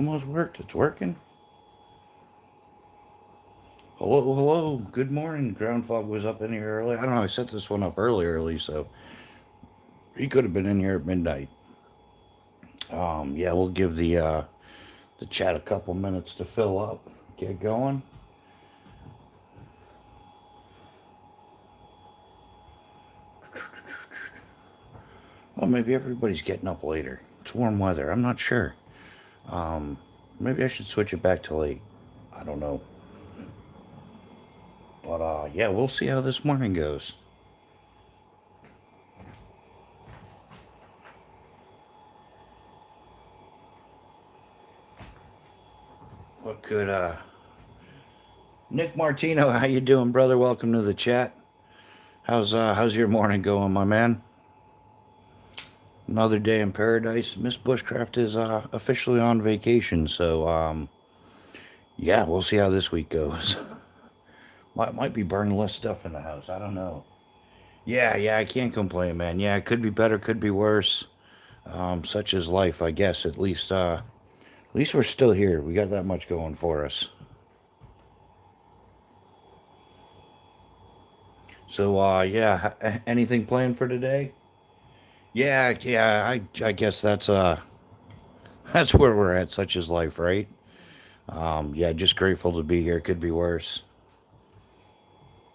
Almost worked. It's working. Hello, hello. Good morning. Ground Fog was up in here early. I don't know. I set this one up early, so he could have been in here at midnight. Yeah, we'll give the chat a couple minutes to fill up, get going. Well, maybe everybody's getting up later. It's warm weather. I'm not sure. Um, Maybe I should switch it back to late. I don't know. But yeah, we'll see how this morning goes. What could Nick Martino? How you doing, brother? Welcome to the chat. How's your morning going, my man? Another day in paradise. Miss Bushcraft is officially on vacation, so yeah, we'll see how this week goes. Might be burning less stuff in the house. I don't know. Yeah, I can't complain, man. Yeah, it could be better, could be worse. Such is life, I guess. At least we're still here. We got that much going for us. So yeah, anything planned for today? Yeah. I guess that's where we're at. Such is life, right? Yeah, just grateful to be here. Could be worse.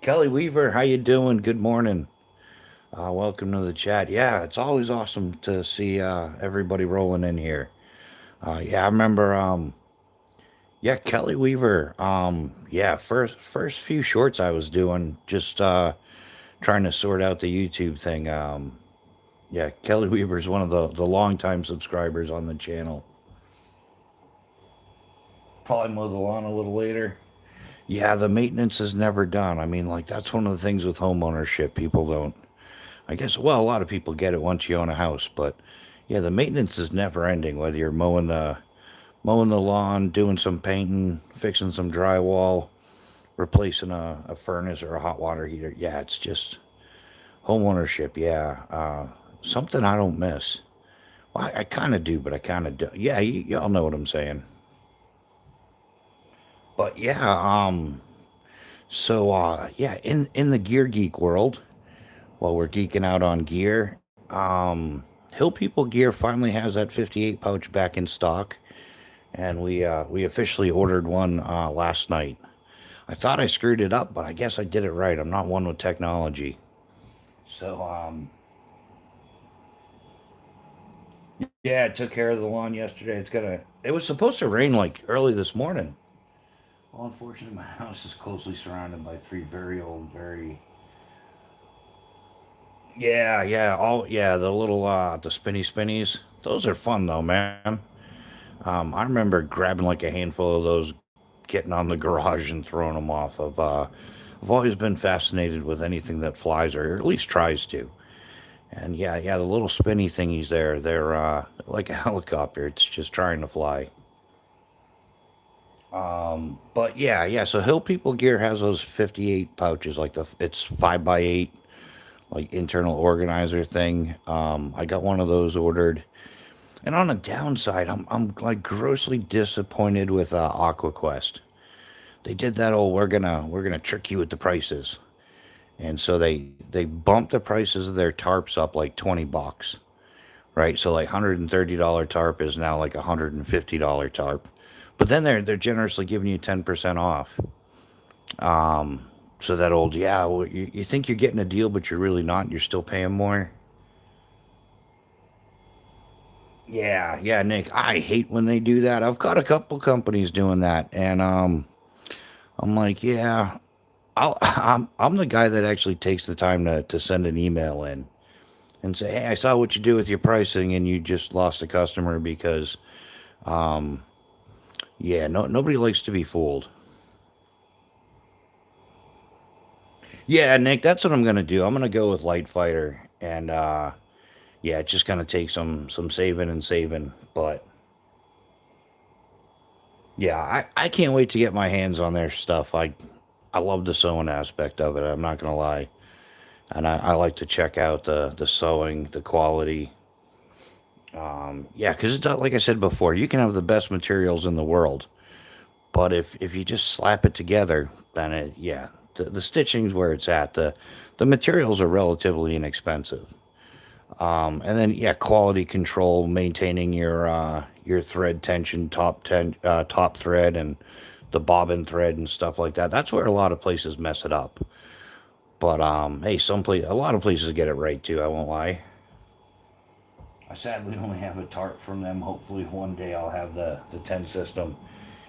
Kelly Weaver, how you doing? Good morning. Welcome to the chat. Yeah, it's always awesome to see everybody rolling in here. Yeah, I remember. Yeah, Kelly Weaver. Yeah, first few shorts I was doing, just trying to sort out the YouTube thing. Yeah, Kelly Weaver is one of the longtime subscribers on the channel. Probably mow the lawn a little later. Yeah, the maintenance is never done. I mean, like that's one of the things with home ownership. People don't. I guess. Well, a lot of people get it once you own a house, but yeah, the maintenance is never ending. Whether you're mowing the lawn, doing some painting, fixing some drywall, replacing a furnace or a hot water heater. Yeah, it's just home ownership. Yeah, something I don't miss. Well, I kind of do, but I kind of do. Yeah, y'all know what I'm saying. But yeah, yeah, in the gear geek world, while we're geeking out on gear, Hill People Gear finally has that 58 pouch back in stock, and we officially ordered one last night. I thought I screwed it up, but I guess I did it right. I'm not one with technology. So yeah, I took care of the lawn yesterday. It was supposed to rain like early this morning. Well, unfortunately, my house is closely surrounded by three very old, very yeah, all yeah, the little the spinnies. Those are fun though, man. I remember grabbing like a handful of those, getting on the garage and throwing them off. I've always been fascinated with anything that flies or at least tries to. And yeah, the little spinny thingies there, they're like a helicopter. It's just trying to fly. But yeah. So Hill People Gear has those 58 pouches, like it's 5x8, like internal organizer thing. I got one of those ordered. And on the downside, I'm like grossly disappointed with AquaQuest. They did that old we're gonna trick you with the prices, and so they bumped the prices of their tarps up like $20, right? So like $130 tarp is now like $150 tarp, but then they're generously giving you 10% off. So that old yeah, well, you think you're getting a deal, but you're really not. You're still paying more. Yeah, Nick. I hate when they do that. I've got a couple companies doing that, and I'm like, yeah, I'm the guy that actually takes the time to send an email in and say, hey, I saw what you do with your pricing, and you just lost a customer because, yeah, nobody likes to be fooled. Yeah, Nick, that's what I'm gonna do. I'm gonna go with Light Fighter, and yeah, it's just gonna take some saving and saving, but yeah, I can't wait to get my hands on their stuff. I love the sewing aspect of it. I'm not gonna lie, and I like to check out the sewing, the quality. Yeah, because like I said before, you can have the best materials in the world, but if you just slap it together, then yeah, the stitching's where it's at. The materials are relatively inexpensive. And then yeah, quality control, maintaining your thread tension, top thread, and the bobbin thread and stuff like that. That's where a lot of places mess it up. But hey, a lot of places get it right too. I won't lie. I sadly only have a Tarp from them. Hopefully one day I'll have the 10 system.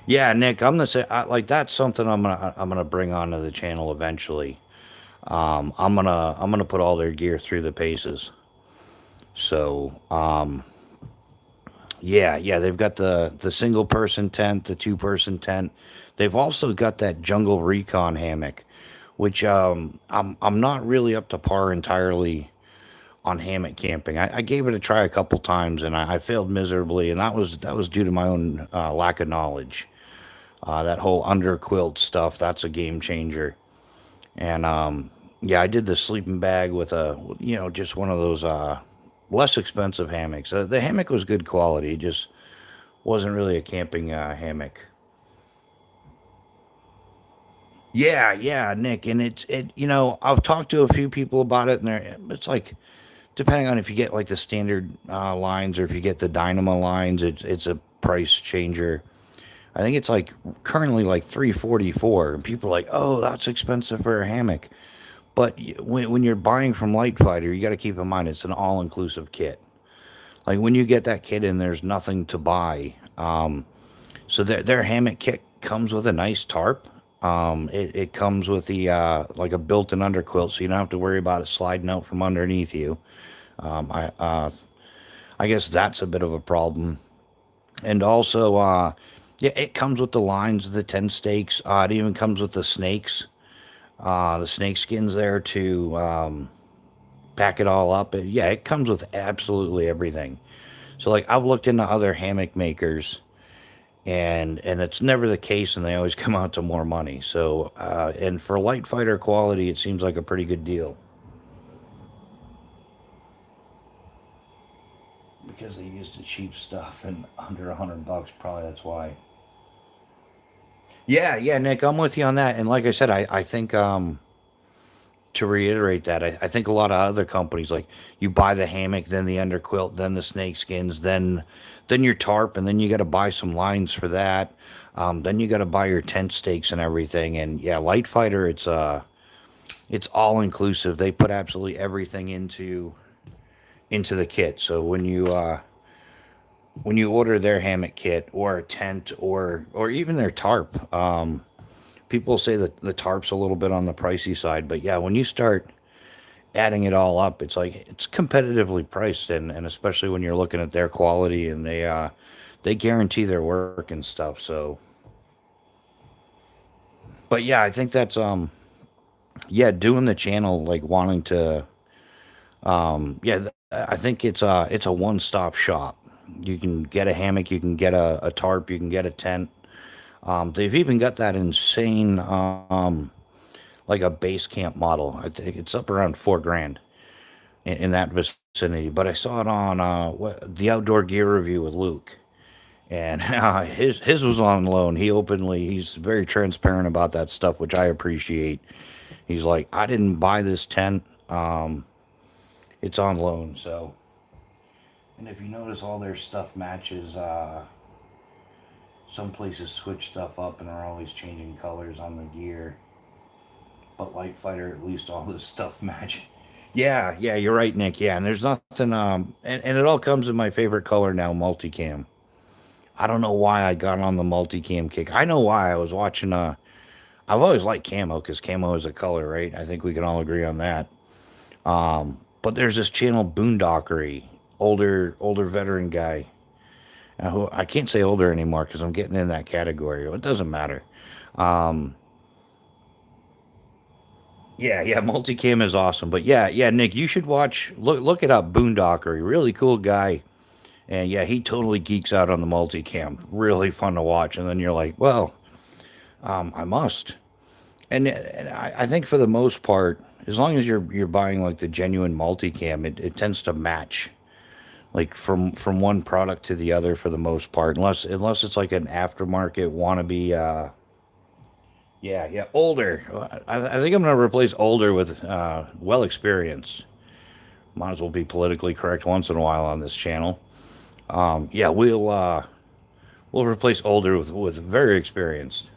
Yeah, Nick, I'm the same. Like that's something I'm gonna bring onto the channel eventually. I'm gonna put all their gear through the paces. So yeah, they've got the single person tent, the two-person tent. They've also got that jungle recon hammock, which I'm not really up to par entirely on hammock camping. I gave it a try a couple times and I failed miserably, and that was due to my own lack of knowledge. That whole under quilt stuff, that's a game changer. And yeah, I did the sleeping bag with just one of those less expensive hammocks. The hammock was good quality, it just wasn't really a camping hammock. Yeah, Nick, and I've talked to a few people about it, and it's like depending on if you get like the standard lines or if you get the Dynamo lines, it's a price changer. I think it's like currently like 344, and people are like, "Oh, that's expensive for a hammock." But when you're buying from Light Fighter, you got to keep in mind it's an all-inclusive kit. Like when you get that kit in, there's nothing to buy. So their hammock kit comes with a nice tarp. It comes with the like a built-in underquilt, so you don't have to worry about it sliding out from underneath you. I guess that's a bit of a problem. And also, yeah, it comes with the lines, the 10 stakes. It even comes with the snake skins there to pack it all up. Yeah, it comes with absolutely everything. So, like, I've looked into other hammock makers, and it's never the case, and they always come out to more money. So, and for light fighter quality, it seems like a pretty good deal because they used the cheap stuff and under $100. Probably that's why. Yeah, Nick, I'm with you on that. And like I said, I think to reiterate that, I think a lot of other companies like you buy the hammock, then the underquilt, then the snake skins, then your tarp, and then you got to buy some lines for that. Then you got to buy your tent stakes and everything. And yeah, Light Fighter, it's all inclusive. They put absolutely everything into the kit. So when you order their hammock kit or a tent or even their tarp, people say that the tarp's a little bit on the pricey side, but yeah, when you start adding it all up, it's like it's competitively priced, and especially when you're looking at their quality and they guarantee their work and stuff. So, but yeah, I think that's yeah, doing the channel like wanting to yeah, I think it's a one stop shop. You can get a hammock, you can get a tarp, you can get a tent. They've even got that insane like a base camp model. I think it's up around 4 grand in that vicinity. But I saw it on the outdoor gear review with Luke, and his was on loan. He's very transparent about that stuff, which I appreciate. He's like, I didn't buy this tent. It's on loan. So, and if you notice, all their stuff matches. Some places switch stuff up and are always changing colors on the gear. But Light Fighter, at least all this stuff match. Yeah, you're right, Nick. Yeah, and there's nothing. And it all comes in my favorite color now, multicam. I don't know why I got on the multicam kick. I know why. I was watching. I've always liked camo because camo is a color, right? I think we can all agree on that. But there's this channel, Boondockery, older veteran guy. Who I can't say older anymore because I'm getting in that category. It doesn't matter. Um, yeah, multicam is awesome. But yeah, Nick, you should look it up, Boondockery. Really cool guy. And yeah, he totally geeks out on the multicam. Really fun to watch. And then you're like, well, I must. And I think for the most part, as long as you're buying like the genuine multicam, it tends to match. like from one product to the other for the most part, unless it's like an aftermarket wannabe. Yeah, older. I think I'm gonna replace older with well experienced. Might as well be politically correct once in a while on this channel. Yeah, we'll replace older with very experienced.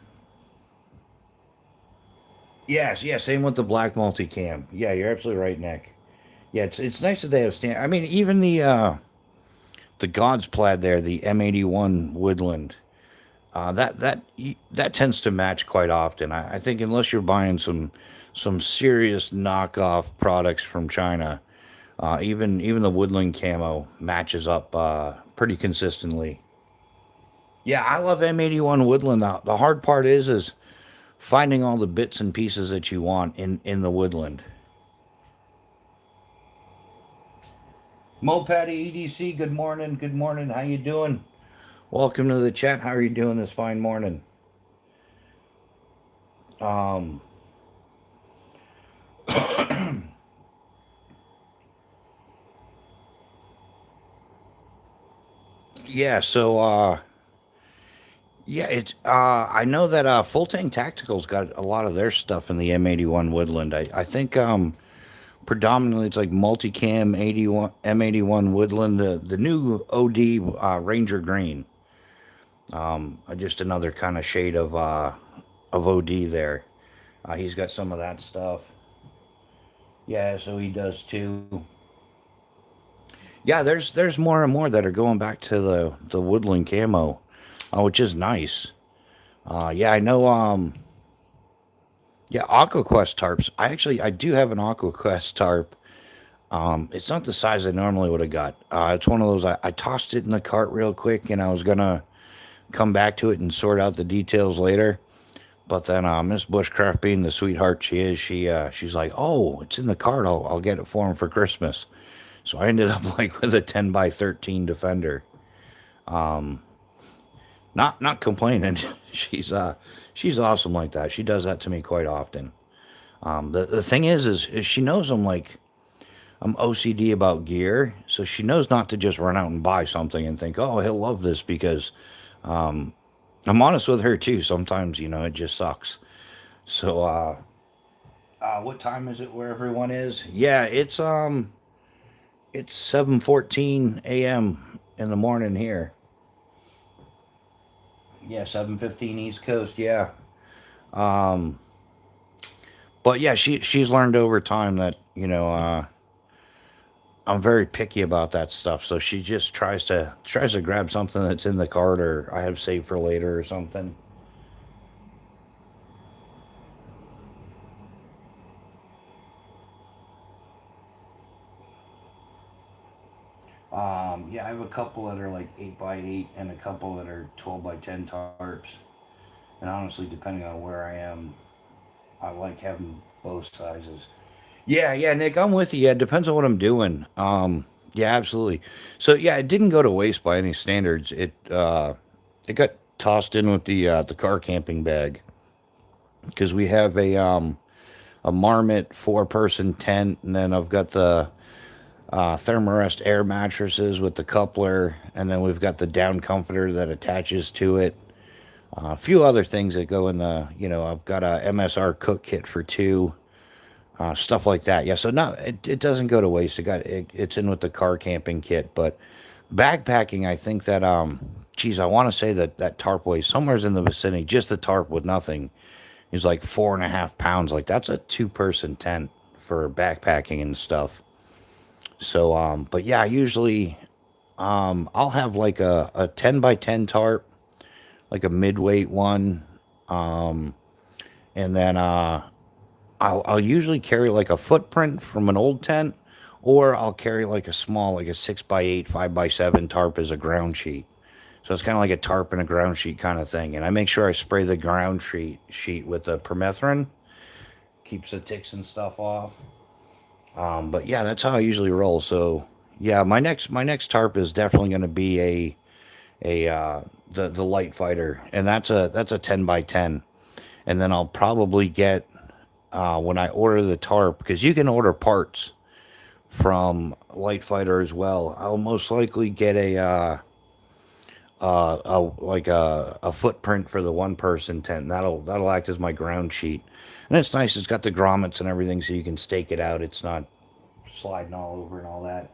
Yes, yeah, same with the black multicam. Yeah, you're absolutely right, Nick. Yeah, it's nice that they have stand. I mean, even the God's Plaid there, the M81 Woodland, that tends to match quite often. I think unless you're buying some serious knockoff products from China, even the Woodland camo matches up pretty consistently. Yeah, I love M81 Woodland. The hard part is finding all the bits and pieces that you want in the Woodland. Moped EDC, good morning, good morning. How you doing? Welcome to the chat. How are you doing this fine morning? Um, yeah. Yeah, it's I know that Full Tank Tactical's got a lot of their stuff in the M81 Woodland. I think predominantly it's like multicam 81 M81 Woodland, the new OD Ranger Green. Just another kind of shade of OD there. He's got some of that stuff. Yeah, so he does too. Yeah, there's more and more that are going back to the woodland camo, which is nice. Yeah, I know. Yeah, AquaQuest tarps. I do have an AquaQuest tarp. It's not the size I normally would have got. It's one of those I tossed it in the cart real quick, and I was gonna come back to it and sort out the details later. But then Miss Bushcraft, being the sweetheart she is, she's like, "Oh, it's in the cart. I'll get it for him for Christmas." So I ended up like with a 10 by 13 Defender. Um, not complaining. She's awesome like that. She does that to me quite often. The thing is she knows I'm OCD about gear, so she knows not to just run out and buy something and think, "Oh, he'll love this," because um, I'm honest with her too. Sometimes it just sucks. So what time is it where everyone is? Yeah, it's 7:14 a.m. in the morning here. Yeah, 7:15 East Coast. Yeah. Um, but yeah, she's learned over time that I'm very picky about that stuff. So she just tries to grab something that's in the cart or I have saved for later or something. Yeah, I have a couple that are like 8 by 8 and a couple that are 12 by 10 tarps. And honestly, depending on where I am, I like having both sizes. Yeah, Nick, I'm with you. Yeah, it depends on what I'm doing. Yeah, absolutely. So yeah, it didn't go to waste by any standards. It got tossed in with the car camping bag because we have a Marmot 4 person tent, and then I've got the Thermarest air mattresses with the coupler, and then we've got the down comforter that attaches to it. A few other things that go in I've got a MSR cook kit for two, stuff like that. Yeah, so not it doesn't go to waste. It's in with the car camping kit, but backpacking, I think that geez, I want to say that tarp weighs somewhere's in the vicinity. Just the tarp with nothing is like 4.5 pounds. Like that's a 2 person tent for backpacking and stuff. So but yeah, usually I'll have like a 10 by 10 tarp, like a midweight one, um, and then I'll usually carry like a footprint from an old tent, or I'll carry like a small, like a 6 by 8, 5 by 7 tarp as a ground sheet. So it's kind of like a tarp and a ground sheet kind of thing. And I make sure I spray the ground sheet with the permethrin, keeps the ticks and stuff off. But yeah, that's how I usually roll. So yeah, my next tarp is definitely going to be the light fighter, and that's a 10 by 10. And then I'll probably get when I order the tarp, because you can order parts from Light Fighter as well. I'll most likely get a footprint for the one person tent. That'll act as my ground sheet, and it's nice. It's got the grommets and everything, so you can stake it out. It's not sliding all over and all that.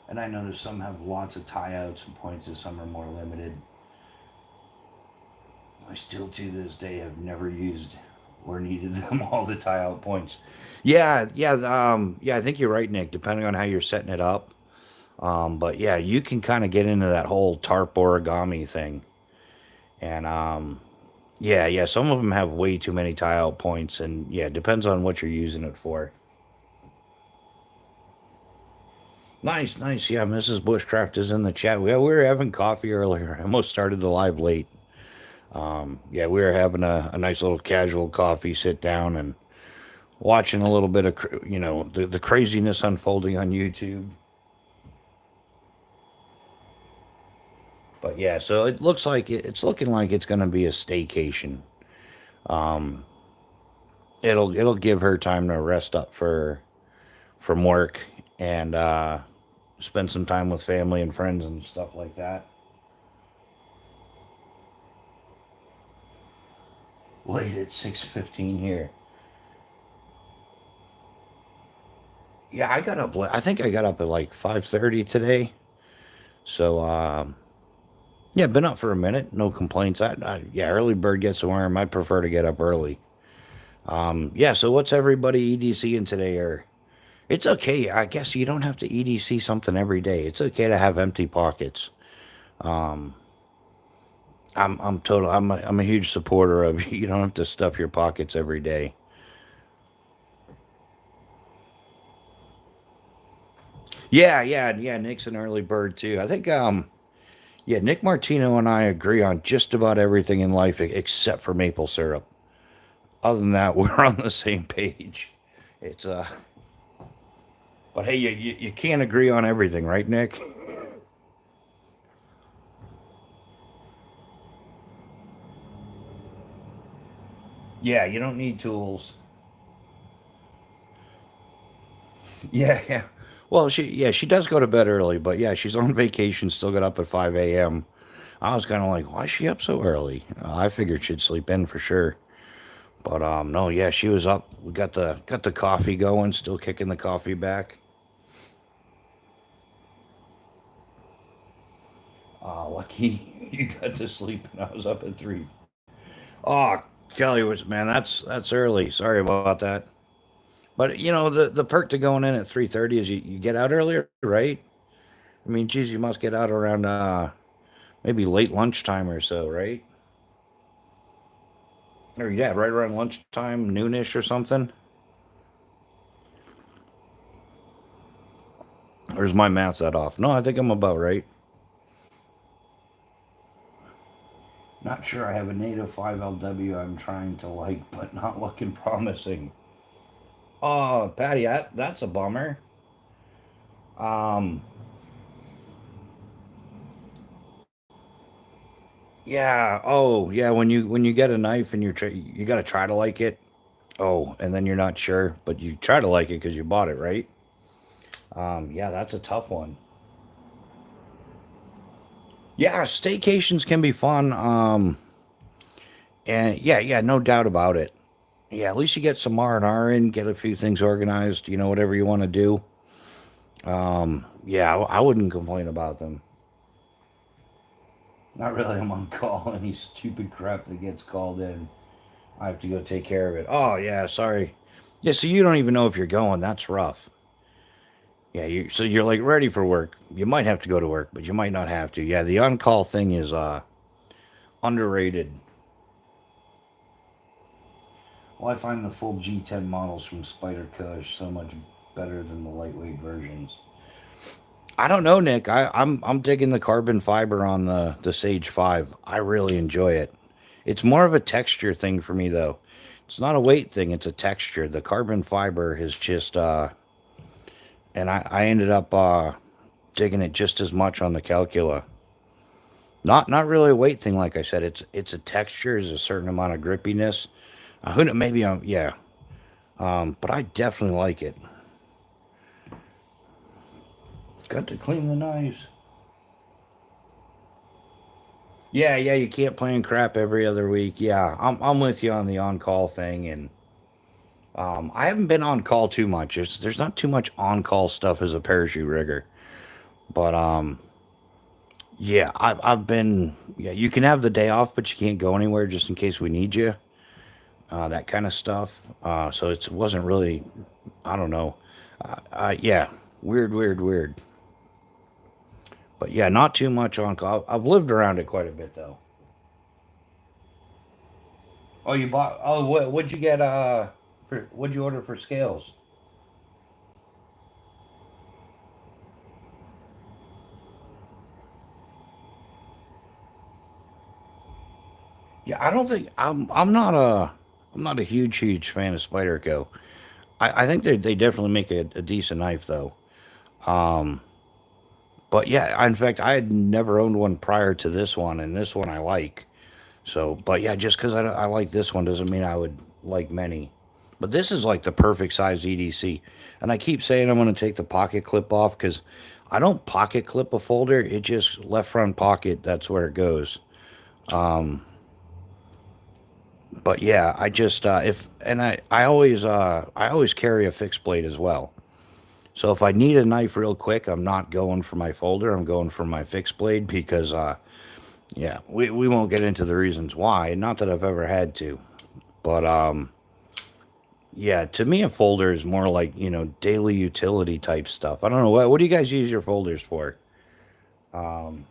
And I noticed some have lots of tie outs and points, and some are more limited. I still to this day have never used or needed them all the tie out points. Yeah. I think you're right, Nick. Depending on how you're setting it up, but yeah, you can kind of get into that whole tarp origami thing, and yeah. Some of them have way too many tie out points, and yeah, it depends on what you're using it for. Nice, nice. Yeah, Mrs. Bushcraft is in the chat. We were having coffee earlier. I almost started the live late. Yeah, we were having a nice little casual coffee, sit down, and watching a little bit of the craziness unfolding on YouTube. But yeah, so it looks like it's looking like it's going to be a staycation. Um, it'll give her time to rest up from work and spend some time with family and friends and stuff like that. Late at 6:15 here. Yeah, I got up. I think I got up at like 5:30 today. So yeah, been up for a minute. No complaints. Yeah, early bird gets the worm. I prefer to get up early. Yeah. So what's everybody EDCing today? Or it's okay. I guess you don't have to EDC something every day. It's okay to have empty pockets. Um, I'm a huge supporter of you don't have to stuff your pockets every day. Yeah. Nick's an early bird too. I think yeah, Nick Martino and I agree on just about everything in life except for maple syrup. Other than that, we're on the same page. It's but hey, you can't agree on everything, right, Nick? Yeah, you don't need tools. Yeah. Well, she does go to bed early, but yeah, she's on vacation. Still got up at 5 a.m. I was kind of like, why is she up so early? I figured she'd sleep in for sure. But no, yeah, she was up. We got the coffee going, still kicking the coffee back. Lucky you got to sleep, and I was up at 3. Oh, Kelly was man, that's early. Sorry about that. But the perk to going in at 3:30 is you get out earlier, right? I mean, geez, you must get out around maybe late lunchtime or so, right? Or yeah, right around lunchtime, noonish or something. Or is my math that off? No, I think I'm about right. Not sure. I have a native 5LW I'm trying to like, but not looking promising. Oh, Patty, that's a bummer. Um, yeah. Oh, yeah. When you get a knife and you got to try to like it. Oh, and then you're not sure, but you try to like it because you bought it, right? Yeah, that's a tough one. Yeah, staycations can be fun. And yeah, no doubt about it. Yeah, at least you get some R&R in, get a few things organized, whatever you want to do. Yeah, I wouldn't complain about them. Not really. I'm on call. Any stupid crap that gets called in, I have to go take care of it. Oh yeah, sorry. Yeah, so you don't even know if you're going. That's rough. Yeah, so you're like ready for work. You might have to go to work, but you might not have to. Yeah, the on-call thing is underrated. Well, I find the full G10 models from Spider Kush so much better than the lightweight versions. I don't know, Nick. I'm digging the carbon fiber on the Sage 5. I really enjoy it. It's more of a texture thing for me though. It's not a weight thing, it's a texture. The carbon fiber is just and I ended up digging it just as much on the calcula. Not really a weight thing, like I said. It's a texture, is a certain amount of grippiness. Who maybe I'm yeah. But I definitely like it. Got to clean the knives. Yeah, yeah, you can't plan crap every other week. Yeah, I'm with you on the on call thing, and I haven't been on call too much. There's not too much on call stuff as a parachute rigger, but yeah, I've been yeah. You can have the day off, but you can't go anywhere just in case we need you. That kind of stuff. So it wasn't really, I don't know. Yeah, weird, weird, weird. But yeah, not too much on call. I've lived around it quite a bit though. Oh, you bought? Oh, what'd you get? What'd you order for scales? Yeah, I don't think I'm not a huge fan of Spyderco. I think they definitely make a decent knife though. Um, but yeah, in fact, I had never owned one prior to this one, and this one I like. So, but yeah, just because I like this one doesn't mean I would like many. But this is like the perfect size EDC. And I keep saying I'm going to take the pocket clip off because I don't pocket clip a folder. It just left front pocket. That's where it goes. Um, but yeah, I just if and I always carry a fixed blade as well. So if I need a knife real quick, I'm not going for my folder. I'm going for my fixed blade because yeah, we won't get into the reasons why. Not that I've ever had to, but yeah, to me a folder is more like daily utility type stuff. I don't know what do you guys use your folders for? Um,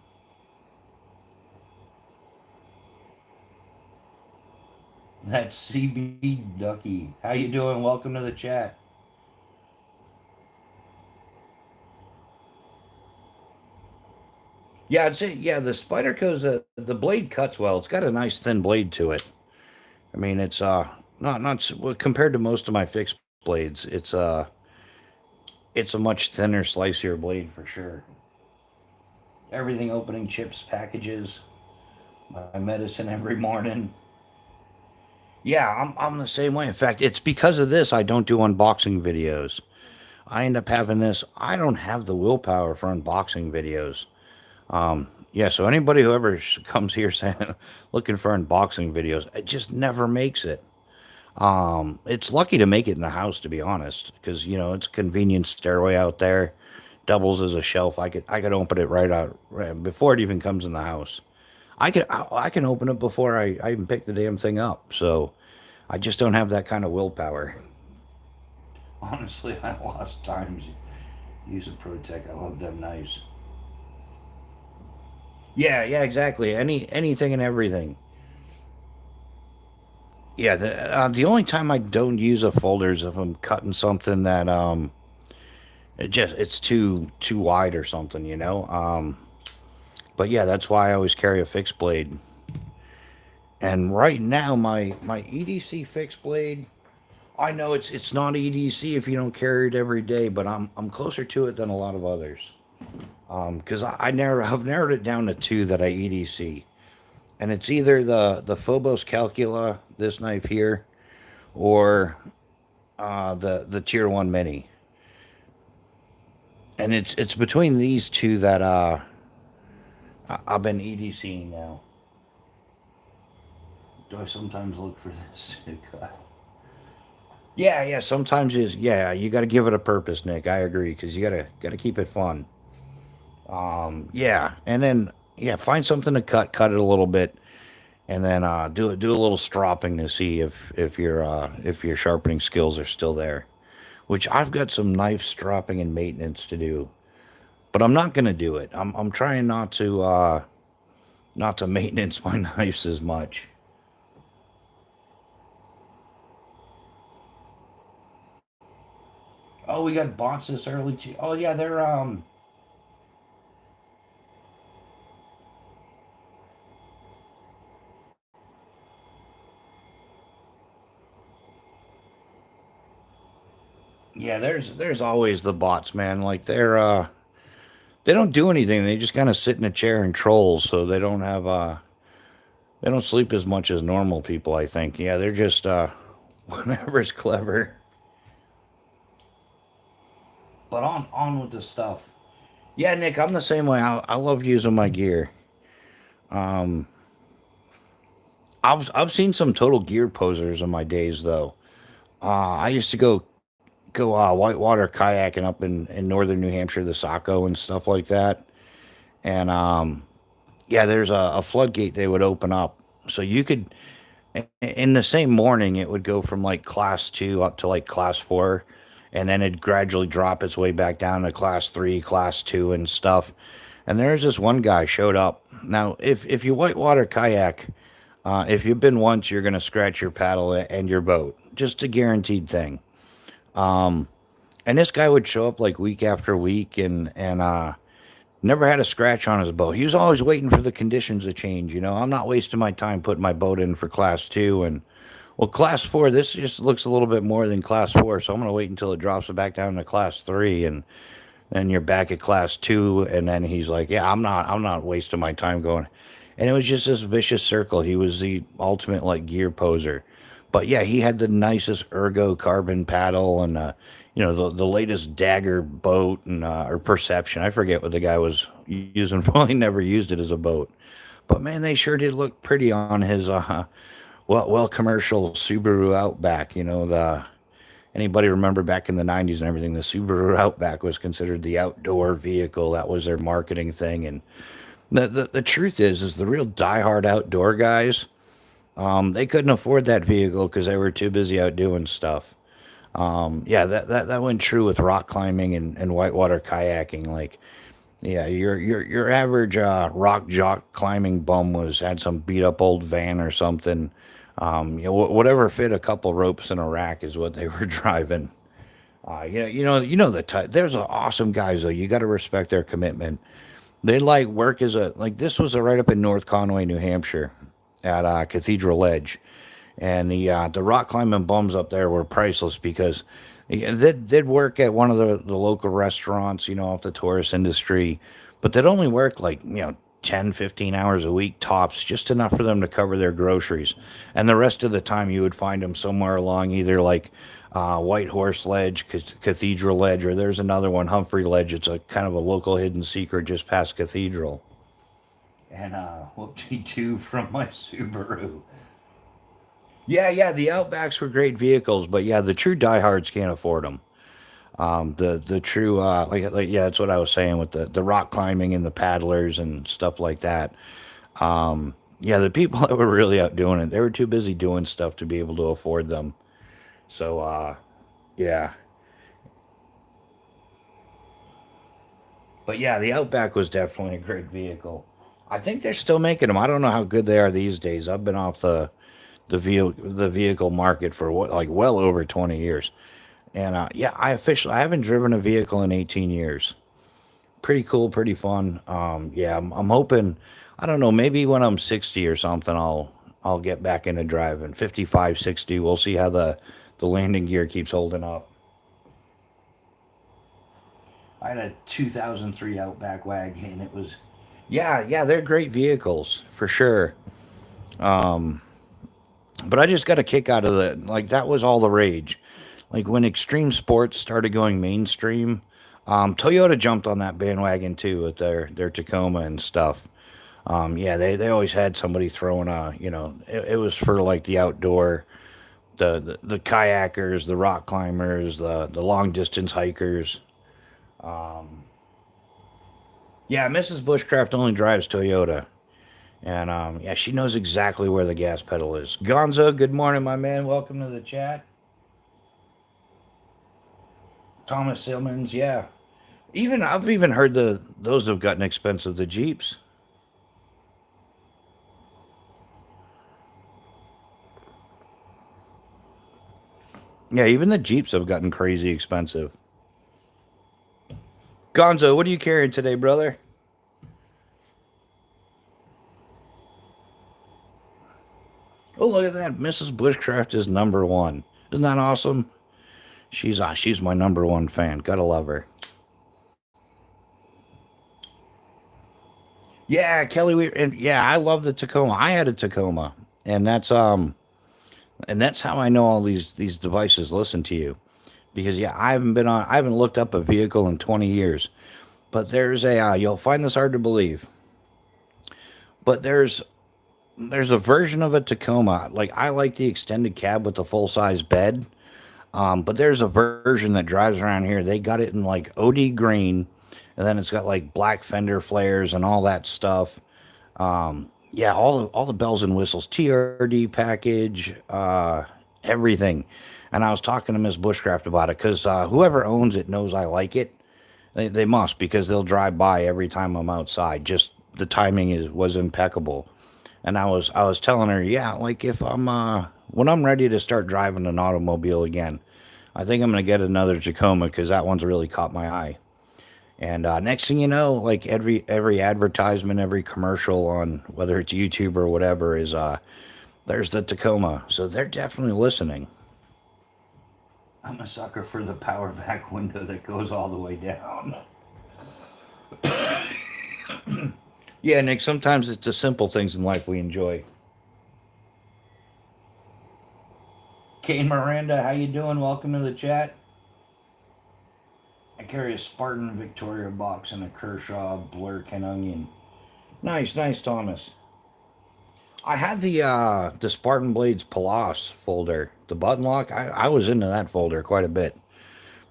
that's CB Ducky. How you doing? Welcome to the chat. Yeah, I'd say yeah. The Spyderco's the blade cuts well. It's got a nice thin blade to it. I mean, it's well, compared to most of my fixed blades. It's a much thinner, slicier blade for sure. Everything opening chips, packages, my medicine every morning. Yeah, I'm the same way. In fact, it's because of this I don't do unboxing videos. I end up having this. I don't have the willpower for unboxing videos. Yeah, so anybody who ever comes here saying looking for unboxing videos, it just never makes it. It's lucky to make it in the house, to be honest, because it's a convenient stairway out there, doubles as a shelf. I could open it right before it even comes in the house. I can open it before I even pick the damn thing up. So I just don't have that kind of willpower. Honestly, I lost times. Use a ProTech. I love them knives. Yeah, yeah, exactly. Anything and everything. Yeah, the only time I don't use a folder is if I'm cutting something that it's too wide or something, but yeah, that's why I always carry a fixed blade. And right now, my EDC fixed blade, I know it's not EDC if you don't carry it every day, but I'm closer to it than a lot of others. Because I've narrowed it down to two that I EDC, and it's either the Phobos Calcula, this knife here, or the Tier One Mini, and it's between these two that I've been EDCing now. Do I sometimes look for this? Yeah, yeah. Sometimes yeah. You got to give it a purpose, Nick. I agree because you gotta keep it fun. Yeah, and then yeah, find something to cut it a little bit, and then do a little stropping to see if your sharpening skills are still there. Which I've got some knife stropping and maintenance to do, but I'm not gonna do it. I'm trying not to maintenance my knives as much. Oh, we got bots this early too. Oh yeah, they're yeah, there's always the bots, man. Like they don't do anything. They just kind of sit in a chair and troll, so they don't sleep as much as normal people, I think. Yeah, they're just whatever's clever. But on with the stuff. Yeah, Nick, I'm the same way. I love using my gear. Um, I've seen some total gear posers in my days though. I used to go whitewater kayaking up in northern New Hampshire, the Saco and stuff like that. And yeah, there's a floodgate they would open up, so you could in the same morning it would go from like class two up to like class four, and then it'd gradually drop its way back down to class three, class two, and stuff. And there's this one guy showed up. Now, if you whitewater kayak, if you've been once, you're gonna scratch your paddle and your boat, just a guaranteed thing. And this guy would show up like week after week, and never had a scratch on his boat. He was always waiting for the conditions to change. I'm not wasting my time putting my boat in for class two. And well, class four, this just looks a little bit more than class four, so I'm gonna wait until it drops it back down to class three, and then you're back at class two. And then he's like, "Yeah, I'm not wasting my time going." And it was just this vicious circle. He was the ultimate like gear poser. But yeah, he had the nicest ergo carbon paddle, and the latest dagger boat, and or perception. I forget what the guy was using. Probably never used it as a boat. But man, they sure did look pretty on his commercial Subaru Outback. The anybody remember back in the 90s and everything, the Subaru Outback was considered the outdoor vehicle. That was their marketing thing. And the truth is the real diehard outdoor guys, they couldn't afford that vehicle because they were too busy out doing stuff. Yeah, that went true with rock climbing and whitewater kayaking. Like, yeah, your average rock jock climbing bum had some beat up old van or something. Whatever fit a couple ropes in a rack is what they were driving. The type. There's awesome guys though. You got to respect their commitment. They like work as a like this was right up in North Conway, New Hampshire, at Cathedral Edge, and the rock climbing bums up there were priceless because yeah, they'd work at one of the local restaurants, off the tourist industry, but they'd only work like 10, 15 hours a week tops, just enough for them to cover their groceries. And the rest of the time you would find them somewhere along either like White Horse Ledge, Cathedral Ledge, or there's another one, Humphrey Ledge. It's a kind of a local hidden secret just past Cathedral. And whoop-de-doo from my Subaru. Yeah, the Outbacks were great vehicles, but yeah, the true diehards can't afford them. The true yeah, that's what I was saying with the rock climbing and the paddlers and stuff like that. Yeah, the people that were really out doing it, they were too busy doing stuff to be able to afford them. So yeah, but yeah, the Outback was definitely a great vehicle. I think they're still making them. I don't know how good they are these days. I've been off the vehicle market for what like well over 20 years. And yeah, I haven't driven a vehicle in 18 years. Pretty cool, pretty fun. Yeah, I'm hoping. I don't know. Maybe when I'm 60 or something, I'll get back into driving. 55, 60. We'll see how the landing gear keeps holding up. I had a 2003 Outback wagon, and it was, yeah, they're great vehicles for sure. Um, but I just got a kick out of like that was all the rage. Like when extreme sports started going mainstream, Toyota jumped on that bandwagon too with their Tacoma and stuff. Yeah, they always had somebody throwing it was for like the outdoor, the kayakers, the rock climbers, the long distance hikers. Um, yeah, Mrs. Bushcraft only drives Toyota. And yeah, she knows exactly where the gas pedal is. Gonzo, good morning, my man. Welcome to the chat. Thomas Simmons, yeah. Even I've even heard those have gotten expensive. The Jeeps, yeah, even the Jeeps have gotten crazy expensive. Gonzo, what are you carrying today, brother? Oh, look at that. Mrs. Bushcraft is number one. Isn't that awesome? She's my number one fan. Gotta love her. Yeah, Kelly Weaver, and yeah, I love the Tacoma. I had a Tacoma, and that's how I know all these devices listen to you because yeah, I haven't looked up a vehicle in 20 years. But there's a you'll find this hard to believe, but there's a version of a Tacoma. Like I like the extended cab with the full size bed. But there's a version that drives around here. They got it in like OD green, and then it's got like black fender flares and all that stuff. Yeah, all the bells and whistles, TRD package, everything. And I was talking to Miss Bushcraft about it because whoever owns it knows I like it. They must because they'll drive by every time I'm outside. Just the timing is was impeccable. And I was telling her, yeah, like if I'm when I'm ready to start driving an automobile again, I think I'm gonna get another Tacoma because that one's really caught my eye. And next thing you know, like every advertisement, every commercial on whether it's YouTube or whatever is there's the Tacoma. So they're definitely listening. I'm a sucker for the power vac window that goes all the way down. Yeah, Nick. Sometimes it's the simple things in life we enjoy. Kane Miranda, how you doing? Welcome to the chat. I carry a Spartan Victoria box and a Kershaw Blur Ken Onion. Nice, nice, Thomas. I had the Spartan Blades Palos folder, the button lock. I was into that folder quite a bit.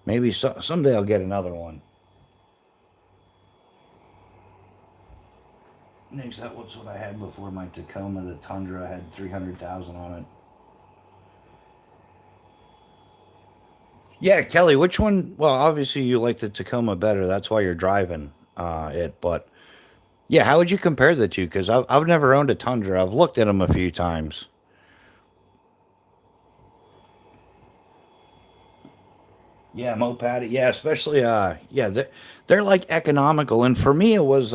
Maybe someday I'll get another one. Next, that was what I had before my Tacoma. The Tundra had 300,000 on it. Yeah, Kelly, which one? Well, obviously you like the Tacoma better. That's why you're driving it. But yeah, how would you compare the two? Because I've never owned a Tundra. I've looked at them a few times. Yeah, moped. Yeah, especially yeah, they're like economical. And for me, it was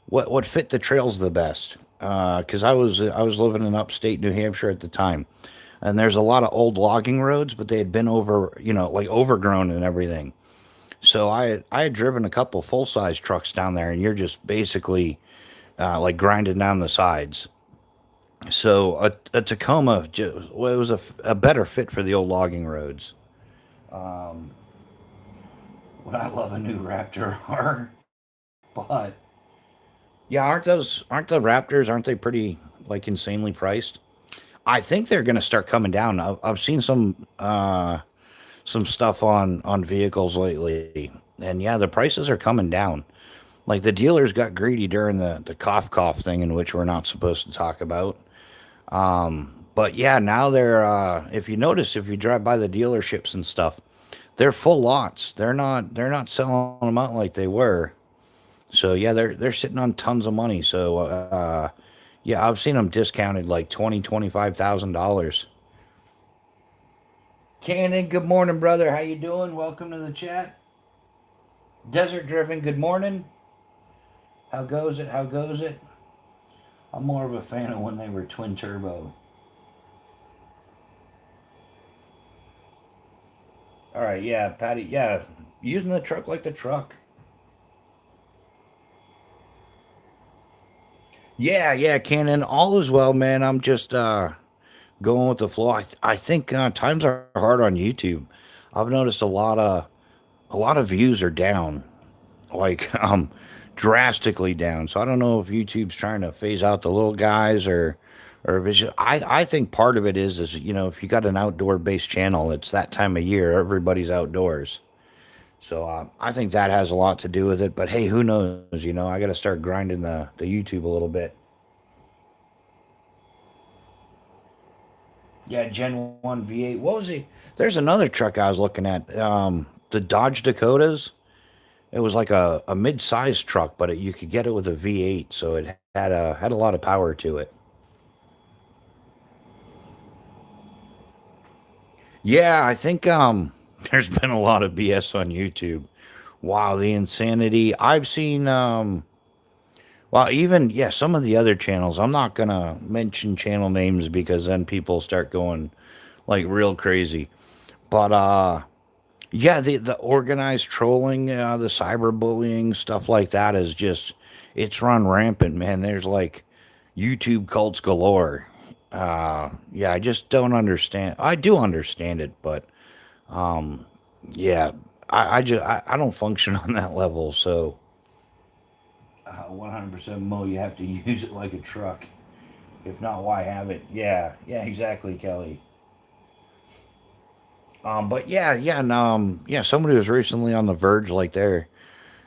what fit the trails the best. Because I was living in upstate New Hampshire at the time, and there's a lot of old logging roads, but they had been over, like overgrown and everything. So I had driven a couple full size trucks down there, and you're just basically like grinding down the sides. So a Tacoma just, well, it was a better fit for the old logging roads. Um, would I love a new Raptor R? But yeah, aren't the Raptors aren't they pretty like insanely priced? I think they're going to start coming down. I've seen some stuff on vehicles lately, and yeah, the prices are coming down. Like the dealers got greedy during the cough thing, in which we're not supposed to talk about. But yeah, now they're if you notice, if you drive by the dealerships and stuff, they're full lots. They're not selling them out like they were. So yeah, they're sitting on tons of money. So yeah, I've seen them discounted like 25,000 dollars. Cannon, good morning, brother. How you doing? Welcome to the chat. Desert Driven, good morning. How goes it? How goes it? I'm more of a fan of when they were twin turbo. All right, yeah, Patty, yeah, using the truck like the truck. Yeah, yeah, Cannon, all is well, man. I'm just going with the flow. I think times are hard on YouTube. I've noticed a lot of views are down, like drastically down. So I don't know if YouTube's trying to phase out the little guys or if it's just, I think part of it is if you got an outdoor based channel, it's that time of year, everybody's outdoors. So I think that has a lot to do with it. But hey, who knows? I got to start grinding the YouTube a little bit. Yeah, Gen 1 V8. What was he? There's another truck I was looking at. The Dodge Dakotas. It was like a mid-sized truck, but you could get it with a V8, so it had a lot of power to it. Yeah, I think there's been a lot of BS on YouTube. Wow, the insanity. I've seen well, even yeah, some of the other channels. I'm not gonna mention channel names because then people start going like real crazy. But yeah, the organized trolling, the cyberbullying, stuff like that is just it's run rampant, man. There's like YouTube cults galore. Yeah, I just don't understand. I do understand it, but yeah, I don't function on that level. So 100% Mo, you have to use it like a truck. If not, why have it? Yeah, yeah, exactly, Kelly. But yeah, and yeah, somebody was recently on the verge, like there.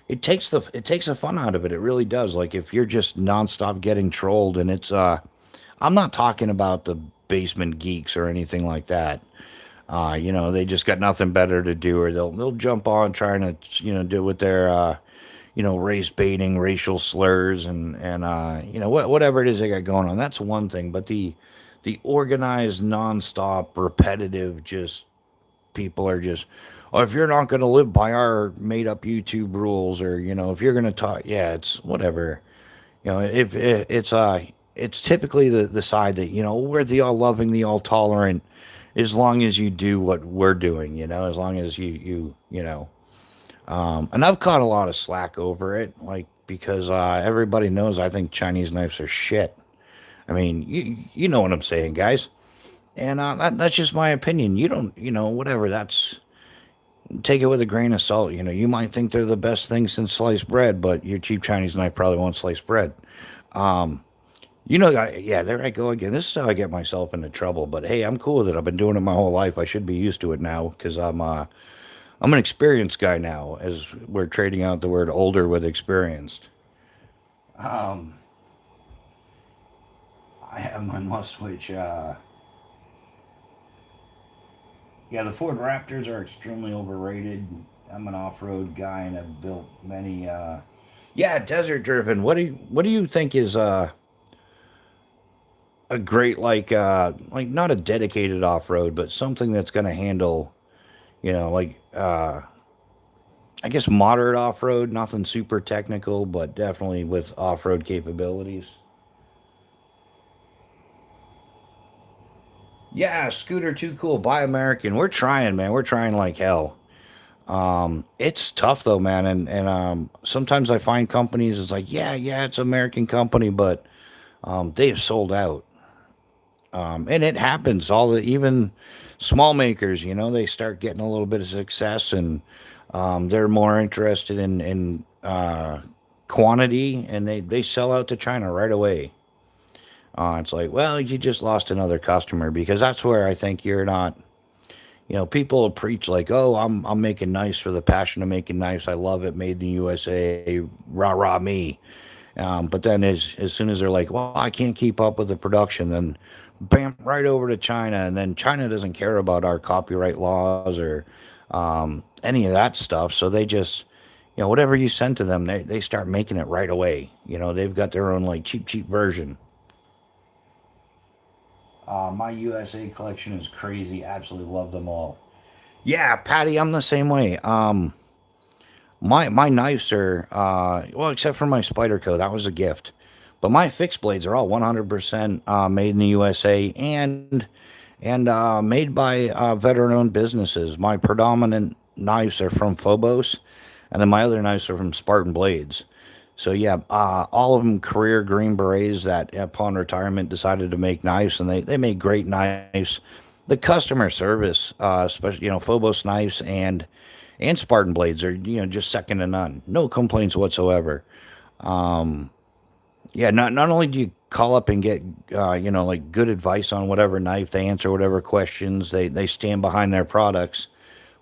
It takes the fun out of it. It really does. Like if you're just nonstop getting trolled, and it's I'm not talking about the basement geeks or anything like that. They just got nothing better to do, or they'll jump on trying to do with their race baiting, racial slurs, and whatever it is they got going on. That's one thing, but the organized, nonstop, repetitive, just people are just, oh, if you're not going to live by our made up YouTube rules, or if you're going to talk, yeah, it's whatever. If it's typically the side that we're the all loving, the all tolerant, as long as you do what we're doing, as long as and I've caught a lot of slack over it, like because everybody knows I think Chinese knives are shit. I mean, you know what I'm saying, guys. And that's just my opinion. You don't, whatever. That's take it with a grain of salt. You might think they're the best thing since sliced bread, but your cheap Chinese knife probably won't slice bread. Yeah, there I go again. This is how I get myself into trouble. But hey, I'm cool with it. I've been doing it my whole life. I should be used to it now because I'm an experienced guy now. As we're trading out the word older with experienced. Um, I have my must switch. Yeah, the Ford Raptors are extremely overrated. I'm an off-road guy and I've built many. Yeah, desert driven. What do you think is a great like not a dedicated off-road, but something that's going to handle like I guess moderate off-road, nothing super technical, but definitely with off-road capabilities. Yeah, scooter too cool. Buy American. We're trying, man. We're trying like hell. It's tough though, man, and sometimes I find companies it's like, yeah, it's an American company, but they have sold out. And it happens. All the even small makers, they start getting a little bit of success, and they're more interested in quantity, and they sell out to China right away. It's like, well, you just lost another customer because that's where I think you're not. People preach like, "Oh, I'm making knives for the passion of making knives. I love it, made in the USA, rah rah me." But then as soon as they're like, "Well, I can't keep up with the production," then bam, right over to China, and then China doesn't care about our copyright laws or any of that stuff. So they just, whatever you send to them, they start making it right away. They've got their own like cheap version. My USA collection is crazy. Absolutely love them all. Yeah, Patty, I'm the same way. My knives are well, except for my spider co, that was a gift. But my fixed blades are all 100% made in the USA and made by veteran-owned businesses. My predominant knives are from Phobos, and then my other knives are from Spartan Blades. So yeah, all of them career Green Berets that upon retirement decided to make knives, and they made great knives. The customer service, especially Phobos knives and Spartan blades are just second to none. No complaints whatsoever. Yeah, not only do you call up and get like good advice on whatever knife, they answer whatever questions, they stand behind their products,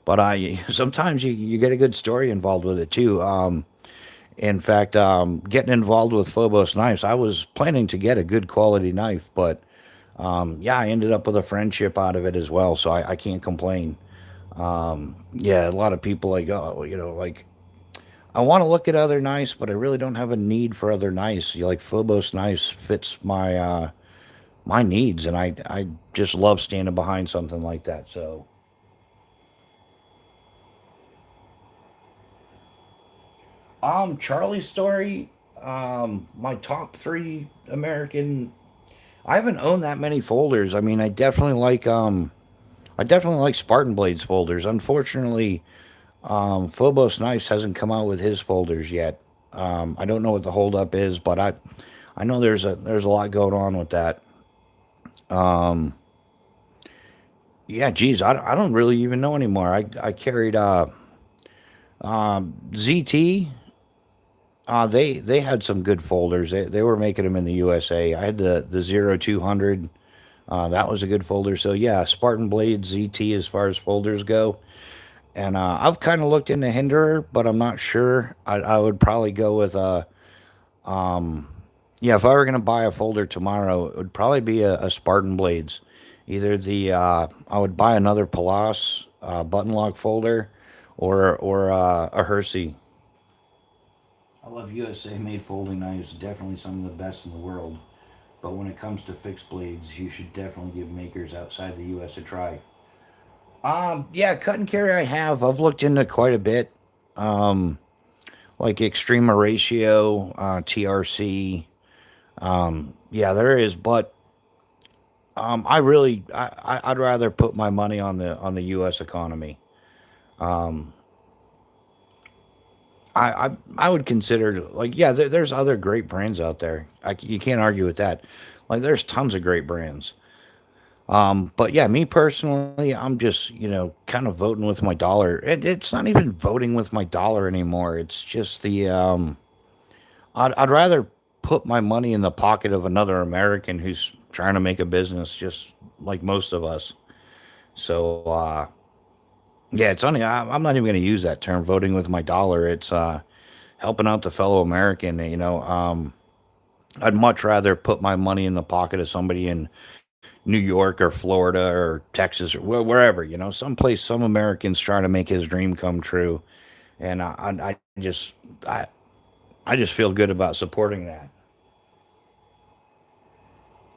but I sometimes you get a good story involved with it too. In fact, getting involved with Phobos knives, I was planning to get a good quality knife, but yeah, I ended up with a friendship out of it as well, so I can't complain. Yeah, a lot of people like, oh, like I want to look at other knives, but I really don't have a need for other knives. Like Phobos knives fits my needs, and I just love standing behind something like that. So, Charlie's story, my top three American. I haven't owned that many folders. I mean, I definitely like Spartan Blades folders. Unfortunately, Phobos Knives hasn't come out with his folders yet. I don't know what the holdup is, but I know there's a lot going on with that. Um, yeah, geez, I don't really even know anymore. I carried ZT, they had some good folders. They were making them in the USA. I had the 0200. That was a good folder. So yeah, Spartan Blade ZT as far as folders go. And I've kind of looked into Hinderer, but I'm not sure. I would probably go with yeah. If I were gonna buy a folder tomorrow, it would probably be a Spartan Blades. Either the I would buy another Palas button lock folder, or a Hersey. I love USA made folding knives. Definitely some of the best in the world. But when it comes to fixed blades, you should definitely give makers outside the U.S. a try. Yeah, cut and carry I have. I've looked into quite a bit. Um, like Extrema Ratio, TRC. Yeah, there is, but I really, I'd rather put my money on the U.S. economy. Um, I would consider like yeah, there's other great brands out there. You can't argue with that. Like there's tons of great brands. But yeah, me personally, I'm just, kind of voting with my dollar. It's not even voting with my dollar anymore. It's just I'd rather put my money in the pocket of another American who's trying to make a business just like most of us. So, yeah, it's funny. I'm not even going to use that term, voting with my dollar. It's, helping out the fellow American. I'd much rather put my money in the pocket of somebody in New York or Florida or Texas or wherever, someplace, some Americans trying to make his dream come true. And I, I just feel good about supporting that.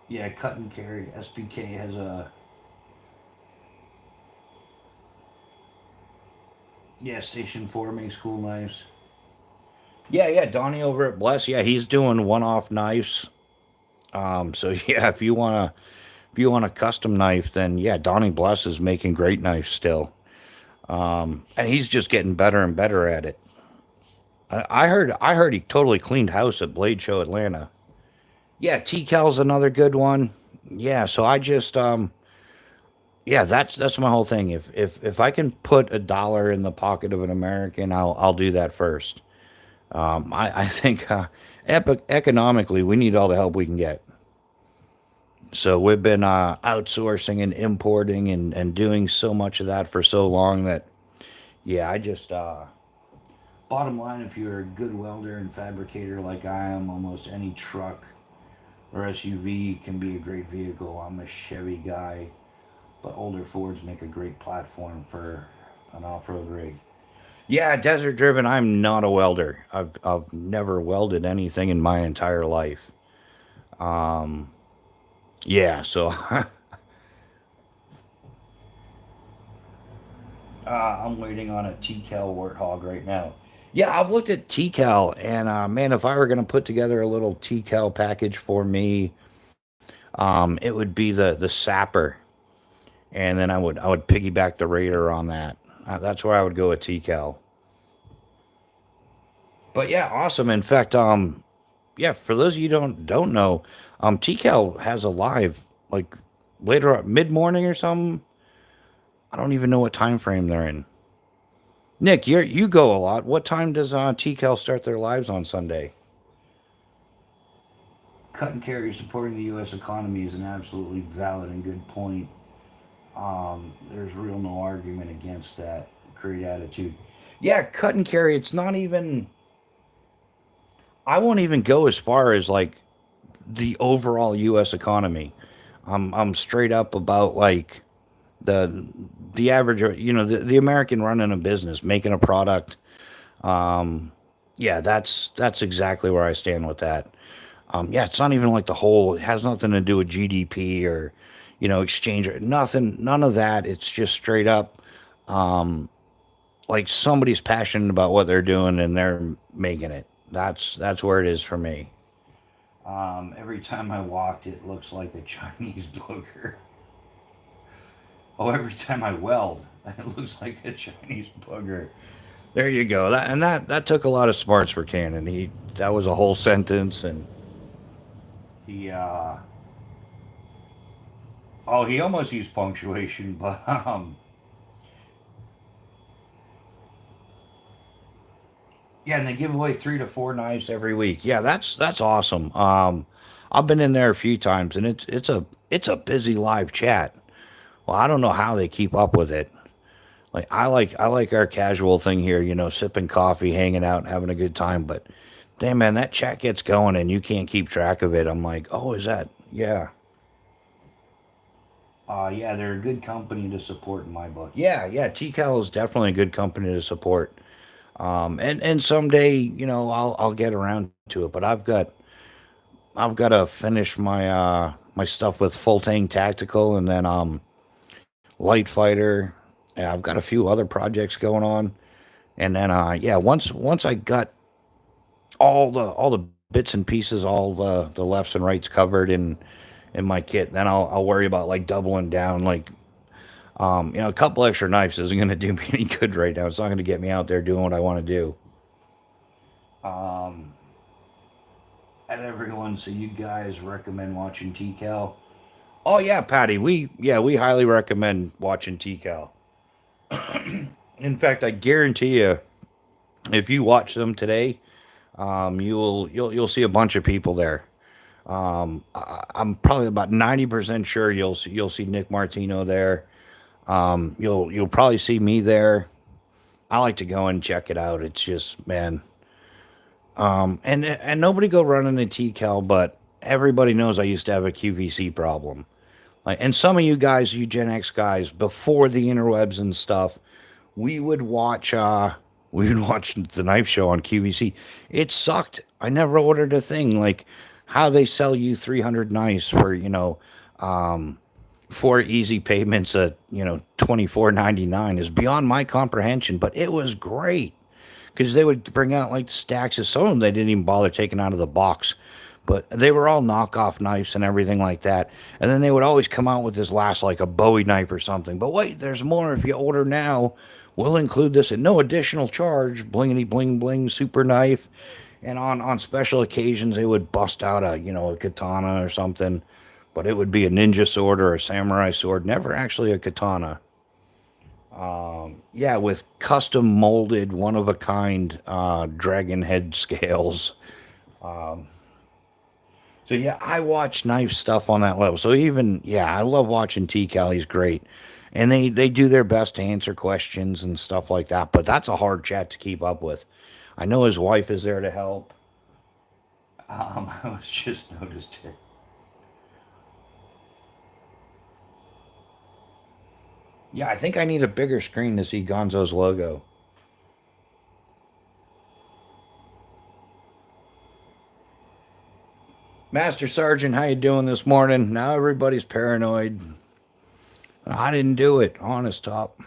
Yeah, cut and carry. SPK has a, yeah, Station 4 makes cool knives. Yeah, yeah, Donnie over at Bless. Yeah, he's doing one-off knives. So yeah, if you want a custom knife, then yeah, Donnie Bless is making great knives still. And he's just getting better and better at it. I heard he totally cleaned house at Blade Show Atlanta. Yeah, T-Cal's another good one. Yeah, so I just yeah, that's my whole thing. If I can put a dollar in the pocket of an American, I'll do that first. I think economically we need all the help we can get. So we've been outsourcing and importing and doing so much of that for so long that yeah, I just bottom line, if you're a good welder and fabricator like I am, almost any truck or SUV can be a great vehicle. I'm a Chevy guy, but older Fords make a great platform for an off-road rig. Yeah, desert driven. I'm not a welder. I've never welded anything in my entire life. Um, yeah, so I'm waiting on a T-Cal Warthog right now. Yeah, I've looked at T-Cal, and man, if I were gonna put together a little T-Cal package for me, it would be the Sapper, and then I would piggyback the Raider on that. That's where I would go with T-Cal. But yeah, awesome. In fact, yeah, for those of you don't know, T-Cal has a live like later mid morning or something. I don't even know what time frame they're in. Nick, you go a lot. What time does TCal start their lives on Sunday? Cut and carry supporting the U.S. economy is an absolutely valid and good point. There's real no argument against that. Great attitude. Yeah, cut and carry. It's not even. I won't even go as far as like the overall U.S. economy. I'm straight up about like the the average, the American running a business, making a product. Um, yeah, that's exactly where I stand with that. Yeah, it's not even like the whole. It has nothing to do with GDP or, exchange or nothing. None of that. It's just straight up. Um, like somebody's passionate about what they're doing and they're making it. That's where it is for me. Every time I walked, it looks like a Chinese booger. Oh, every time I weld, it looks like a Chinese booger. There you go. That took a lot of smarts for Cannon. That was a whole sentence, and he he almost used punctuation, but Yeah, and they give away 3 to 4 knives every week. Yeah, that's awesome. I've been in there a few times, and it's a busy live chat. Well, I don't know how they keep up with it. Like I like our casual thing here, sipping coffee, hanging out, having a good time. But damn man, that chat gets going and you can't keep track of it. I'm like, oh, is that? Yeah. Yeah, they're a good company to support in my book. Yeah, yeah, TCal is definitely a good company to support. And someday, I'll get around to it. But I've got to finish my stuff with Full Tank Tactical and then Light Fighter. Yeah, I've got a few other projects going on. And then yeah, once I got all the bits and pieces, all the lefts and rights covered in my kit, then I'll worry about like doubling down. Like a couple extra knives isn't going to do me any good right now. It's not going to get me out there doing what I want to do. Um, and everyone, so you guys recommend watching TCal? Oh yeah, Patty. We highly recommend watching TCal. In fact, I guarantee you, if you watch them today, you'll see a bunch of people there. I'm probably about 90% sure you'll see Nick Martino there. You'll probably see me there. I like to go and check it out. It's just man, and nobody go running a TCal, but everybody knows I used to have a QVC problem. Like, and some of you guys, you Gen X guys, before the interwebs and stuff, we would watch. We would watch the knife show on QVC. It sucked. I never ordered a thing. Like how they sell you 300 knives for 4 easy payments at 24.99 is beyond my comprehension. But it was great because they would bring out like stacks of some of them they didn't even bother taking out of the box, but they were all knockoff knives and everything like that. And then they would always come out with this last like a Bowie knife or something. But wait, there's more. If you order now, we'll include this at no additional charge. Blingity bling bling super knife. And on special occasions, they would bust out a katana or something, but it would be a ninja sword or a samurai sword, never actually a katana. Yeah, with custom molded, one of a kind dragon head scales. So yeah, I watch knife stuff on that level. So even yeah, I love watching T Cal. He's great, and they do their best to answer questions and stuff like that. But that's a hard chat to keep up with. I know his wife is there to help. I was just noticed it. Yeah, I think I need a bigger screen to see Gonzo's logo. Master Sergeant, how you doing this morning? Now everybody's paranoid. I didn't do it, honest top.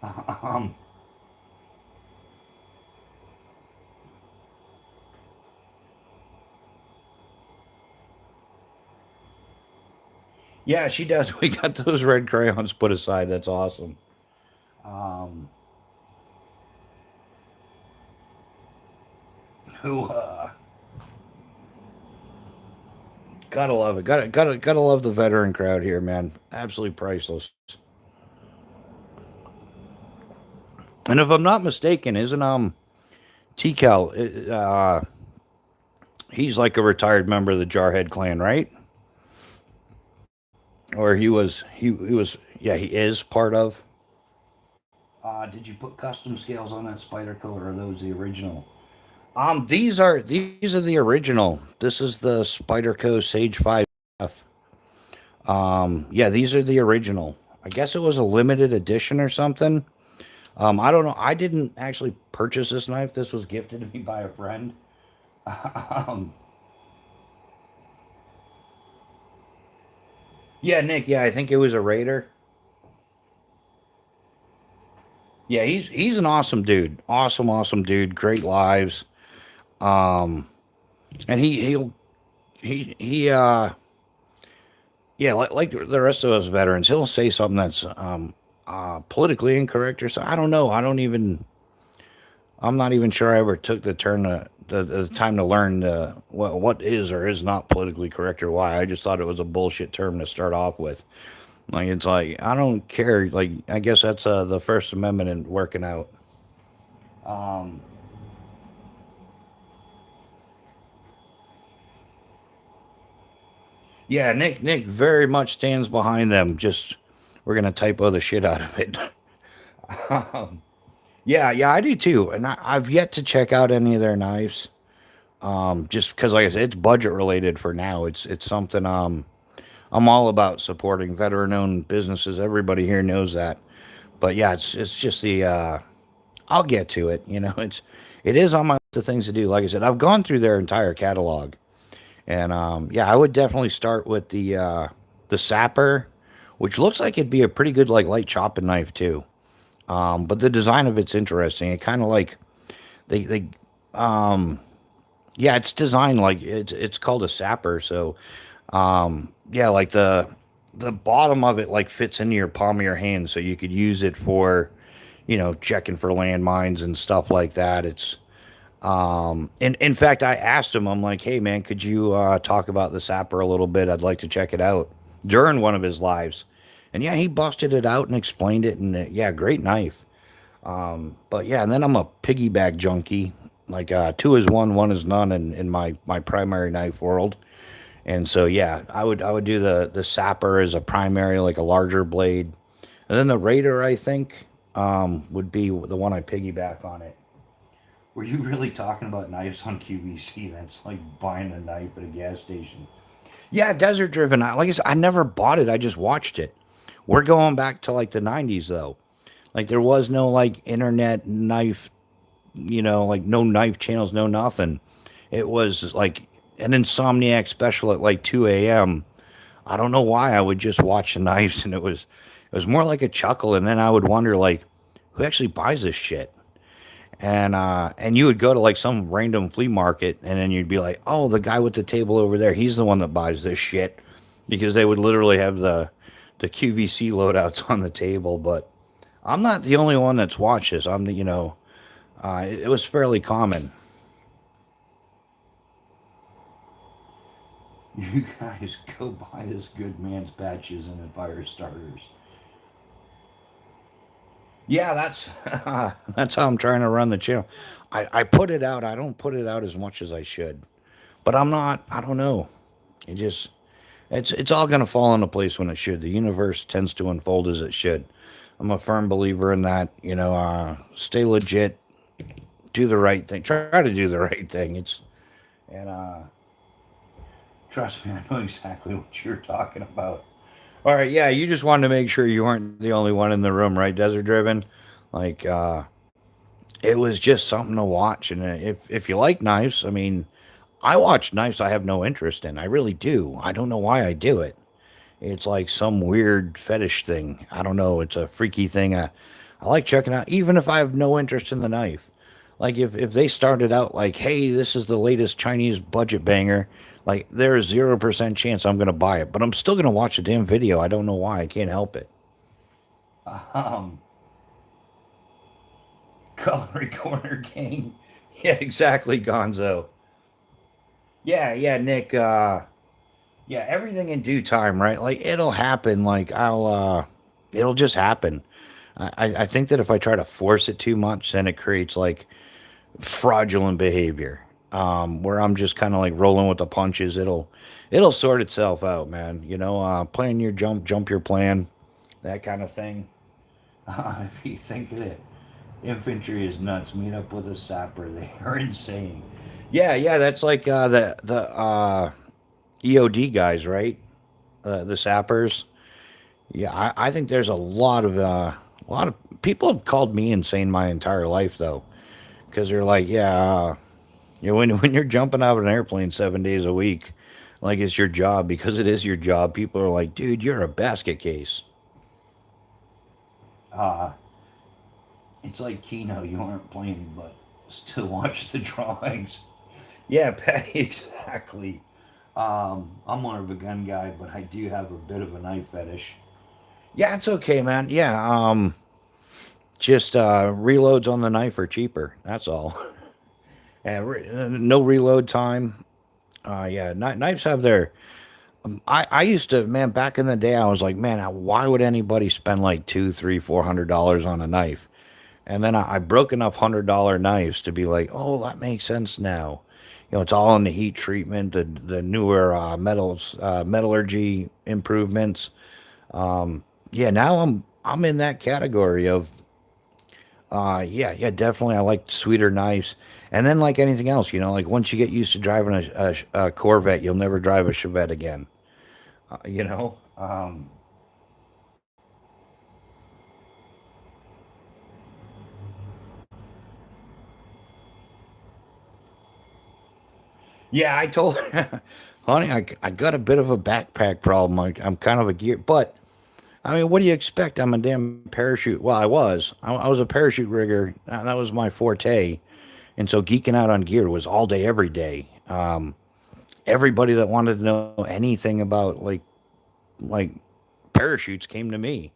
Um, yeah, she does. We got those red crayons put aside. That's awesome. Um, who gotta love it. Gotta love the veteran crowd here, man. Absolutely priceless. And if I'm not mistaken, isn't Tikal? He's like a retired member of the Jarhead clan, right? Or he was yeah, he is part of. Did you put custom scales on that spider coat, or are those the original? These are the original. This is the Spyderco Sage 5F. Yeah, these are the original. I guess it was a limited edition or something. I don't know. I didn't actually purchase this knife. This was gifted to me by a friend. um, yeah, Nick. Yeah, I think it was a Raider. Yeah, he's an awesome dude. Awesome, awesome dude. Great lives. Um, and he yeah, like the rest of us veterans, he'll say something that's politically incorrect or so. I don't know. I'm not even sure I ever took the time to learn what is or is not politically correct or why. I just thought it was a bullshit term to start off with. Like it's like I don't care. Like I guess that's the First Amendment and working out. Um, yeah, Nick very much stands behind them. Just we're gonna typo the shit out of it. um, yeah, I do too, and I've yet to check out any of their knives. Just because, like I said, it's budget related for now. It's something I'm all about supporting veteran-owned businesses. Everybody here knows that. But yeah, it's just the I'll get to it. It is on my list of things to do. Like I said, I've gone through their entire catalog, and yeah, I would definitely start with the sapper, which looks like it'd be a pretty good like light chopping knife too. But the design of it's interesting. It kind of like they yeah, it's designed like it's called a sapper. So yeah, like the bottom of it like fits into your palm of your hand, so you could use it for checking for landmines and stuff like that. It's in fact, I asked him, I'm like, hey man, could you talk about the sapper a little bit? I'd like to check it out during one of his lives. And yeah, he busted it out and explained it, and yeah, great knife. But yeah, and then I'm a piggyback junkie. Like two is one, one is none in my primary knife world. And so yeah, I would do the sapper as a primary, like a larger blade. And then the Raider, I think, would be the one I piggyback on it. Were you really talking about knives on QVC? That's like buying a knife at a gas station. Yeah, desert driven. Like I said, I never bought it. I just watched it. We're going back to like the '90s though. Like there was no like internet knife, like no knife channels, no nothing. It was like an insomniac special at like 2 a.m. I don't know why I would just watch the knives, and it was more like a chuckle, and then I would wonder like who actually buys this shit. And you would go to like some random flea market, and then you'd be like, oh, the guy with the table over there, he's the one that buys this shit, because they would literally have the QVC loadouts on the table. But I'm not the only one that's watched this. I'm the it was fairly common. You guys go buy this good man's patches and fire starters. Yeah, that's that's how I'm trying to run the channel. I put it out. I don't put it out as much as I should, but I'm not. I don't know. It just it's all gonna fall into place when it should. The universe tends to unfold as it should. I'm a firm believer in that. Stay legit, do the right thing, try to do the right thing. And trust me, I know exactly what you're talking about. All right, yeah, you just wanted to make sure you weren't the only one in the room, right? Desert driven, like it was just something to watch. And if you like knives, I mean, I watch knives I have no interest in. I really do. I don't know why I do it. It's like some weird fetish thing. I don't know. It's a freaky thing. I like checking out, even if I have no interest in the knife. Like if they started out like, hey, this is the latest Chinese budget banger, like there is 0% chance I'm gonna buy it, but I'm still gonna watch the damn video. I don't know why. I can't help it. Um, Cutlery Corner Gang. Yeah, exactly, Gonzo. Yeah, Nick. Yeah, everything in due time, right? Like it'll happen. Like it'll just happen. I think that if I try to force it too much, then it creates like fraudulent behavior. Where I'm just kind of like rolling with the punches. It'll sort itself out, man. Plan your jump your plan, that kind of thing. If you think that infantry is nuts, meet up with a sapper. They are insane. Yeah, that's like the EOD guys, right? The sappers. Yeah, I think there's a lot of people have called me insane my entire life though, because they're like, yeah, when you're jumping out of an airplane 7 days a week, like it's your job, because it is your job. People are like, dude, you're a basket case. Uh, it's like Keno. You aren't playing, but still watch the drawings. Yeah, Patty, exactly. I'm more of a gun guy, but I do have a bit of a knife fetish. Yeah, it's okay, man. Yeah, just reloads on the knife are cheaper. That's all. No reload time. Yeah, knives have their. I used to, man, back in the day. I was like, man, why would anybody spend like two, three, $400 on a knife? And then I broke enough $100 knives to be like, oh, that makes sense now. It's all in the heat treatment, the newer metallurgy improvements. Yeah, now I'm in that category of yeah, yeah, definitely. I like sweeter knives. And then like anything else, like once you get used to driving a Corvette, you'll never drive a Chevette again. You know? Yeah, I told her, honey, I got a bit of a backpack problem. I'm kind of a gear, but I mean, what do you expect? I'm a damn parachute. Well, I was a parachute rigger. That was my forte. And so geeking out on gear was all day, every day. Everybody that wanted to know anything about like parachutes came to me.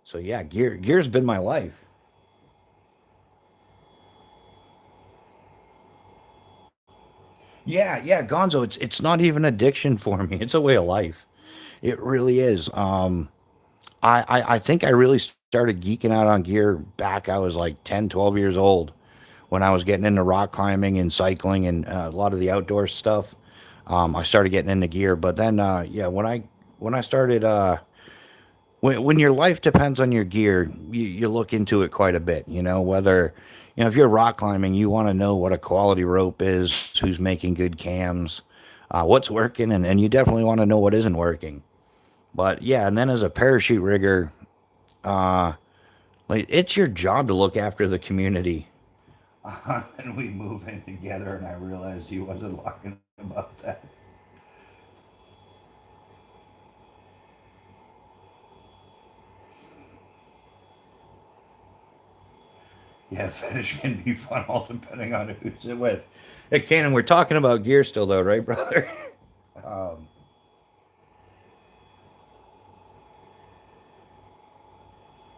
So yeah, gear's been my life. Yeah, yeah, Gonzo, it's not even addiction for me. It's a way of life. It really is. I think I really started geeking out on gear back I was like 10, 12 years old when I was getting into rock climbing and cycling and a lot of the outdoor stuff. I started getting into gear, but then yeah, when I started when your life depends on your gear, you look into it quite a bit. Whether if you're rock climbing, you want to know what a quality rope is, who's making good cams, what's working, and you definitely want to know what isn't working. But yeah, and then as a parachute rigger, uh, like it's your job to look after the community. And we move in together, and I realized he wasn't lying about that. Yeah, fetish can be fun, all depending on who's it with. Hey, Cannon, we're talking about gear still, though, right, brother? um,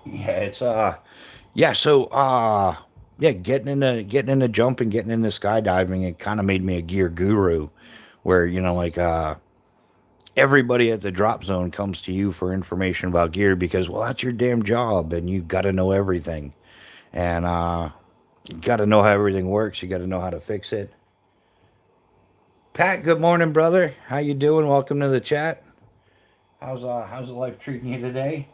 yeah, it's yeah. So yeah, getting into jumping, getting into skydiving, it kind of made me a gear guru, where like everybody at the drop zone comes to you for information about gear because well, that's your damn job, and you got to know everything, and you got to know how everything works. You got to know how to fix it. Pat, good morning, brother. How you doing? Welcome to the chat. How's the life treating you today?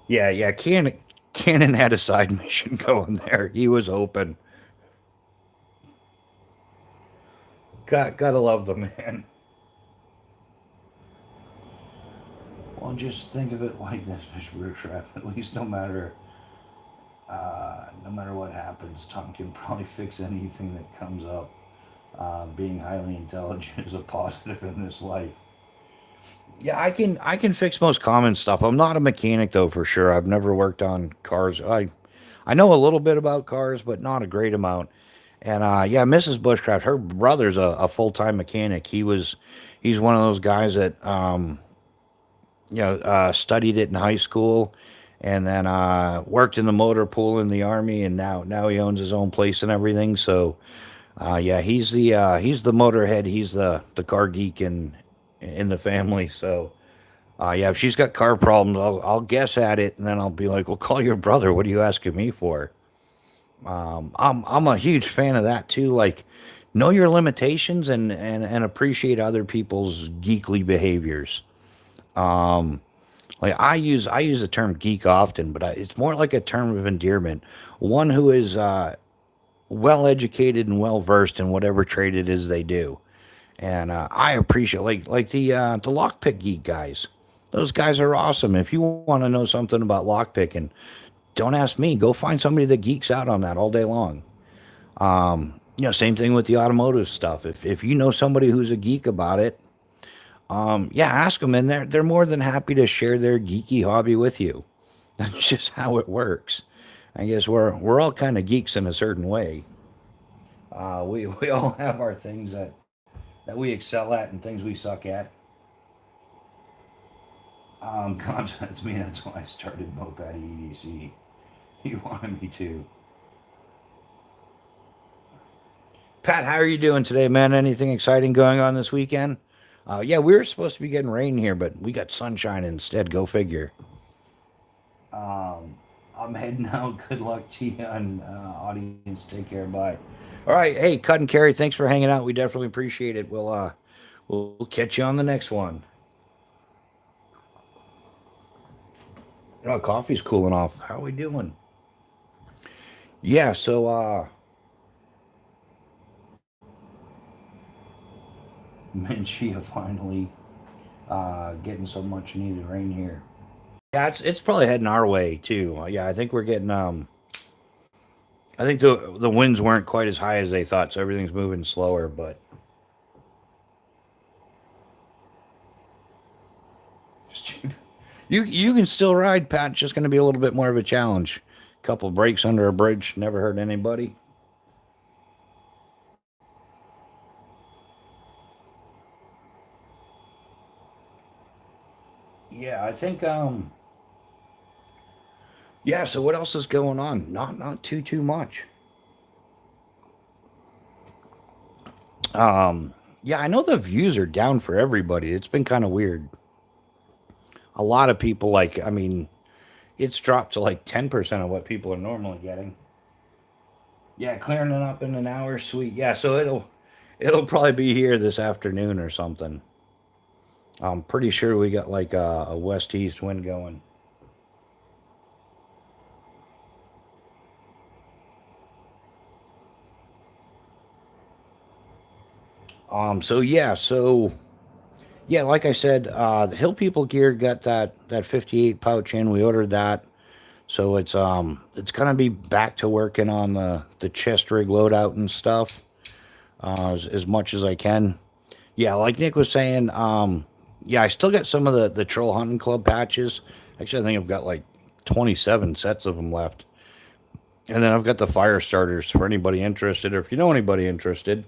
Yeah, yeah. Cannon had a side mission going there. He was open. Gotta love the man. Well, just think of it like this, Mr. Bushcraft. At least no matter what happens, Tom can probably fix anything that comes up. Being highly intelligent is a positive in this life. Yeah, I can fix most common stuff. I'm not a mechanic though for sure. I've never worked on cars. I know a little bit about cars, but not a great amount. And yeah, Mrs. Bushcraft, her brother's a full time mechanic. He's one of those guys that studied it in high school, and then worked in the motor pool in the army, and now he owns his own place and everything. So yeah, he's the motorhead. He's the car geek in the family. So yeah, if she's got car problems, I'll guess at it, and then I'll be like, "Well, call your brother. What are you asking me for?" I'm a huge fan of that too. Like, know your limitations and appreciate other people's geekly behaviors. Like I use the term geek often, but it's more like a term of endearment. One who is well educated and well versed in whatever trade it is they do. And I appreciate like the lockpick geek guys. Those guys are awesome. If you want to know something about lockpicking, don't ask me. Go find somebody that geeks out on that all day long. Same thing with the automotive stuff. If you know somebody who's a geek about it, yeah, ask them, and they're more than happy to share their geeky hobby with you. That's just how it works. I guess we're all kind of geeks in a certain way. We all have our things that we excel at and things we suck at. Content me. That's when I started Moped EDC. He wanted me to. Pat, how are you doing today, man? Anything exciting going on this weekend? Yeah, we were supposed to be getting rain here, but we got sunshine instead. Go figure. Um, I'm heading out. Good luck to you and audience. Take care. Bye. All right. Hey, Cut and Carry. Thanks for hanging out. We definitely appreciate it. We'll catch you on the next one. Oh, coffee's cooling off. How are we doing? Yeah. Menchia finally getting some much needed rain here. Yeah, it's probably heading our way too. Yeah, I think we're getting I think the winds weren't quite as high as they thought, so everything's moving slower. But you can still ride, Pat. It's just going to be a little bit more of a challenge. Couple breaks under a bridge, never hurt anybody. Yeah, I think yeah. So what else is going on? Not too much. Yeah, I know the views are down for everybody. It's been kind of weird. A lot of people like. I mean, it's dropped to like 10% of what people are normally getting. Yeah, clearing it up in an hour, sweet. Yeah, so it'll probably be here this afternoon or something. I'm pretty sure we got like a west east wind going. So like I said, the Hill People gear got that 58 pouch in. We ordered that. So it's gonna be back to working on the chest rig loadout and stuff as much as I can. Yeah, like Nick was saying, yeah, I still got some of the Troll Hunting Club patches. Actually, I think I've got like 27 sets of them left. And then I've got the fire starters for anybody interested, or if you know anybody interested.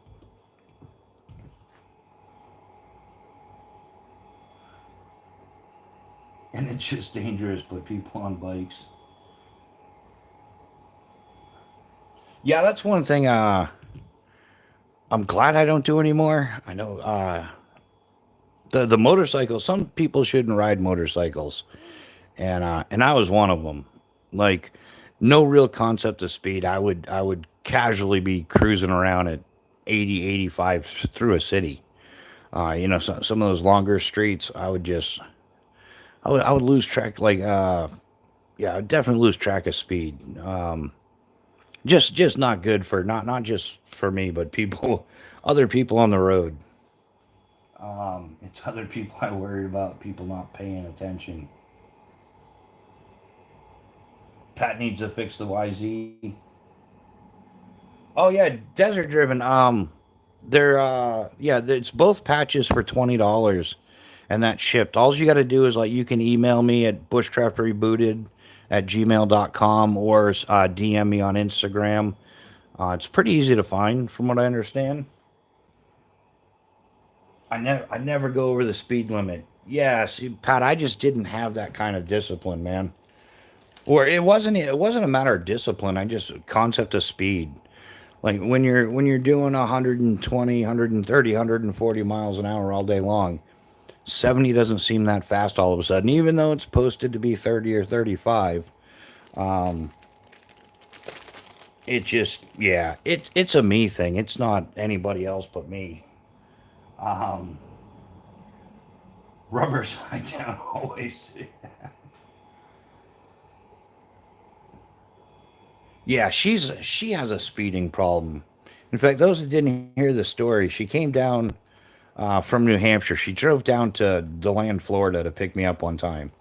And it's just dangerous, put people on bikes. Yeah, that's one thing I'm glad I don't do anymore. I know the motorcycle, some people shouldn't ride motorcycles. And I was one of them. Like no real concept of speed. I would casually be cruising around at 80, 85 through a city. Some of those longer streets, I would lose track. Like, yeah, I'd definitely lose track of speed. Just not good for not just for me, but people, other people on the road. It's other people I worried about. People not paying attention. Pat needs to fix the YZ. Oh yeah, desert driven. They're yeah, it's both patches for $20, and that's shipped. All you got to do is like you can email me at bushcraftrebooted@gmail.com or DM me on Instagram. It's pretty easy to find, from what I understand. I never go over the speed limit. Yeah, see, Pat, I just didn't have that kind of discipline, man. Or it wasn't a matter of discipline. I just concept of speed. Like when you're doing 120, 130, 140 miles an hour all day long, 70 doesn't seem that fast all of a sudden, even though it's posted to be 30 or 35. Um, it just, yeah, it's a me thing. It's not anybody else but me. Um, Rubber side down always. Yeah, she has a speeding problem. In fact, those that didn't hear the story, she came down from New Hampshire. She drove down to DeLand, Florida, to pick me up one time,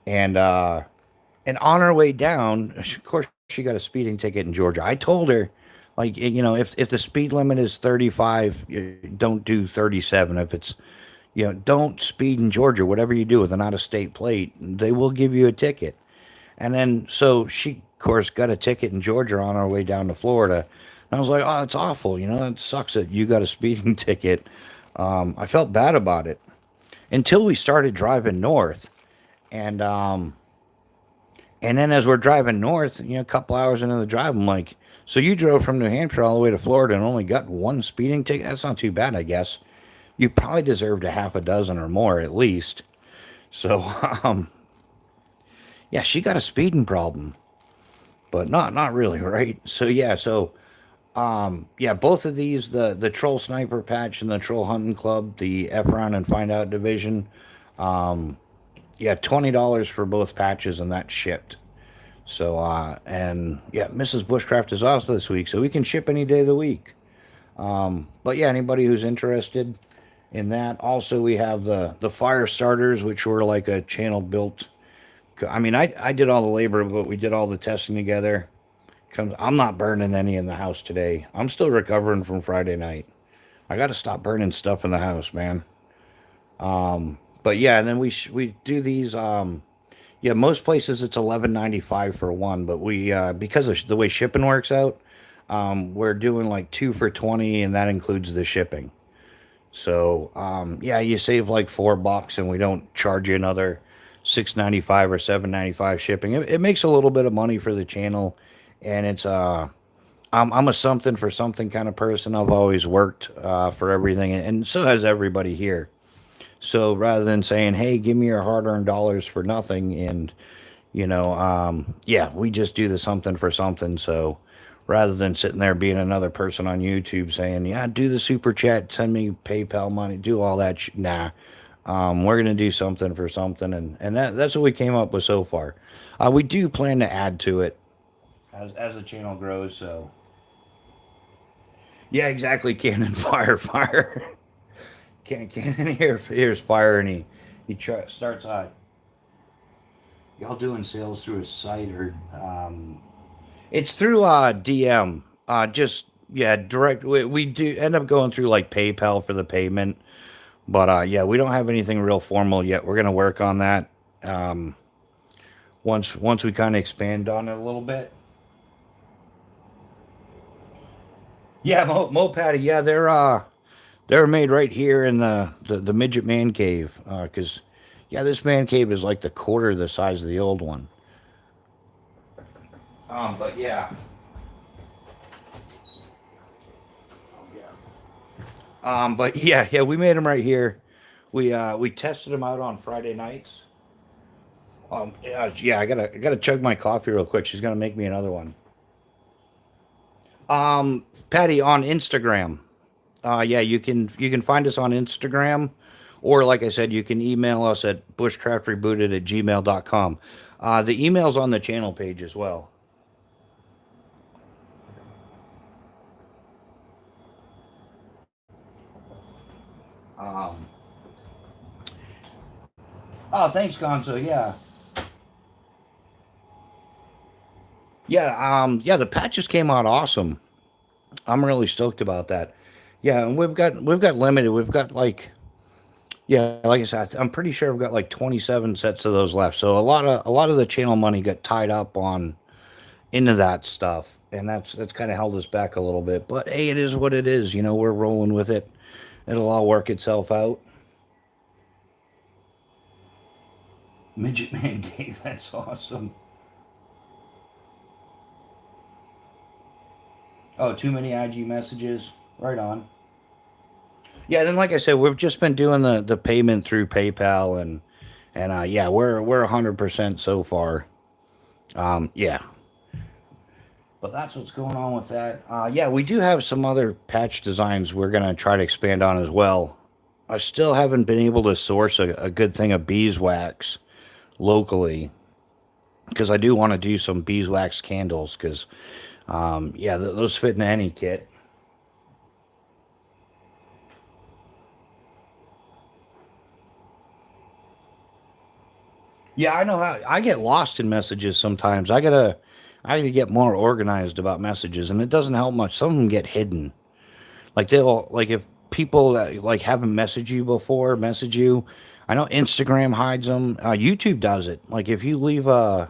and on her way down, of course, she got a speeding ticket in Georgia. I told her, like, if the speed limit is 35, don't do 37. If it's don't speed in Georgia. Whatever you do with an out of state plate, they will give you a ticket. And then so she, of course, got a ticket in Georgia on our way down to Florida. And I was like, oh, it's awful. It sucks that you got a speeding ticket. I felt bad about it until we started driving north. And and then as we're driving north, a couple hours into the drive, I'm like, so you drove from New Hampshire all the way to Florida and only got one speeding ticket? That's not too bad, I guess. You probably deserved a half a dozen or more at least. So, um, Yeah, she got a speeding problem, but not really, right? So yeah, yeah, both of these, the Troll Sniper patch and the Troll Hunting Club, the F Round and Find Out division, yeah, $20 for both patches, and that's shipped. So and yeah, Mrs. Bushcraft is off this week, so we can ship any day of the week. But yeah, anybody who's interested in that. Also, we have the fire starters, which were like a channel built. I mean, I did all the labor, but we did all the testing together. I'm not burning any in the house today. I'm still recovering from Friday night. I got to stop burning stuff in the house, man. But yeah, and then we do these. Yeah, most places it's 11.95 for one, but we because of the way shipping works out, we're doing like 2 for 20, and that includes the shipping. So yeah, you save like $4, and we don't charge you another 6.95 or 7.95 shipping. It makes a little bit of money for the channel, and it's I'm a something for something kind of person. I've always worked for everything, and so has everybody here. So rather than saying, "Hey, give me your hard-earned dollars for nothing," and yeah, we just do the something for something. So rather than sitting there being another person on YouTube saying, "Yeah, do the super chat, send me PayPal money, do all that," nah. We're gonna do something for something, and that's what we came up with so far. We do plan to add to it as the channel grows. So yeah, exactly. Cannon fire, fire. Cannon here's fire, and he starts y'all doing sales through a site or it's through DM. Just yeah, direct. We do end up going through like PayPal for the payment, but yeah, we don't have anything real formal yet. We're gonna work on that once we kind of expand on it a little bit. Yeah, Mopatty. Yeah, they're made right here in the midget man cave. Cause yeah, this man cave is like the quarter the size of the old one. But yeah. But yeah, we made them right here. We tested them out on Friday nights. Yeah, I gotta chug my coffee real quick. She's gonna make me another one. Patty on Instagram. Yeah, you can find us on Instagram, or like I said, you can email us at bushcraftrebooted@gmail.com. The email's on the channel page as well. Um, oh, thanks, Gonzo. Yeah, yeah. The patches came out awesome. I'm really stoked about that. Yeah, and we've got limited. We've got like yeah, like I said, I'm pretty sure I've got like 27 sets of those left. So a lot of the channel money got tied up on into that stuff, and that's kind of held us back a little bit. But hey, it is what it is. We're rolling with it. It'll all work itself out. Midget Man Cave, that's awesome. Oh, too many IG messages. Right on. Yeah, then like I said, we've just been doing the payment through PayPal, and yeah, we're 100% so far. Yeah, but that's what's going on with that. Yeah, we do have some other patch designs we're gonna try to expand on as well. I still haven't been able to source a good thing of beeswax locally because I do want to do some beeswax candles because yeah, those fit in any kit. Yeah, I know how I get lost in messages sometimes. I gotta get more organized about messages, and it doesn't help much. Some of them get hidden. Like they'll like if people that like haven't messaged you before message you. I know Instagram hides them. YouTube does it. Like if you leave a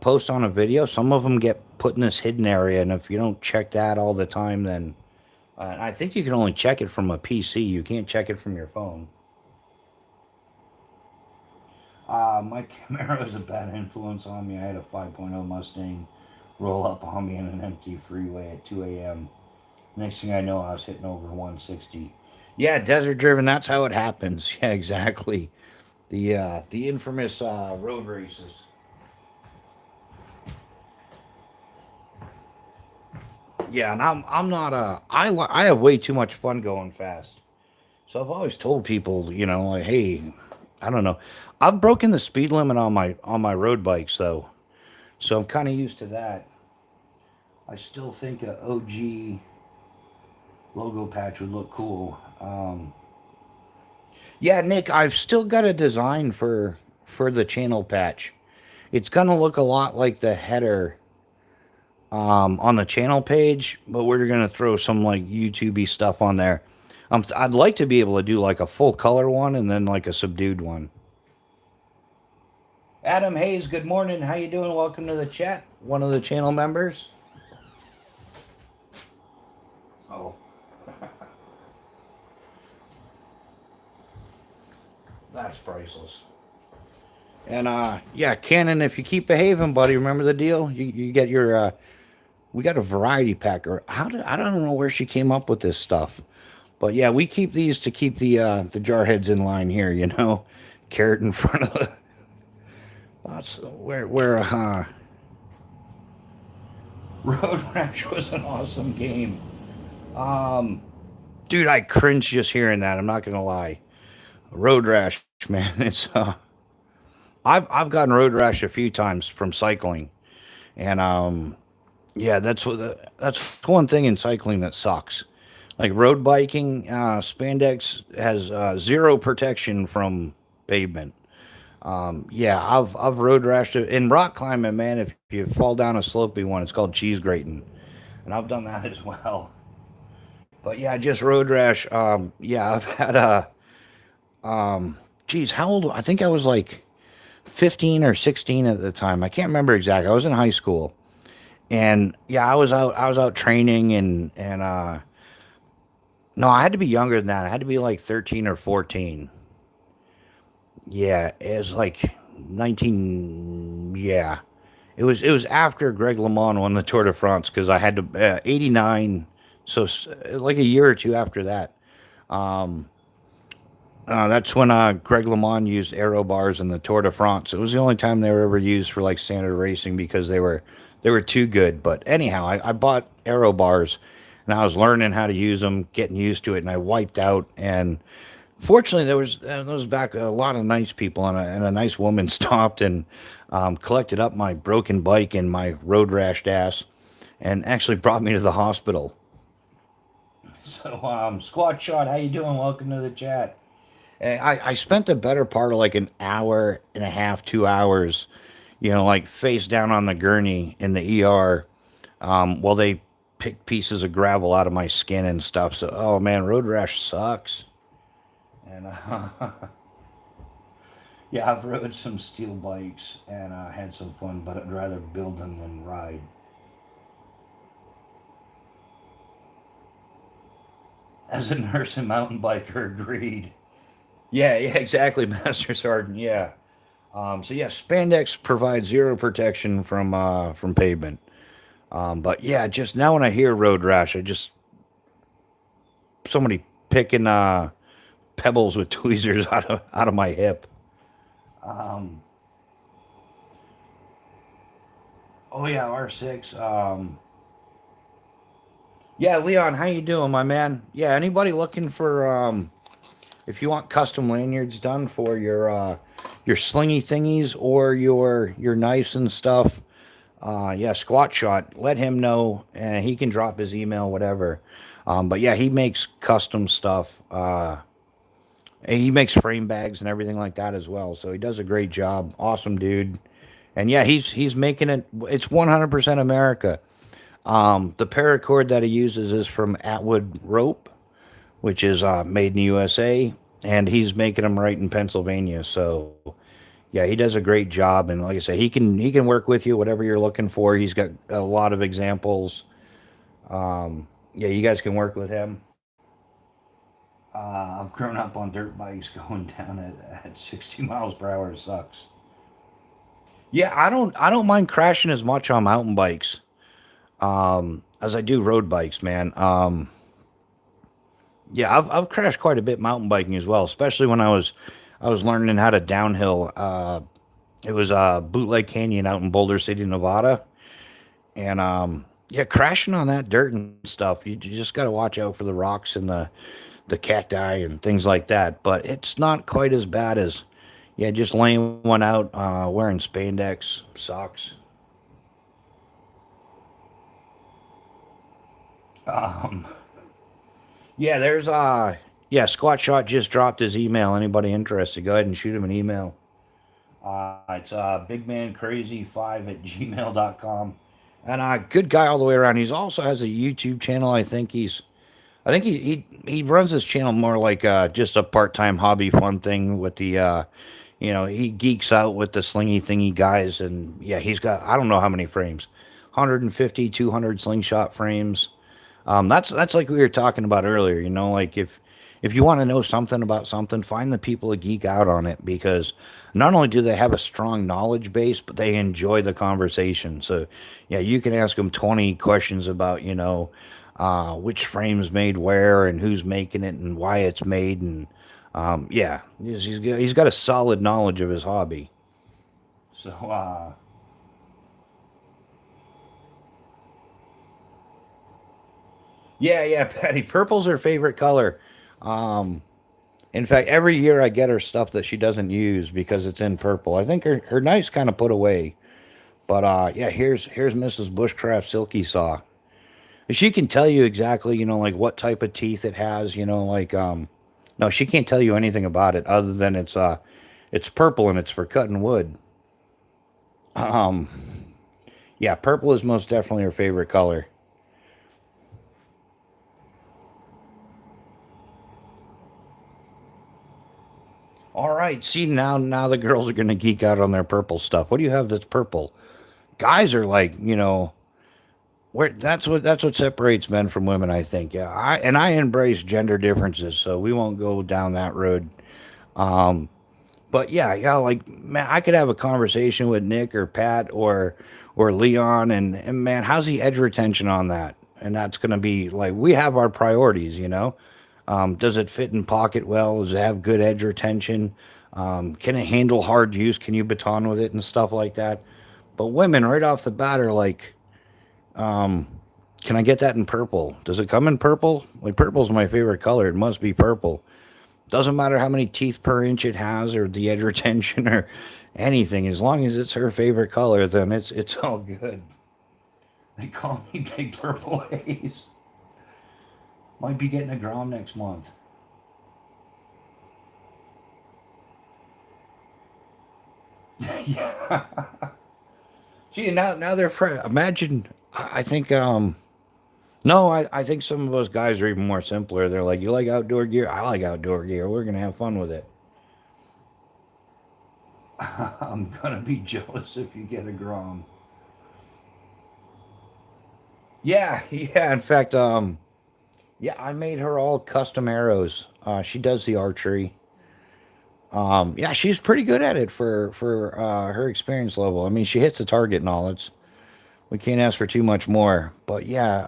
post on a video, some of them get put in this hidden area, and if you don't check that all the time, then I think you can only check it from a PC. You can't check it from your phone. My Camaro is a bad influence on me. I had a 5.0 Mustang roll up on me in an empty freeway at 2 a.m. Next thing I know, I was hitting over 160. Yeah, desert driven. That's how it happens. Yeah, exactly. The infamous road races. Yeah, and I'm not I have way too much fun going fast. So I've always told people, like, hey, I don't know. I've broken the speed limit on my road bikes though. So I'm kind of used to that. I still think a OG logo patch would look cool. Yeah, Nick, I've still got a design for the channel patch. It's gonna look a lot like the header on the channel page, but we're gonna throw some like YouTubey stuff on there. I'd like to be able to do like a full color one and then like a subdued one. Adam Hayes, good morning. How you doing? Welcome to the chat. One of the channel members. Oh, that's priceless. And yeah, Cannon, if you keep behaving, buddy, remember the deal. You get your we got a variety pack, or I don't know where she came up with this stuff. But yeah, we keep these to keep the jar heads in line here, Carrot in front of the that's where Road Rash was an awesome game. Um Dude, I cringe just hearing that. I'm not gonna lie. Road Rash, man, it's I've gotten road rash a few times from cycling. And yeah, that's one thing in cycling that sucks. Like road biking, spandex has zero protection from pavement. Yeah, I've road rashed it in rock climbing, man. If you fall down a slopey one, it's called cheese grating, and I've done that as well. But yeah, just road rash. Yeah, I've had geez, how old? I think I was like 15 or 16 at the time. I can't remember exactly. I was in high school, and yeah, I was out training and no, I had to be younger than that. I had to be like 13 or 14. Yeah, it was like 19. Yeah, it was after Greg LeMond won the Tour de France because I had to 89. So like a year or two after that. Um, that's when Greg LeMond used aero bars in the Tour de France. It was the only time they were ever used for like standard racing because they were too good. But anyhow, I bought aero bars and I was learning how to use them, getting used to it, and I wiped out. And fortunately, there was back a lot of nice people and a nice woman stopped and collected up my broken bike and my road rashed ass and actually brought me to the hospital. So, Squad Shot, how you doing? Welcome to the chat. I spent the better part of like an hour and a half, 2 hours, like face down on the gurney in the ER, while they picked pieces of gravel out of my skin and stuff. So, oh man, road rash sucks. And yeah, I've rode some steel bikes and had some fun, but I'd rather build them than ride. As a nurse and mountain biker, agreed. Yeah, yeah, exactly, Master Sergeant. Yeah. So yeah, spandex provides zero protection from pavement. But yeah, just now when I hear road rash, I just somebody picking pebbles with tweezers out of my hip. Um, oh yeah, R6. Yeah, Leon, how you doing, my man? Yeah, anybody looking for if you want custom lanyards done for your slingy thingies or your knives and stuff, yeah, Squat Shot, let him know and he can drop his email, whatever. But yeah, he makes custom stuff. And he makes frame bags and everything like that as well. So he does a great job. Awesome dude. And yeah, he's making it. It's 100% America. The paracord that he uses is from Atwood Rope, which is made in the USA, and he's making them right in Pennsylvania. So yeah, he does a great job. And like I say, he can work with you whatever you're looking for. He's got a lot of examples. Yeah, you guys can work with him. I've grown up on dirt bikes going down at 60 miles per hour. It sucks. Yeah, I don't mind crashing as much on mountain bikes as I do road bikes, man. Yeah, I've crashed quite a bit mountain biking as well, especially when I was learning how to downhill. It was Bootleg Canyon out in Boulder City, Nevada, and Yeah, crashing on that dirt and stuff. You just got to watch out for the rocks and the cacti and things like that. But it's not quite as bad as, yeah, just laying one out, wearing spandex socks. Um, yeah, there's yeah, Squat Shot just dropped his email. Anybody interested? Go ahead and shoot him an email. It's bigmancrazy5 at gmail.com. And good guy all the way around. He's also has a YouTube channel. I think he runs his channel more like just a part time hobby fun thing with the you know, he geeks out with the slingy thingy guys, and yeah, he's got I don't know how many frames, 150, 200 slingshot frames. That's like we were talking about earlier. You know, like if you want to know something about something, find the people that geek out on it because not only do they have a strong knowledge base, but they enjoy the conversation. So yeah, you can ask them 20 questions about which frame's made where and who's making it and why it's made and yeah, he's got a solid knowledge of his hobby. So yeah, yeah, Patty, purple's her favorite color. Um, In fact, every year I get her stuff that she doesn't use because it's in purple. I think her knife's kind of put away. But yeah, here's Mrs. Bushcraft Silky Saw. She can tell you exactly, like what type of teeth it has, no, she can't tell you anything about it other than it's purple and it's for cutting wood. Um yeah, purple is most definitely her favorite color. All right, see now the girls are gonna geek out on their purple stuff. What do you have that's purple? Guys are like, where that's what separates men from women, I think. Yeah, I embrace gender differences, so we won't go down that road. Um, but yeah, yeah, like man, I could have a conversation with Nick or Pat or Leon, and man, how's the edge retention on that? And that's gonna be like we have our priorities, you know. Does it fit in pocket well? Does it have good edge retention? Can it handle hard use? Can you baton with it and stuff like that? But women, right off the bat, are like, um, can I get that in purple? Does it come in purple? Like purple's my favorite color. It must be purple. Doesn't matter how many teeth per inch it has or the edge retention or anything. As long as it's her favorite color, then it's all good. They call me Big Purple Haze. Might be getting a Grom next month. Yeah. Gee, now they're friends. Imagine. I think no, I think some of those guys are even more simpler. They're like, you like outdoor gear? I like outdoor gear. We're gonna have fun with it. I'm gonna be jealous if you get a Grom. Yeah, yeah. In fact, yeah, I made her all custom arrows. She does the archery. Yeah, she's pretty good at it for her experience level. I mean, she hits the target and all. It's we can't ask for too much more. But yeah,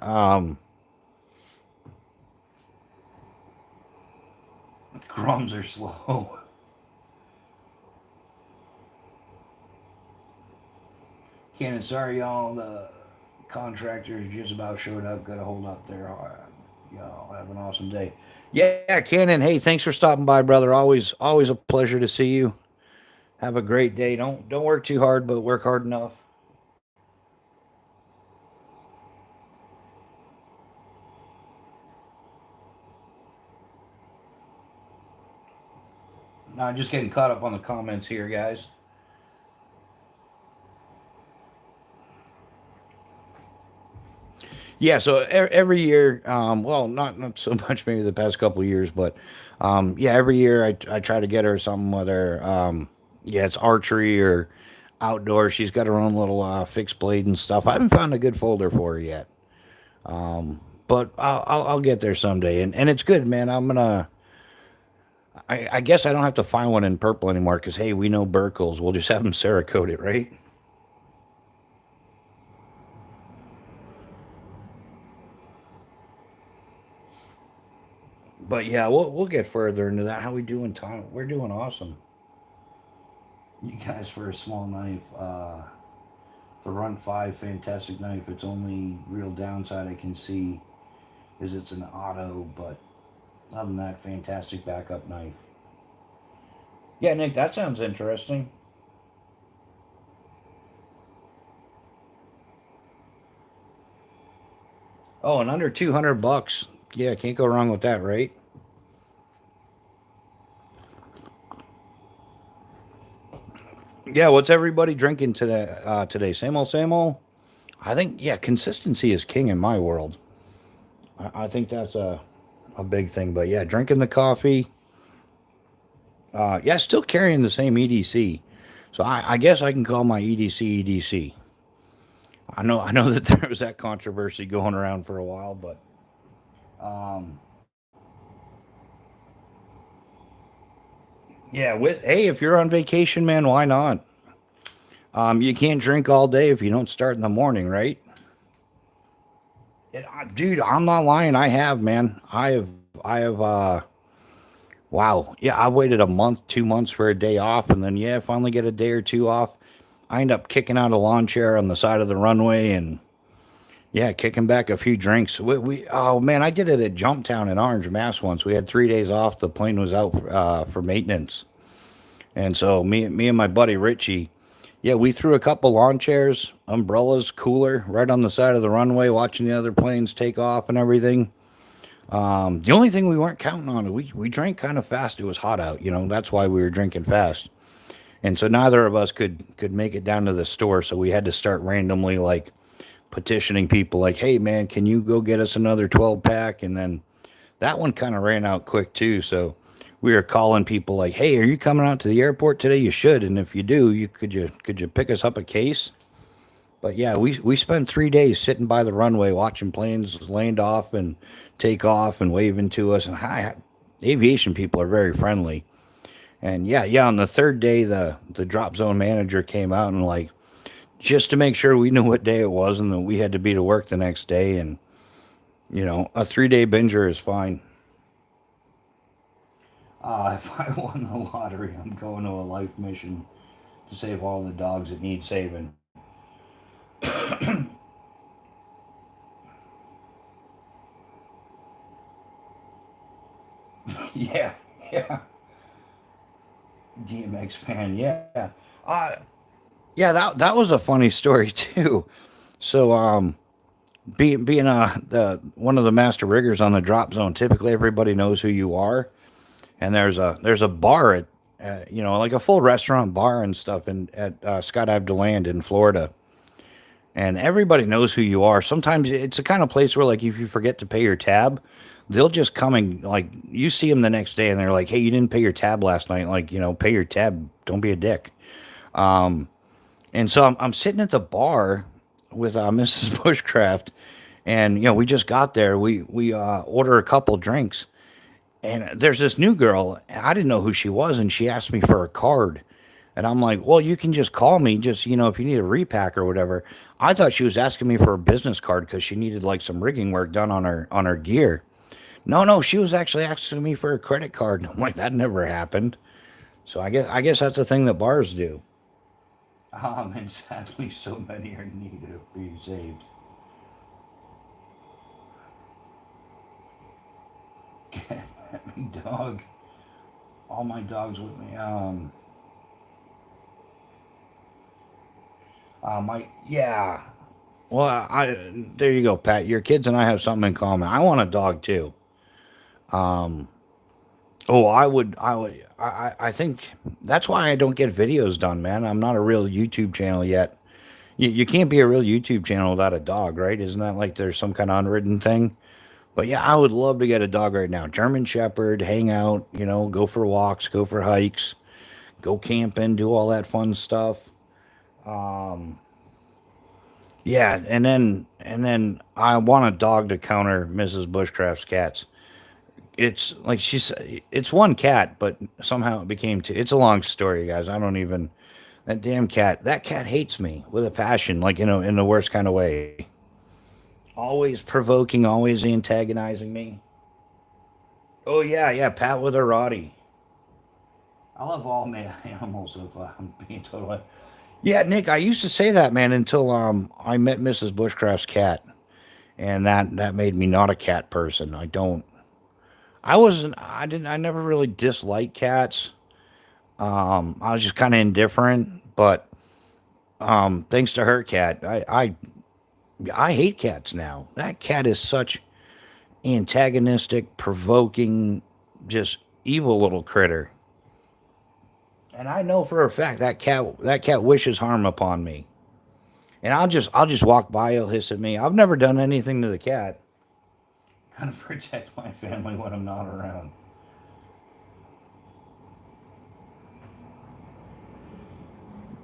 Groms are slow. Cannon, sorry y'all. The contractors just about showed up. Got to hold up there. Y'all have an awesome day. Yeah, Cannon. Hey, thanks for stopping by, brother. Always a pleasure to see you. Have a great day. Don't work too hard, but work hard enough. No, I'm just getting caught up on the comments here, guys. Yeah, so every year, well, not so much maybe the past couple of years, but yeah, every year I try to get her something, whether yeah, it's archery or outdoor. She's got her own little fixed blade and stuff. I haven't found a good folder for her yet, but I'll get there someday. And it's good, man. I guess I don't have to find one in purple anymore because hey, we know Burkles. We'll just have them Cerakote it, right? But yeah, we'll get further into that. How we doing, Tom? We're doing awesome. You guys for a small knife. The Run 5 fantastic knife. Its only real downside I can see is it's an auto, but other than that, fantastic backup knife. Yeah, Nick, that sounds interesting. Oh, and under 200 bucks. Yeah, can't go wrong with that, right? Yeah, what's everybody drinking today? Today, same old, same old. I think yeah, consistency is king in my world. I think that's a big thing. But yeah, drinking the coffee. Yeah, still carrying the same EDC. So I guess I can call my EDC EDC. I know that there was that controversy going around for a while, but um, yeah. With hey, if you're on vacation, man, why not? You can't drink all day if you don't start in the morning, right? Dude, I'm not lying. I have, man. I have. Wow. Yeah, I waited a month, 2 months for a day off, and then yeah, finally get a day or two off. I end up kicking out a lawn chair on the side of the runway and yeah, kicking back a few drinks. We oh man, I did it at Jumptown in Orange, Mass once. We had 3 days off. The plane was out for maintenance, and so me and my buddy Richie, yeah, we threw a couple lawn chairs, umbrellas, cooler right on the side of the runway, watching the other planes take off and everything. The only thing we weren't counting on, we drank kind of fast. It was hot out, that's why we were drinking fast. And so neither of us could make it down to the store, so we had to start randomly like petitioning people like, "Hey man, can you go get us another 12 pack?" And then that one kind of ran out quick too, so we were calling people like, "Hey, are you coming out to the airport today? You should, and if you do, you could you pick us up a case?" But yeah, we spent 3 days sitting by the runway watching planes land off and take off and waving to us. And hi, aviation people are very friendly. And yeah, on the third day, the drop zone manager came out and like just to make sure we knew what day it was and that we had to be to work the next day. And a 3 day binger is fine. If I won the lottery, I'm going to a life mission to save all the dogs that need saving. Yeah, yeah. DMX fan, yeah. Uh, yeah, that was a funny story too. So, being the one of the master riggers on the drop zone, typically everybody knows who you are, and there's a bar at, like a full restaurant bar and stuff in at Skydive DeLand in Florida, and everybody knows who you are. Sometimes it's the kind of place where like if you forget to pay your tab, they'll just come and like you see them the next day, and they're like, "Hey, you didn't pay your tab last night. Like, pay your tab. Don't be a dick." And so I'm sitting at the bar with Mrs. Bushcraft, and we just got there. We order a couple drinks, and there's this new girl. I didn't know who she was, and she asked me for a card, and I'm like, "Well, you can just call me, just if you need a repack or whatever." I thought she was asking me for a business card because she needed like some rigging work done on her gear. No, no, she was actually asking me for a credit card. I'm like, that never happened. So I guess that's a thing that bars do. And sadly, so many are needed to be saved. Get me dog. All my dogs with me. My yeah. Well, there you go, Pat. Your kids and I have something in common. I want a dog too. Um. Oh, I think that's why I don't get videos done, man. I'm not a real YouTube channel yet. You can't be a real YouTube channel without a dog, right? Isn't that like there's some kind of unwritten thing? But yeah, I would love to get a dog right now. German Shepherd, hang out, go for walks, go for hikes, go camping, do all that fun stuff. Um, yeah, and then I want a dog to counter Mrs. Bushcraft's cats. It's like it's one cat, but somehow it became two. It's a long story, guys. I don't even that damn cat. That cat hates me with a passion, like in the worst kind of way. Always provoking, always antagonizing me. Oh yeah, yeah, Pat with a Roddy. I love all animals. If I'm being totally, Yeah, Nick, I used to say that, man, until I met Mrs. Bushcraft's cat, and that made me not a cat person. I don't. I wasn't. I didn't. I never really disliked cats. I was just kind of indifferent, but thanks to her cat, I hate cats now. That cat is such antagonistic, provoking, just evil little critter. And I know for a fact that cat wishes harm upon me. And I'll just walk by, he'll hiss at me. I've never done anything to the cat. Kind of protect my family when I'm not around.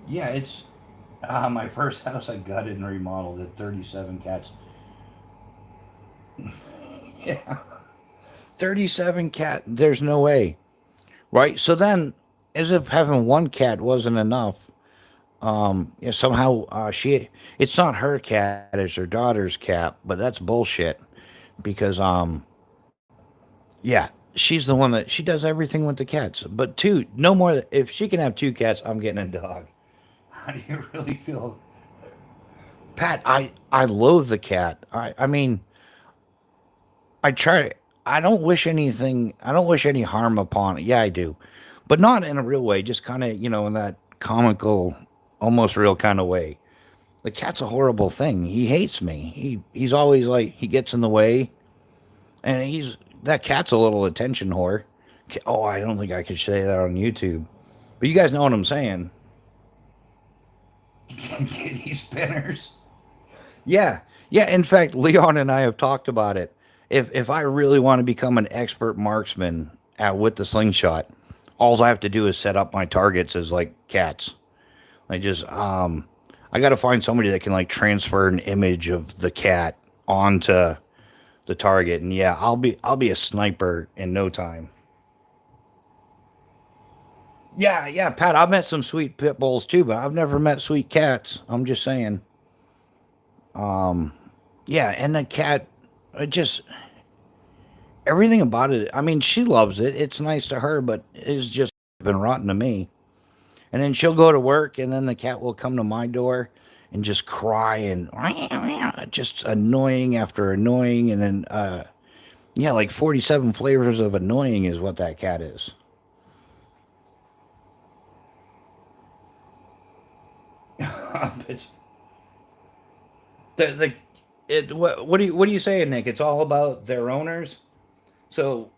Yeah, it's my first house I gutted and remodeled at 37 cats. Yeah, 37 cat. There's no way, right? So then, as if having one cat wasn't enough, yeah, somehow it's not her cat, it's her daughter's cat, but that's bullshit because yeah, she's the one that she does everything with the cats. But two, no more. If she can have two cats, I'm getting a dog. How do you really feel, Pat? I loathe the cat. I mean, I try. I don't wish anything. I don't wish any harm upon it. Yeah, I do, but not in a real way. Just kind of in that comical, almost real kind of way. The cat's a horrible thing. He hates me. He's always like he gets in the way, and he's that cat's a little attention whore. Oh, I don't think I could say that on YouTube, but you guys know what I'm saying. Kitty spinners. Yeah, yeah. In fact, Leon and I have talked about it. If I really want to become an expert marksman with the slingshot, all I have to do is set up my targets as like cats. I just I got to find somebody that can like transfer an image of the cat onto the target, and yeah, I'll be a sniper in no time. Yeah, yeah, Pat. I've met some sweet pit bulls too, but I've never met sweet cats. I'm just saying. Yeah, and the cat, it just everything about it. I mean, she loves it. It's nice to her, but it's just been rotten to me. And then she'll go to work, and then the cat will come to my door and just cry and just annoying after annoying, and then yeah, like 47 flavors of annoying is what that cat is. It's the it what are you saying, Nick? It's all about their owners. So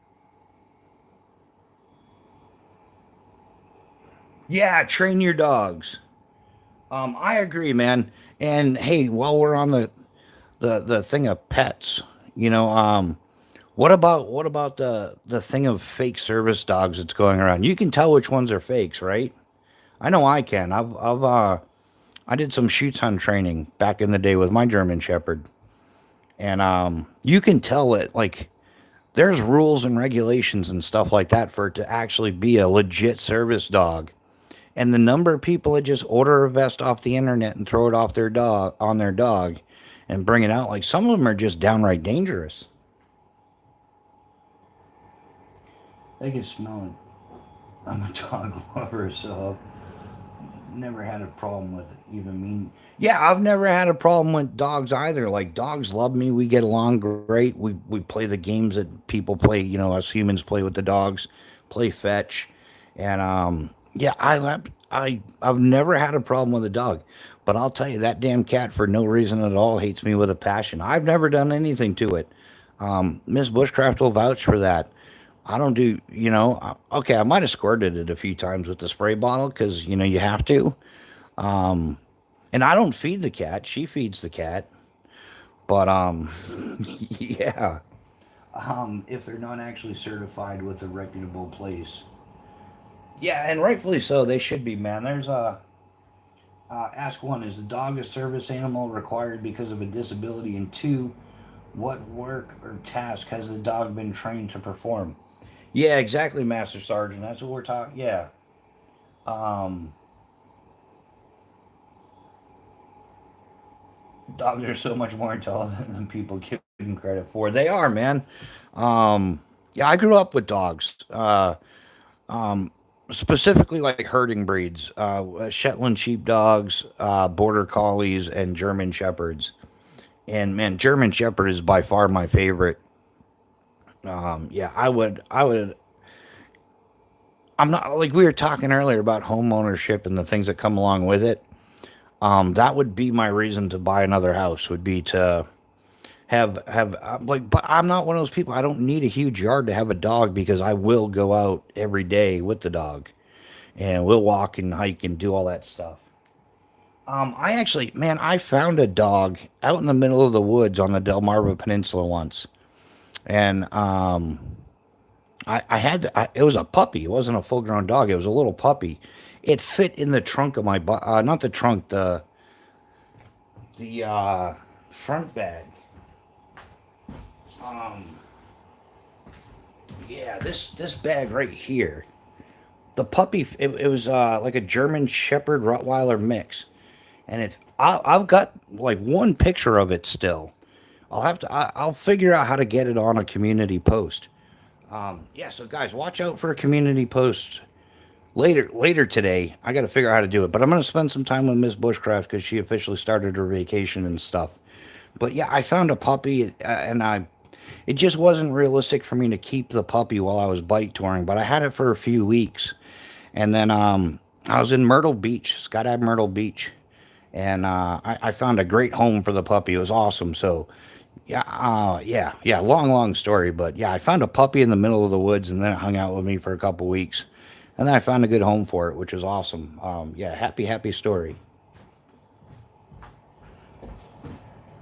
yeah, train your dogs. I agree, man. And hey, while we're on the thing of pets, you know, what about the thing of fake service dogs that's going around? You can tell which ones are fakes, right? I know I can. I did some shoots on training back in the day with my German Shepherd, and you can tell it like there's rules and regulations and stuff like that for it to actually be a legit service dog. And the number of people that just order a vest off the internet and throw it off their dog on their dog and bring it out, like some of them are just downright dangerous. They can smell it. I'm a dog lover, so I've never had a problem with even mean. Yeah, I've never had a problem with dogs either. Like dogs love me. We get along great. We play the games that people play. Us humans play with the dogs, play fetch, and yeah, I've never had a problem with a dog. But I'll tell you, that damn cat, for no reason at all, hates me with a passion. I've never done anything to it. Miss Bushcraft will vouch for that. I don't do, okay, I might have squirted it a few times with the spray bottle because, you have to. And I don't feed the cat. She feeds the cat. But, yeah. If they're not actually certified with a reputable place. Yeah, and rightfully so. They should be, man. There's a, ask one, is the dog a service animal required because of a disability? And two, what work or task has the dog been trained to perform? Yeah, exactly, Master Sergeant. That's what we're talking. Yeah. Um, Dogs are so much more intelligent than people give them credit for. They are, man. Yeah, I grew up with dogs. specifically like herding breeds, Shetland sheepdogs, border collies, and German shepherds. And man, German shepherd is by far my favorite. Yeah, I'm not like we were talking earlier about home ownership and the things that come along with it. That would be my reason to buy another house. Would be to have like, but I'm not one of those people. I don't need a huge yard to have a dog because I will go out every day with the dog and we'll walk and hike and do all that stuff. I actually, man, I found a dog out in the middle of the woods on the Delmarva Peninsula once, and it was a puppy. It wasn't a full grown dog. It was a little puppy. It fit in the trunk of my not the trunk, the front bag. Um, yeah, this bag right here. The puppy, it was like a German Shepherd Rottweiler mix, and I've got like one picture of it still. I'll figure out how to get it on a community post. Yeah, so guys, watch out for a community post later today. I got to figure out how to do it, but I'm gonna spend some time with Miss Bushcraft because she officially started her vacation and stuff. But yeah, I found a puppy, and it just wasn't realistic for me to keep the puppy while I was bike touring. But I had it for a few weeks, and then I was in Myrtle Beach, Skydiving Myrtle Beach, and I found a great home for the puppy. It was awesome. So yeah, yeah. Long story, but yeah, I found a puppy in the middle of the woods, and then it hung out with me for a couple weeks, and then I found a good home for it, which was awesome. Yeah, happy story.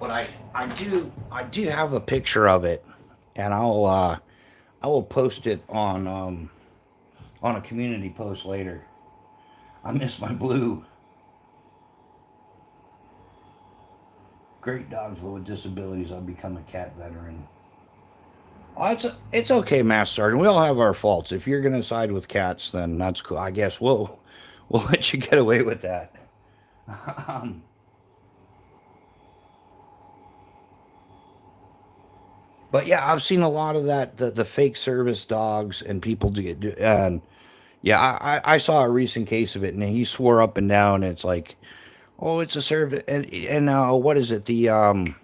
But I do have a picture of it, and I will post it on a community post later. I miss my blue. Great dogs, but with disabilities, I've become a cat veteran. Oh, it's okay, Master Sergeant. We all have our faults. If you're gonna side with cats, then that's cool. I guess we'll let you get away with that. um, but yeah, I've seen a lot of that the fake service dogs and people do get and yeah, I saw a recent case of it, and he swore up and down. It's like, oh, it's a service, and what is it? The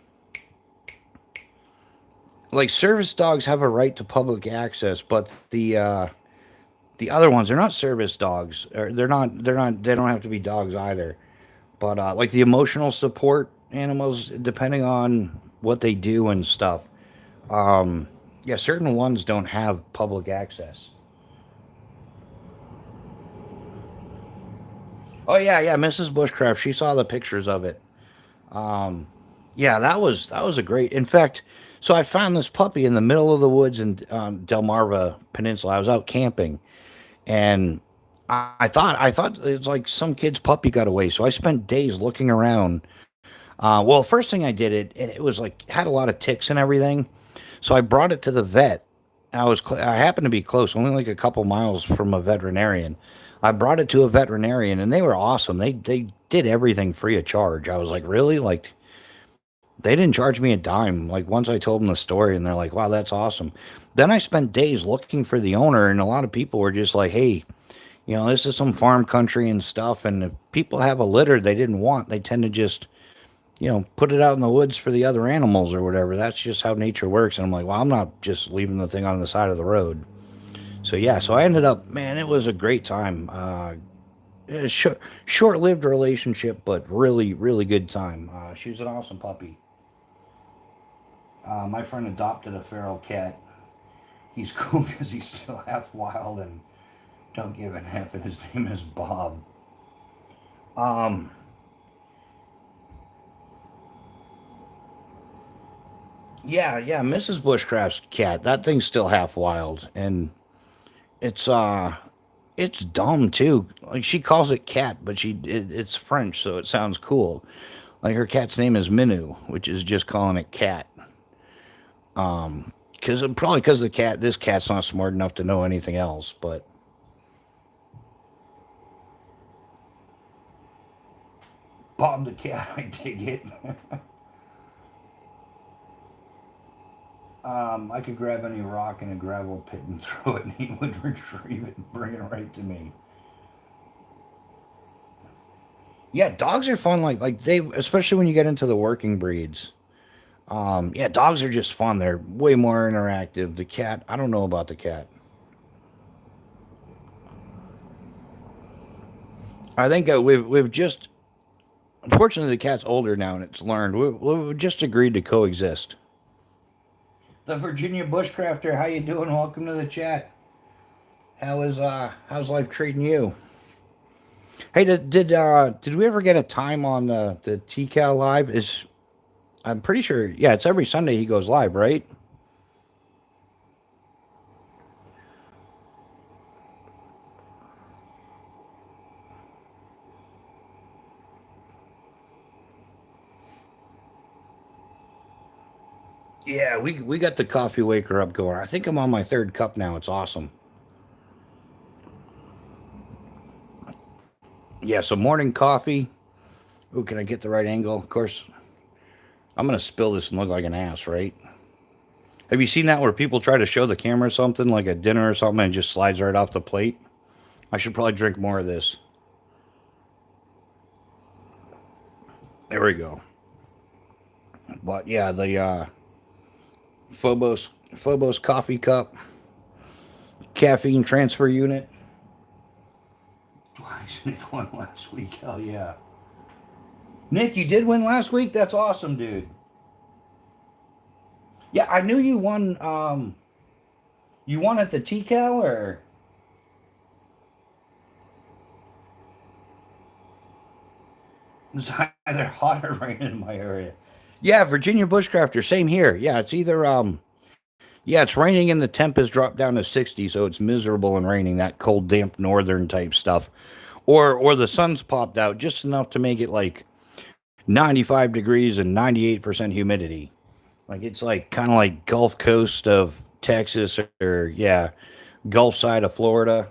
like service dogs have a right to public access, but the other ones they're not service dogs, or they're not they don't have to be dogs either. But like the emotional support animals, depending on what they do and stuff. Um, yeah, certain ones don't have public access. Oh yeah, Mrs. Bushcraft. She saw the pictures of it. Um, yeah, that was a great. In fact, so I found this puppy in the middle of the woods in Delmarva Peninsula. I was out camping, and I thought it was like some kid's puppy got away. So I spent days looking around. Well, first thing I did, it was like had a lot of ticks and everything. So I brought it to the vet. I happened to be close, only like a couple miles from a veterinarian. I brought it to a veterinarian, and they were awesome. They did everything free of charge. I was like, really? Like they didn't charge me a dime. Like once I told them the story, and they're like, wow, that's awesome. Then I spent days looking for the owner, and a lot of people were just like, hey, this is some farm country and stuff. And if people have a litter they didn't want, they tend to just put it out in the woods for the other animals or whatever. That's just how nature works. And I'm like, well, I'm not just leaving the thing on the side of the road. So yeah, so I ended up, man, it was a great time. Short-lived relationship, but really good time. She was an awesome puppy. My friend adopted a feral cat. He's cool because he's still half wild and don't give an F, and his name is Bob. Um, yeah, Mrs. Bushcraft's cat. That thing's still half wild, and it's it's dumb too. Like she calls it cat, but it's French, so it sounds cool. Like her cat's name is Minu, which is just calling it cat. Because probably because this cat's not smart enough to know anything else. But Bob the cat, I dig it. I could grab any rock in a gravel pit and throw it, and he would retrieve it and bring it right to me. Yeah, dogs are fun. Like they, especially when you get into the working breeds. Yeah, dogs are just fun. They're way more interactive. The cat, I don't know about the cat. I think we've just, unfortunately, the cat's older now and it's learned. We've just agreed to coexist. The Virginia Bushcrafter, how you doing? Welcome to the chat. How's life treating you? Hey, did we ever get a time on the TCal live? Is I'm pretty sure. Yeah, it's every Sunday he goes live, right? Yeah, we got the coffee waker up going. I think I'm on my third cup now. It's awesome. Yeah, so morning coffee. Ooh, can I get the right angle? Of course, I'm gonna spill this and look like an ass, right? Have you seen that where people try to show the camera something like a dinner or something and it just slides right off the plate? I should probably drink more of this. There we go. But yeah, the Phobos coffee cup, caffeine transfer unit. Twice Nick won last week. Hell yeah. Nick, you did win last week? That's awesome, dude. Yeah, I knew you won. You won at the TCal, or it's either hot or raining in my area. Yeah, Virginia Bushcrafter, same here. Yeah, it's either yeah, it's raining and the temp has dropped down to 60, so it's miserable and raining, that cold, damp northern type stuff. Or the sun's popped out just enough to make it like 95 degrees and 98% humidity. Like it's like kind of like Gulf Coast of Texas, or yeah, Gulf side of Florida.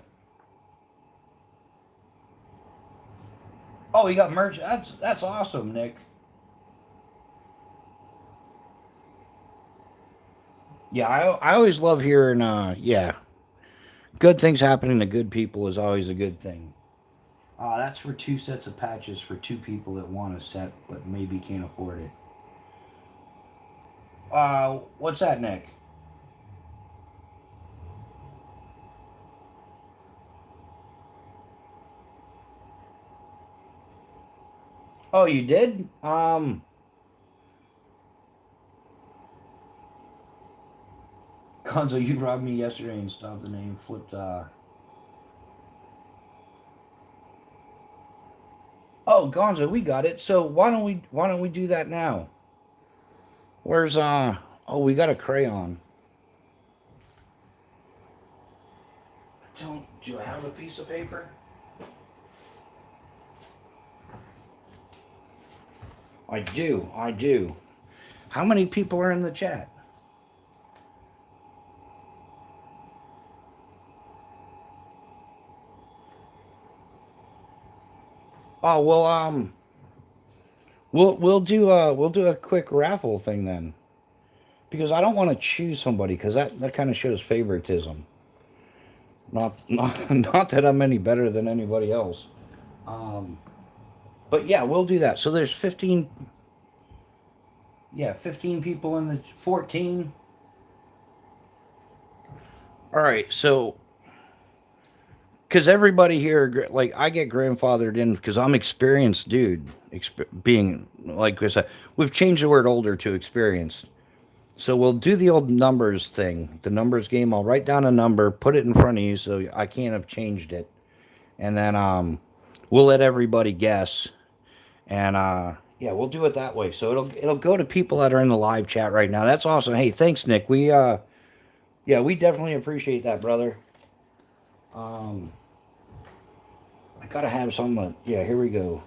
Oh, you got merch. That's awesome, Nick. Yeah, I always love hearing yeah, good things happening to good people is always a good thing. That's for two sets of patches for two people that want a set but maybe can't afford it. What's that, Nick? Oh, you did? Gonzo, you robbed me yesterday and stopped the name, flipped. Oh, Gonzo, we got it. So why don't we do that now? Where's Oh, we got a crayon. Don't do I have a piece of paper? I do. I do. How many people are in the chat? Oh well, we'll do a quick raffle thing then, because I don't want to choose somebody because that kind of shows favoritism. Not that I'm any better than anybody else. Um, but yeah, we'll do that. So there's 15. Yeah, 15 people in the 14. All right, so because everybody here, like I get grandfathered in because I'm experienced, dude. Being like I said, we've changed the word older to experienced. So we'll do the old numbers thing, the numbers game. I'll write down a number, put it in front of you, so I can't have changed it, and then we'll let everybody guess, and yeah, we'll do it that way. So it'll go to people that are in the live chat right now. That's awesome. Hey, thanks, Nick. We yeah, we definitely appreciate that, brother. Um, I gotta have some. Yeah, here we go.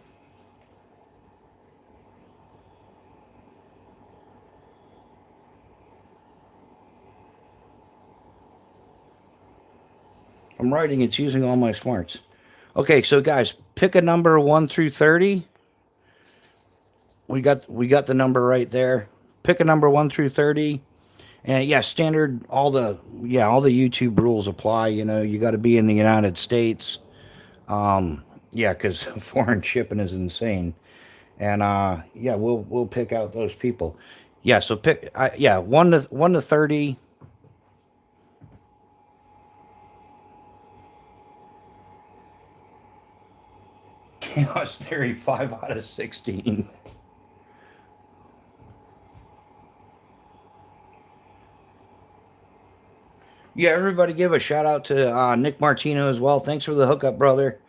I'm writing. It's using all my smarts. Okay, so guys, pick a number 1 through 30. We got the number right there. Pick a number 1 through 30, And yeah, standard all the YouTube rules apply. You know, you got to be in the United States. Yeah, because foreign shipping is insane. And yeah, we'll pick out those people. Yeah, so pick yeah, 1 to 30. Chaos Theory 5 out of 16. Yeah, everybody give a shout out to Nick Martino as well. Thanks for the hookup, brother.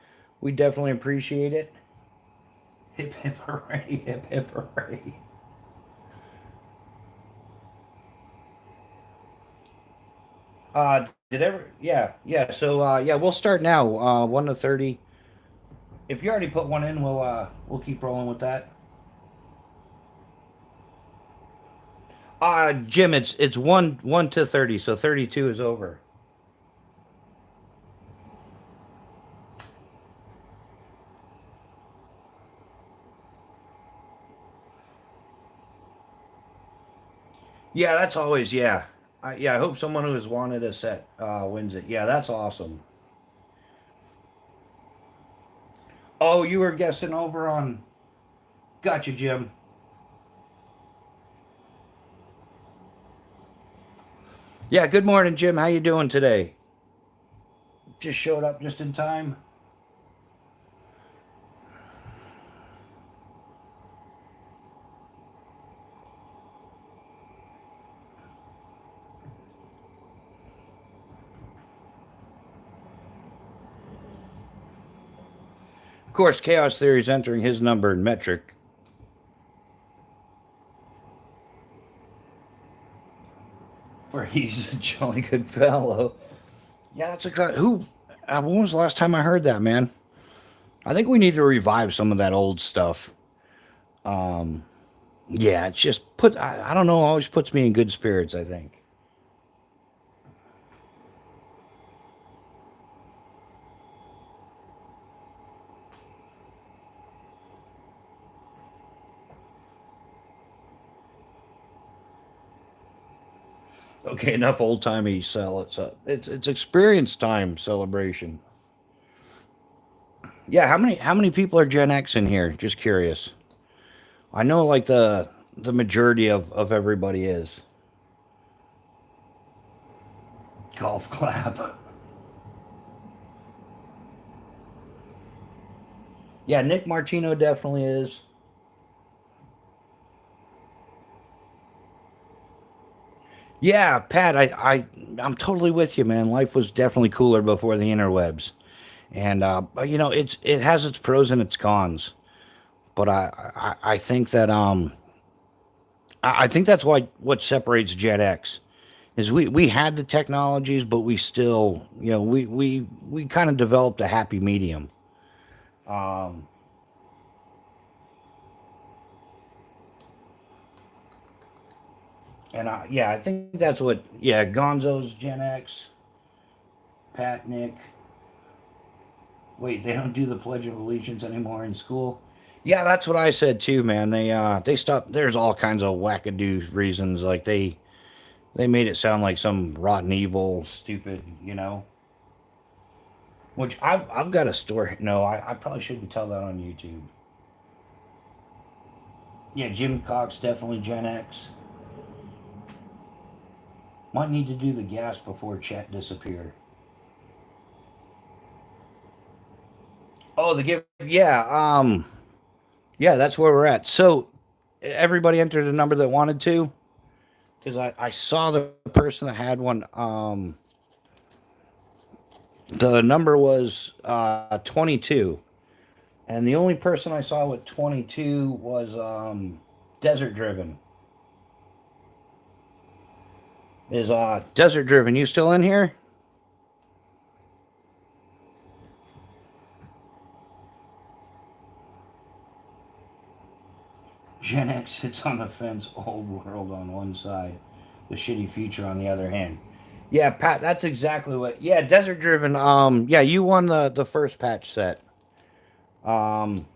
We definitely appreciate it. Hip hip hooray, hip hip hooray. Did ever? Yeah, yeah. So yeah, we'll start now. 1 to 30. If you already put one in, we'll keep rolling with that. Jim, it's 1 to 30, so 32 is over. Yeah, that's always yeah. Yeah, I hope someone who has wanted a set wins it. Yeah, that's awesome. Oh, you were guessing over on. Gotcha, Jim. Yeah, good morning, Jim. How you doing today? Just showed up just in time. Of course, Chaos Theory is entering his number in metric. For he's a jolly good fellow. Yeah, that's a good. Who? When was the last time I heard that, man? I think we need to revive some of that old stuff. Um, yeah, it's just put. I don't know. Always puts me in good spirits. I think. Okay, enough old timey sell. It's experience time celebration. Yeah, how many people are Gen X in here? Just curious. I know like the majority of everybody is. Golf clap. Yeah, Nick Martino definitely is. Yeah, Pat, I'm totally with you, man. Life was definitely cooler before the interwebs, and but, you know, it has its pros and its cons. But I think that I think that's why what separates Gen X is we had the technologies, but we still, you know, we kind of developed a happy medium. Um, and yeah, I think that's what yeah, Gonzo's Gen X, Pat, Nick. Wait, they don't do the Pledge of Allegiance anymore in school. Yeah, that's what I said too, man. They stopped. There's all kinds of wackadoo reasons. Like they made it sound like some rotten evil, stupid, you know. Which I've got a story. No, I probably shouldn't tell that on YouTube. Yeah, Jim Cox definitely Gen X. Might need to do the gas before chat disappear. Oh, the give. Yeah. Yeah, that's where we're at. So everybody entered a number that wanted to, because I saw the person that had one. The number was 22, and the only person I saw with 22 was Desert Driven. Is Desert Driven? You still in here? Gen X sits on the fence, old world on one side, the shitty future on the other hand. Yeah, Pat, that's exactly what. Yeah, Desert Driven. Yeah, you won the first patch set. Um,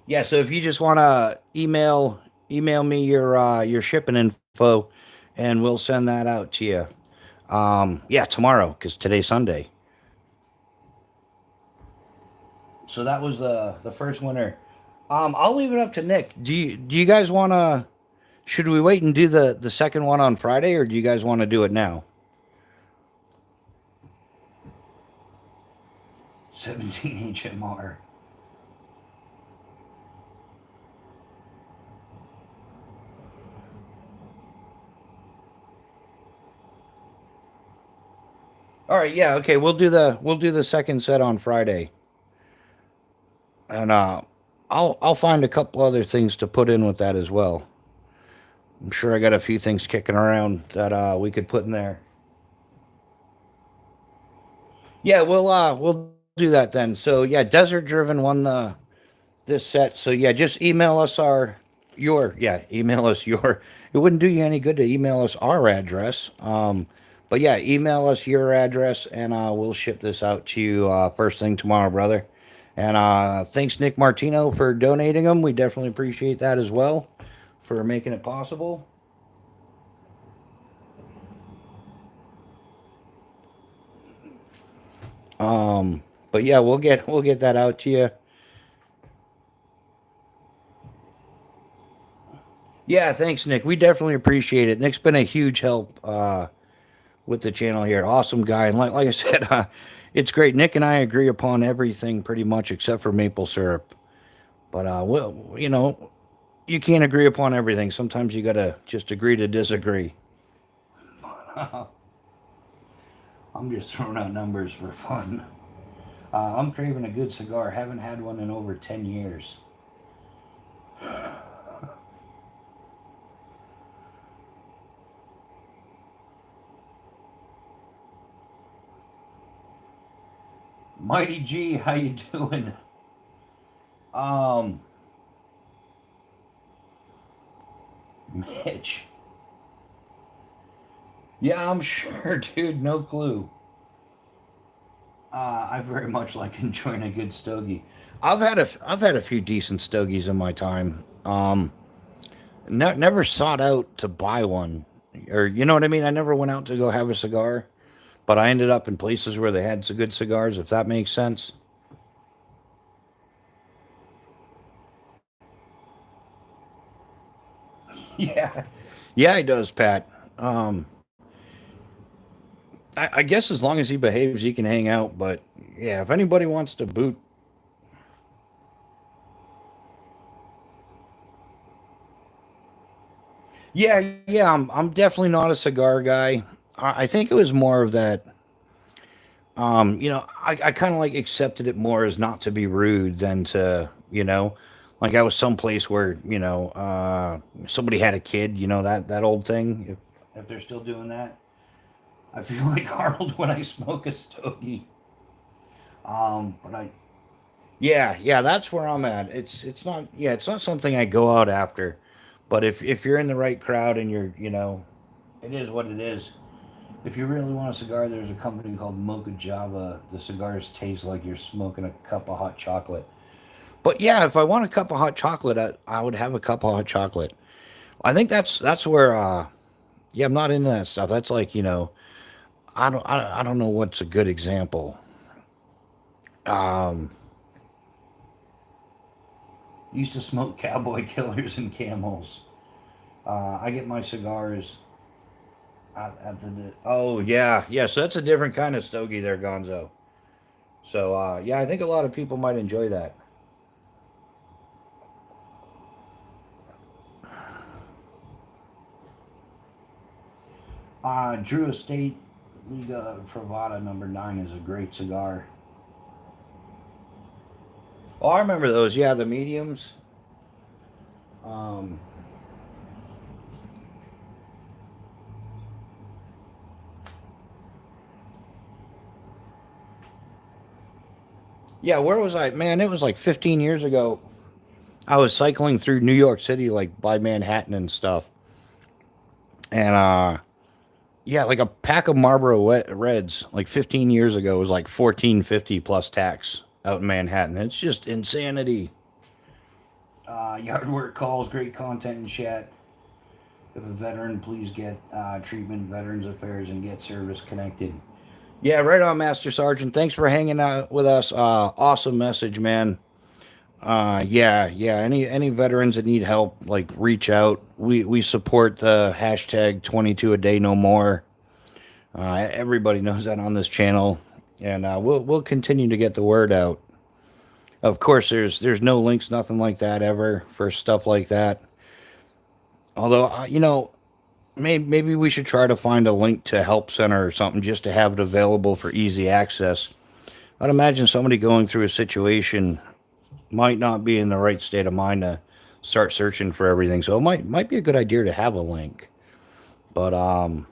yeah, so if you just want to email me your shipping info, and we'll send that out to you. Yeah, tomorrow because today's Sunday. So that was the first winner. I'll leave it up to Nick. Do you guys want to? Should we wait and do the second one on Friday, or do you guys want to do it now? 17 HMR. All right, yeah, okay. We'll do the second set on Friday, and I'll find a couple other things to put in with that as well. I'm sure I got a few things kicking around that we could put in there. Yeah, we'll do that then. So yeah, Desert Driven won the this set. So yeah, just email us email us your. It wouldn't do you any good to email us our address. But yeah, email us your address and we'll ship this out to you first thing tomorrow, brother. And thanks Nick Martino for donating them. We definitely appreciate that as well for making it possible. But yeah, we'll get that out to you. Yeah, thanks, Nick. We definitely appreciate it. Nick's been a huge help with the channel here. Awesome guy, and like I said, it's great. Nick and I agree upon everything pretty much except for maple syrup. But well, you can't agree upon everything. Sometimes you gotta just agree to disagree. I'm just throwing out numbers for fun. I'm craving a good cigar. Haven't had one in over 10 years. Mighty G, how you doing? Um, Mitch. Yeah, I'm sure, dude. No clue. I very much like enjoying a good stogie. I've had a few decent stogies in my time. Never sought out to buy one, or you know what I mean. I never went out to go have a cigar, but I ended up in places where they had some good cigars. If that makes sense. Yeah, yeah, he does, Pat. Um, I guess as long as he behaves, he can hang out. But yeah, if anybody wants to boot, yeah, I'm definitely not a cigar guy. I think it was more of that. I kind of like accepted it more as not to be rude than to, like I was someplace where, somebody had a kid, that old thing. If they're still doing that, I feel like Arnold when I smoke a stogie. But yeah, that's where I'm at. It's not something I go out after, but if you're in the right crowd and it is what it is. If you really want a cigar, there's a company called Mocha Java. The cigars taste like you're smoking a cup of hot chocolate. But yeah, if I want a cup of hot chocolate, I would have a cup of hot chocolate. I think that's where yeah, I'm not into that stuff. That's like, I don't know what's a good example. Um Used to smoke cowboy killers and camels. I get my cigars at the oh yeah, so that's a different kind of stogie there, Gonzo. So yeah, I think a lot of people might enjoy that. Drew Estate Liga Pravada number 9 is a great cigar. Oh, I remember those. Yeah, the mediums. Um, yeah, where was I? Man, it was like 15 years ago. I was cycling through New York City, like by Manhattan and stuff. And yeah, like a pack of Reds, like 15 years ago, was like 14.50 plus tax out in Manhattan. It's just insanity. Yard work calls, great content and chat. If a veteran, please get treatment, Veterans Affairs, and get service connected. Yeah, right on, Master Sergeant. Thanks for hanging out with us. Awesome message, man. Yeah. Any veterans that need help, like reach out. We support the hashtag 22 a day no more. Everybody knows that on this channel, and we'll continue to get the word out. Of course, there's no links, nothing like that ever for stuff like that. Although maybe we should try to find a link to help center or something just to have it available for easy access. I'd imagine somebody going through a situation might not be in the right state of mind to start searching for everything. So it might be a good idea to have a link. But oh,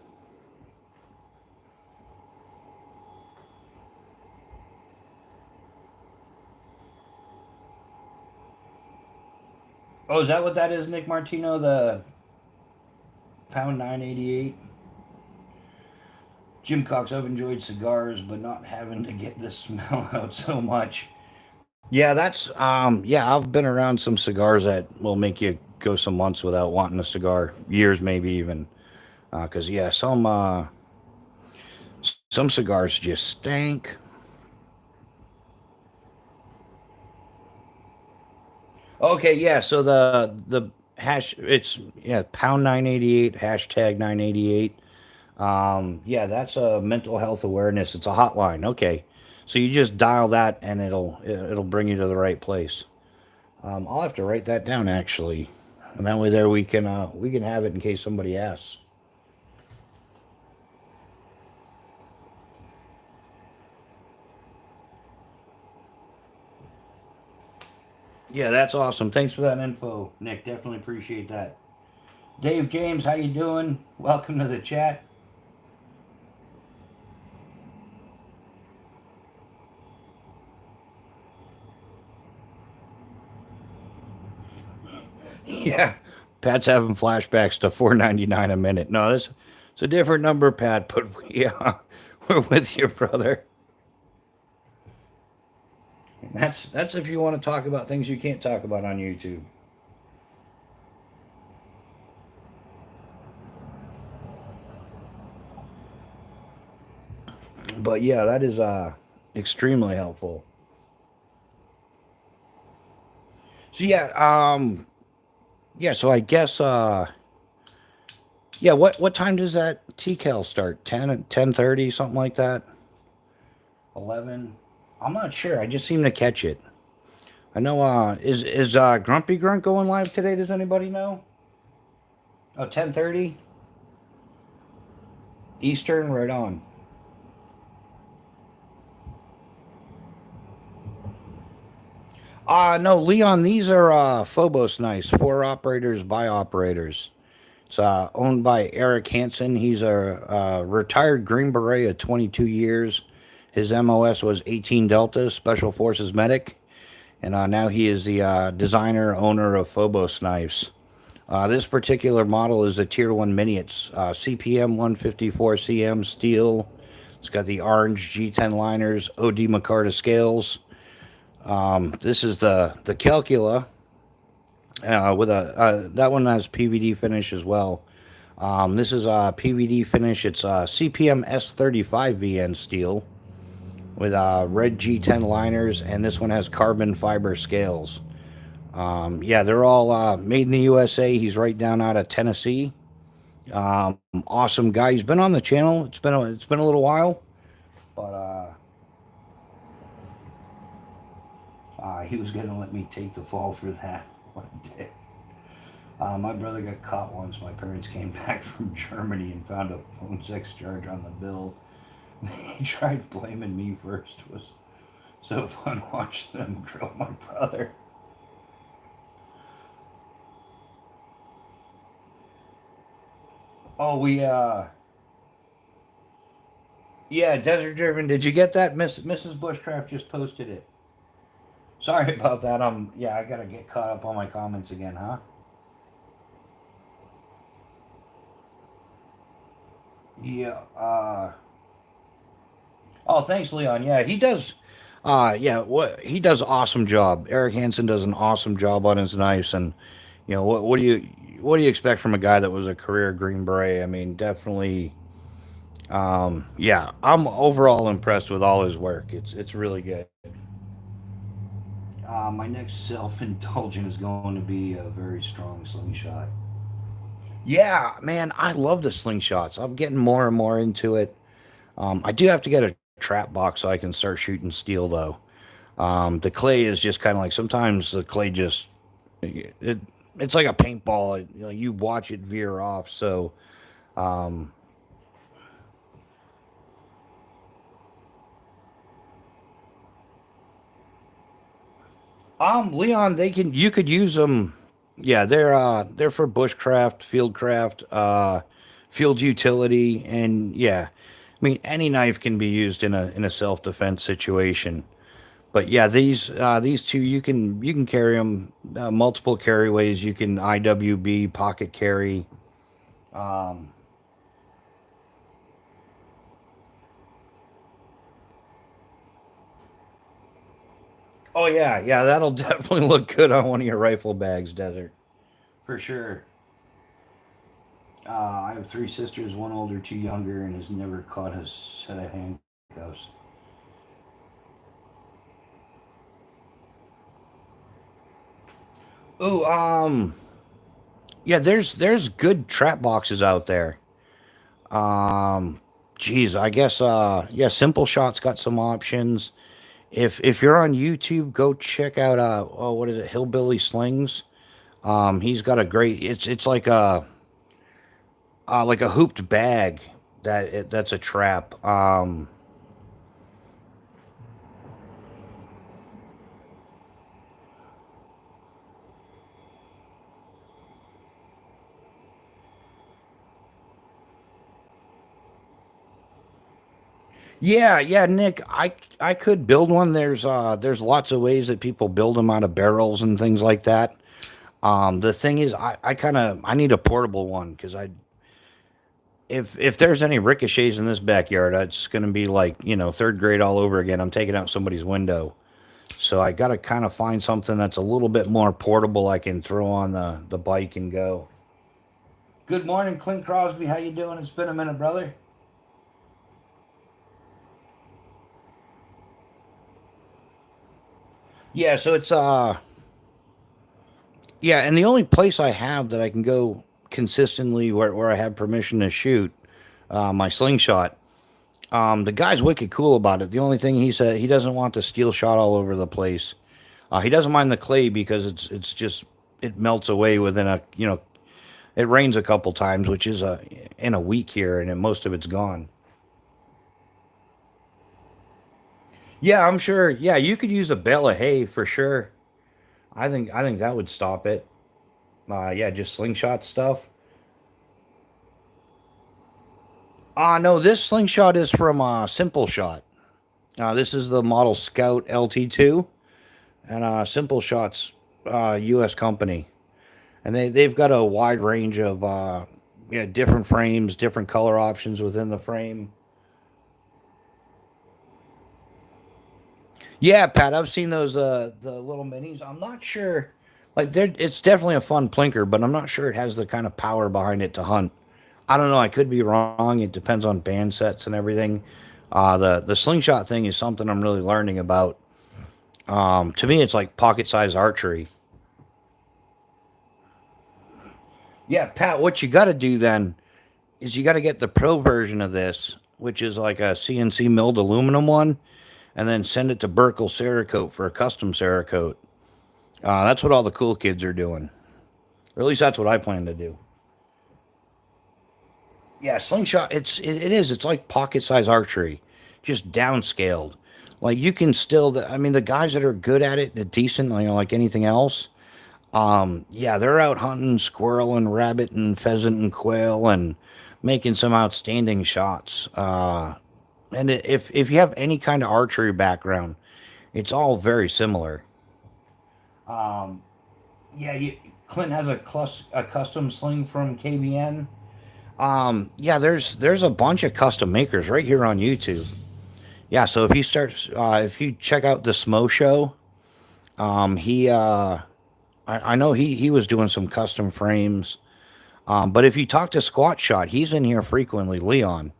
is that what that is, Nick Martino? The pound 988. Jim Cox, I've enjoyed cigars, but not having to get the smell out so much. Yeah, yeah, I've been around some cigars that will make you go some months without wanting a cigar, years maybe even. Cause yeah, some cigars just stink. Okay, yeah. So the hash it's yeah pound 988 hashtag 988. Yeah, that's a mental health awareness. It's a hotline. Okay, so you just dial that and it'll bring you to the right place. I'll have to write that down actually, and that way there we can have it in case somebody asks. Yeah, that's awesome. Thanks for that info, Nick. Definitely appreciate that. Dave James, how you doing? Welcome to the chat. Yeah, Pat's having flashbacks to 4.99 a minute. No, this it's a different number, Pat. But yeah, we're with you, brother. That's if you want to talk about things you can't talk about on YouTube. But yeah, that is extremely helpful. So yeah, so I guess yeah, what time does that TCAL start? 10:30, something like that? 11. I'm not sure. I just seem to catch it. I know is Grumpy Grunt going live today? Does anybody know? Oh, 10:30 Eastern, right on. No, Leon, these are Phobos Nice, for operators by operators. It's owned by Eric Hansen. He's a retired Green Beret of 22 years. His MOS was 18 Delta, Special Forces medic, and now he is the designer, owner of Phobos Knives. This particular model is a Tier 1 Mini. It's CPM 154 CM steel. It's got the orange G10 liners, OD Micarta scales. This is the Calcula with a that one has PVD finish as well. This is a PVD finish. It's CPM S35 VN steel with red G10 liners, and this one has carbon fiber scales. Yeah, they're all made in the USA. He's right down out of Tennessee. Awesome guy. He's been on the channel. It's been a little while, but he was gonna let me take the fall for that. What a dick. My brother got caught once. My parents came back from Germany and found a phone sex charge on the bill. They tried blaming me first. It was so fun watching them grill my brother. Oh, yeah, Desert Driven. Did you get that? Mrs. Bushcraft just posted it. Sorry about that. Yeah, I gotta get caught up on my comments again, huh? Yeah. Oh, thanks, Leon. Yeah, he does. Yeah, what he does awesome job. Eric Hansen does an awesome job on his knives, and what do you? what do you expect from a guy that was a career Green Beret? I mean, definitely. Yeah, I'm overall impressed with all his work. It's really good. My next self indulgent is going to be a very strong slingshot. Yeah, man, I love the slingshots. I'm getting more and more into it. I do have to get a trap box so I can start shooting steel, though. The clay is just kind of like sometimes the clay just it it's like a paintball. You watch it veer off. So um, Leon, they can you could use them. Yeah, they're for bushcraft, fieldcraft, field utility, and yeah, I mean any knife can be used in a self defense situation. But yeah, these two you can carry them multiple carryways. You can IWB pocket carry. Um, oh yeah, yeah, that'll definitely look good on one of your rifle bags, Desert, for sure. I have three sisters, one older, two younger, and has never caught a set of handcuffs. Oh, yeah, there's good trap boxes out there. Um, Geez, I guess yeah, Simple Shot's got some options. If you're on YouTube, go check out oh, what is it, Hillbilly Slings. He's got a great. It's like a hooped bag that's a trap. Yeah, yeah, Nick, I could build one. There's lots of ways that people build them out of barrels and things like that. The thing is, I need a portable one because I if there's any ricochets in this backyard, it's gonna be like third grade all over again. I'm taking out somebody's window, so I gotta kind of find something that's a little bit more portable. I can throw on the bike and go. Good morning, Clint Crosby. How you doing? It's been a minute, brother. Yeah, so it's yeah, and the only place I have that I can go consistently where I have permission to shoot my slingshot. The guy's wicked cool about it. The only thing he said, he doesn't want the steel shot all over the place. He doesn't mind the clay because it's just it melts away within it rains a couple times, which is in a week here, and most of it's gone. Yeah, I'm sure. Yeah, you could use a bale of hay for sure. I think that would stop it. Yeah, just slingshot stuff. No, this slingshot is from Simple Shot. This is the model Scout LT2, and Simple Shot's U.S. company, and they've got a wide range of yeah, different frames, different color options within the frame. Yeah, Pat, I've seen those the little minis. I'm not sure, like it's definitely a fun plinker, but I'm not sure it has the kind of power behind it to hunt. I don't know. I could be wrong. It depends on band sets and everything. The slingshot thing is something I'm really learning about. To me, it's like pocket size archery. Yeah, Pat, what you got to do then is you got to get the pro version of this, which is like a CNC milled aluminum one, and then send it to Burkle Cerakote for a custom Cerakote. That's what all the cool kids are doing. Or at least that's what I plan to do. Yeah, slingshot. It is. It's like pocket size archery, just downscaled. Like you can still. I mean, the guys that are good at it, decent, like anything else. Yeah, they're out hunting squirrel and rabbit and pheasant and quail and making some outstanding shots. And if you have any kind of archery background, it's all very similar. Um, yeah, Clint has a custom sling from KBN. Yeah, there's a bunch of custom makers right here on YouTube. Yeah, so if you check out the Smo Show, he I know he was doing some custom frames. But if you talk to Squat Shot, he's in here frequently. Leon,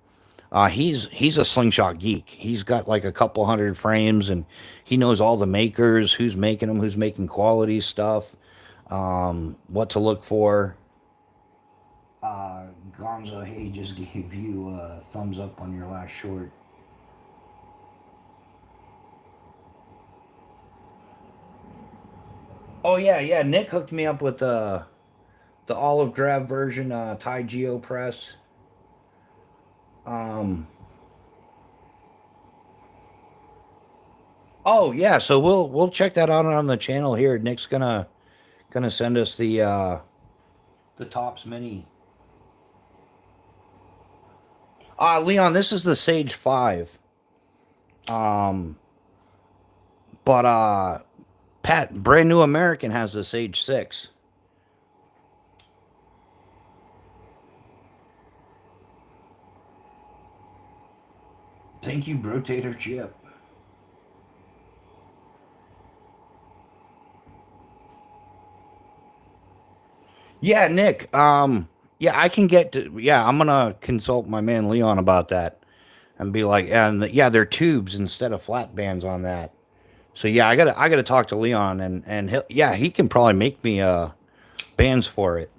he's a slingshot geek. He's got like a couple hundred frames, and he knows all the makers, who's making them, who's making quality stuff, what to look for. Gonzo, hey, just gave you a thumbs up on your last short. Oh yeah, yeah. Nick hooked me up with the olive drab version, Thai Geo Press. Um, oh yeah, so we'll check that out on the channel here. Nick's gonna send us the Tops Mini. Leon, this is the Sage 5. Um, but Pat, Brand New American has the Sage 6. Thank you, Brotator Chip. Yeah, Nick. Yeah, I can get to. Yeah, I'm gonna consult my man Leon about that and be like, and yeah, they're tubes instead of flat bands on that. So yeah, I gotta talk to Leon and yeah, he can probably make me bands for it.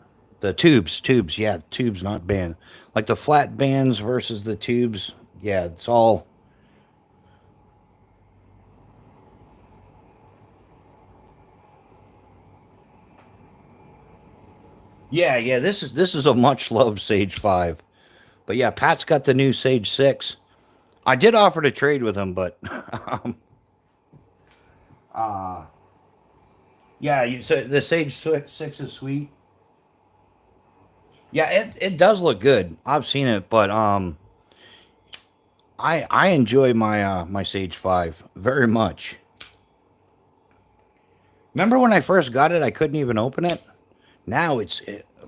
The tubes, yeah, tubes, not band. Like the flat bands versus the tubes. Yeah, it's all. Yeah, yeah. This is a much loved Sage 5. But yeah, Pat's got the new Sage 6. I did offer to trade with him, but um, uh, yeah, so the Sage 6 is sweet. Yeah, it does look good. I've seen it, but I enjoy my Sage 5 very much. Remember when I first got it, I couldn't even open it. Now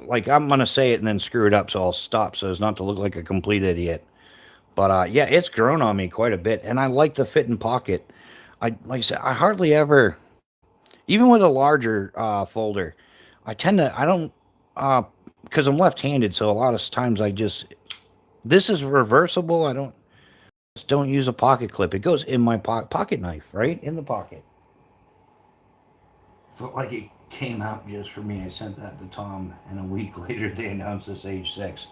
like I'm gonna say it and then screw it up, so I'll stop so as not to look like a complete idiot. But yeah, it's grown on me quite a bit, and I like the fit in pocket. Like I said, I hardly ever, even with a larger folder, I don't because I'm left-handed, so a lot of times this is reversible. I just don't use a pocket clip. It goes in my pocket knife, right in the pocket. Felt like it came out just for me. I sent that to Tom, and a week later they announced this Age 6.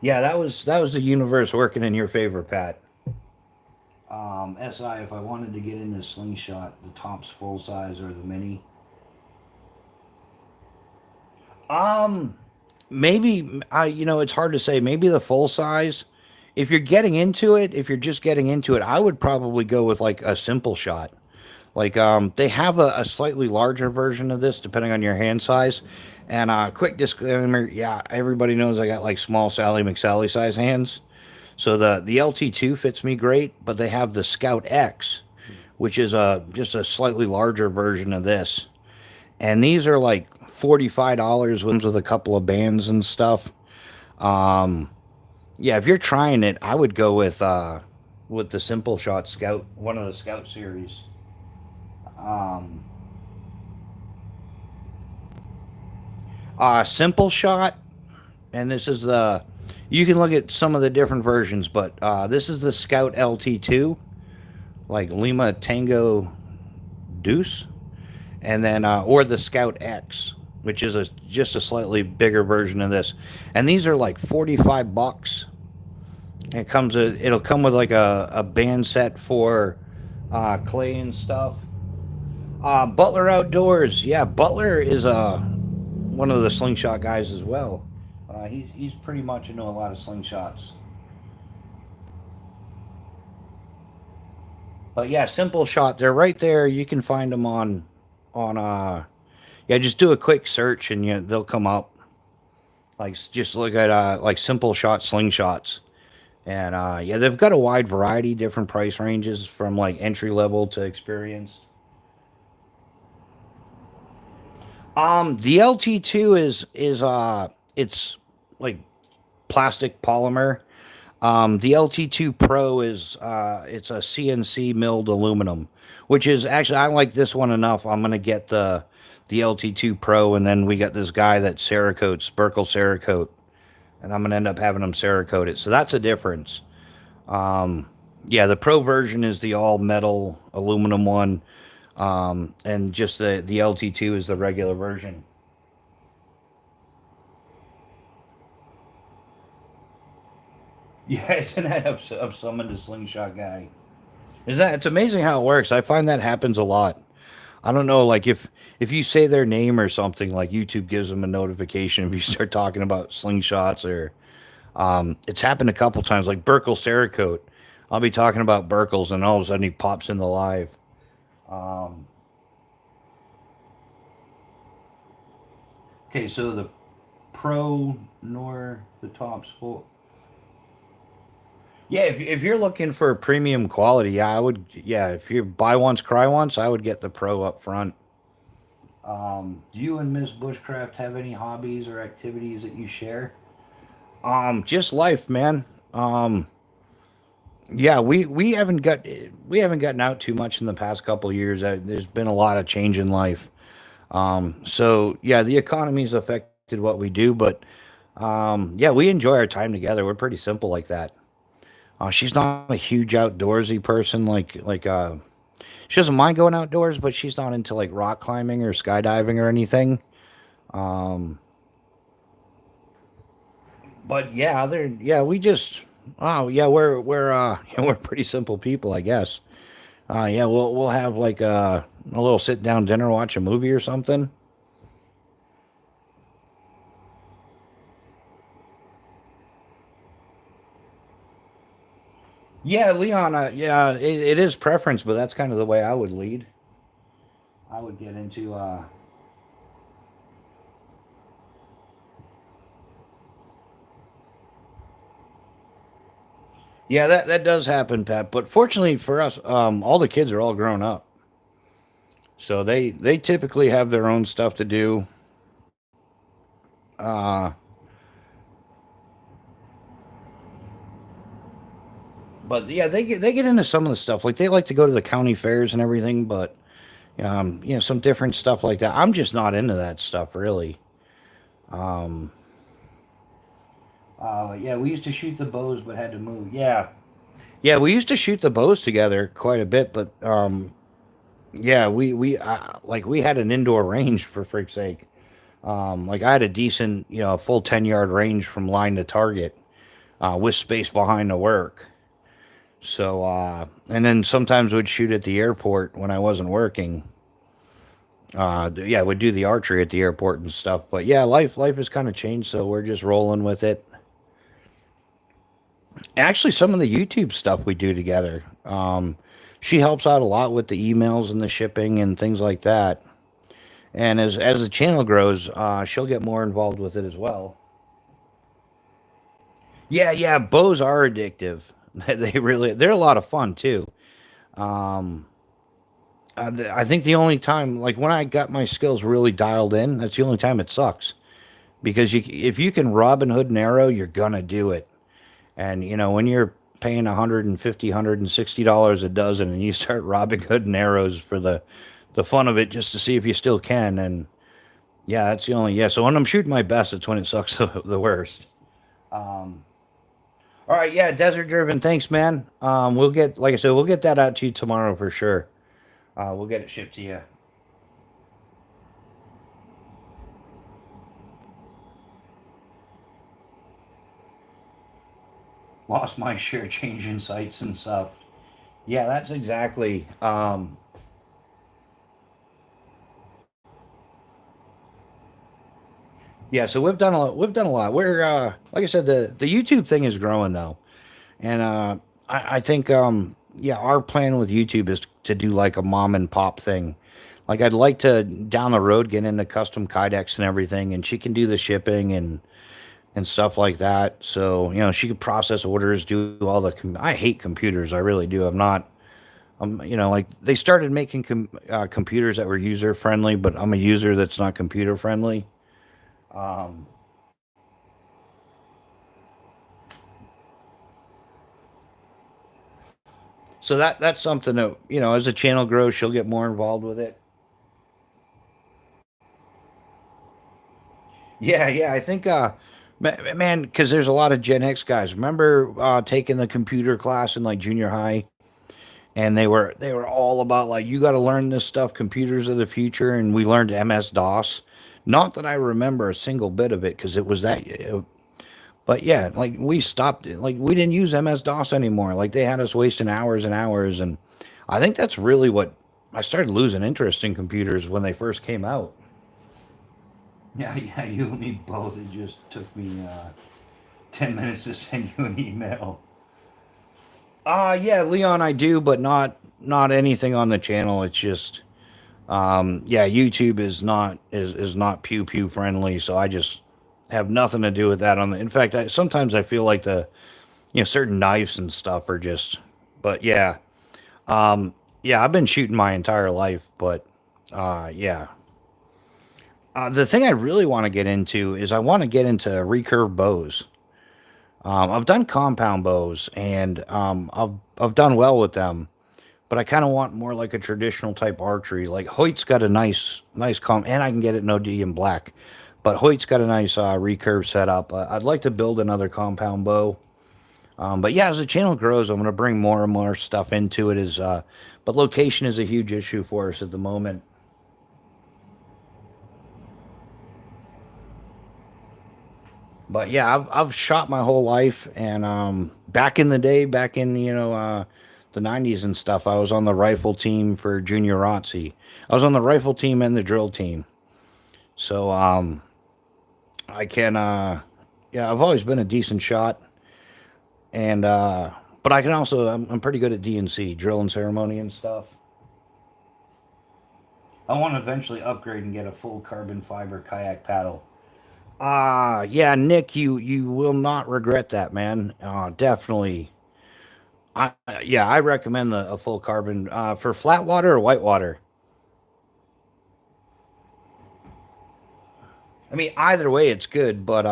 Yeah, that was the universe working in your favor, Pat. SI, if I wanted to get into slingshot, the Tops full size or the mini. Um, maybe it's hard to say. Maybe the full size. If you're getting into it, if you're just getting into it, I would probably go with like a simple shot. Like they have a slightly larger version of this depending on your hand size. And quick disclaimer, yeah, everybody knows I got like small Sally McSally size hands. So the LT2 fits me great, but they have the Scout X, which is just a slightly larger version of this. And these are like $45 with a couple of bands and stuff. Um, yeah, if you're trying it, I would go with the Simple Shot Scout, one of the Scout series. Um, Simple Shot, and this is the. You can look at some of the different versions, but this is the Scout LT2, like Lima Tango Deuce, and then or the Scout X, which is just a slightly bigger version of this. And these are like $45. It'll come with like a band set for clay and stuff. Butler Outdoors, yeah, Butler is one of the slingshot guys as well. He's pretty much into a lot of slingshots. But yeah, Simple Shot, they're right there. You can find them on yeah, just do a quick search and they'll come up. Like just look at like Simple Shot slingshots. And yeah, they've got a wide variety, different price ranges from like entry level to experienced. The LT2 is it's like plastic polymer. The LT2 Pro is it's a CNC milled aluminum, which is actually I like this one enough. I'm gonna get the LT2 Pro, and then we got this guy that Cerakotes, Burkle Cerakote, and I'm gonna end up having him Cerakote it. So that's a difference. Um, yeah, the Pro version is the all metal aluminum one, and just the LT2 is the regular version. Yeah, isn't that of someone the slingshot guy? Is that it's amazing how it works. I find that happens a lot. I don't know, like if you say their name or something, like YouTube gives them a notification if you start talking about slingshots or it's happened a couple times, like Burkle Cerakote. I'll be talking about Burkles and all of a sudden he pops in the live. Um, okay, so the Pro nor the top sport. Yeah, if you're looking for premium quality, yeah, I would. Yeah, if you buy once, cry once, I would get the Pro up front. Do you and Miss Bushcraft have any hobbies or activities that you share? Just life, man. Yeah, we haven't gotten out too much in the past couple of years. There's been a lot of change in life. So yeah, the economy's affected what we do, but yeah, we enjoy our time together. We're pretty simple like that. She's not a huge outdoorsy person, she doesn't mind going outdoors, but she's not into like rock climbing or skydiving or anything. Um, but yeah, we just oh yeah, we're pretty simple people, I guess. Yeah, we'll have like a little sit down dinner, watch a movie or something. Yeah, Leon. Yeah, it is preference, but that's kind of the way I would lead. I would get into yeah, that does happen, Pat. But fortunately for us, all the kids are all grown up, so they typically have their own stuff to do. Uh, but yeah, they get into some of the stuff. Like they like to go to the county fairs and everything, but some different stuff like that. I'm just not into that stuff really. Um, yeah, we used to shoot the bows, but had to move. Yeah, yeah, we used to shoot the bows together quite a bit, but yeah, we had an indoor range for freak's sake. Like I had a decent, a full 10 yard range from line to target, with space behind the work. So, and then sometimes we'd shoot at the airport when I wasn't working. Yeah, we'd do the archery at the airport and stuff. But yeah, life has kind of changed, so we're just rolling with it. Actually, some of the YouTube stuff we do together. She helps out a lot with the emails and the shipping and things like that. And as the channel grows, she'll get more involved with it as well. Yeah, yeah, bows are addictive. They're a lot of fun too. Um, I think the only time, like when I got my skills really dialed in, that's the only time it sucks because if you can Robin Hood an arrow, you're gonna do it. And when you're paying 150, $160 a dozen, and you start Robin Hood and arrows for the fun of it, just to see if you still can, and yeah, that's the only yeah. So when I'm shooting my best, it's when it sucks the worst. Um, all right, yeah, Desert Driven. Thanks, man. We'll get, like I said, we'll get that out to you tomorrow for sure. We'll get it shipped to you. Lost my share changing sites and stuff. Yeah, that's exactly. Yeah, so we've done a lot. We're like I said, the YouTube thing is growing though, and I think yeah, our plan with YouTube is to do like a mom and pop thing. Like I'd like to down the road get into custom kydex and everything, and she can do the shipping and stuff like that. So she could process orders, do all the. I hate computers, I really do. I'm not. Like they started making computers that were user friendly, but I'm a user that's not computer friendly. Um, so that's something that as the channel grows, she'll get more involved with it. Yeah. I think, man, because there's a lot of Gen X guys. Remember taking the computer class in like junior high, and they were all about like you got to learn this stuff. Computers are the future, and we learned MS DOS. Not that I remember a single bit of it because it was that. But yeah, like we stopped it. Like we didn't use MS DOS anymore. Like they had us wasting hours and hours, and I think that's really what I started losing interest in computers when they first came out. Yeah, you and me both. It just took me 10 minutes to send you an email. Yeah, Leon, I do, but not anything on the channel. It's just yeah, YouTube is not pew pew friendly, so I just have nothing to do with that on the. In fact, sometimes I feel like the certain knives and stuff are just. But yeah, yeah, I've been shooting my entire life, but yeah. The thing I really want to get into is I want to get into recurve bows. I've done compound bows, and I've done well with them, but I kind of want more like a traditional type archery. Like Hoyt's got a nice and I can get it in OD and black, but Hoyt's got a nice recurve setup. I'd like to build another compound bow. But yeah, as the channel grows, I'm going to bring more and more stuff into it. But location is a huge issue for us at the moment. But yeah, I've shot my whole life, and back in the day, back in the '90s and stuff, I was on the rifle team for junior ROTC. I was on the rifle team and the drill team, so I can yeah, I've always been a decent shot, and but I can also I'm pretty good at DNC, drill and ceremony and stuff. I want to eventually upgrade and get a full carbon fiber kayak paddle. Yeah, Nick, you will not regret that, man. Definitely. I Yeah, I recommend a full carbon for flat water or white water. I mean, either way, it's good, but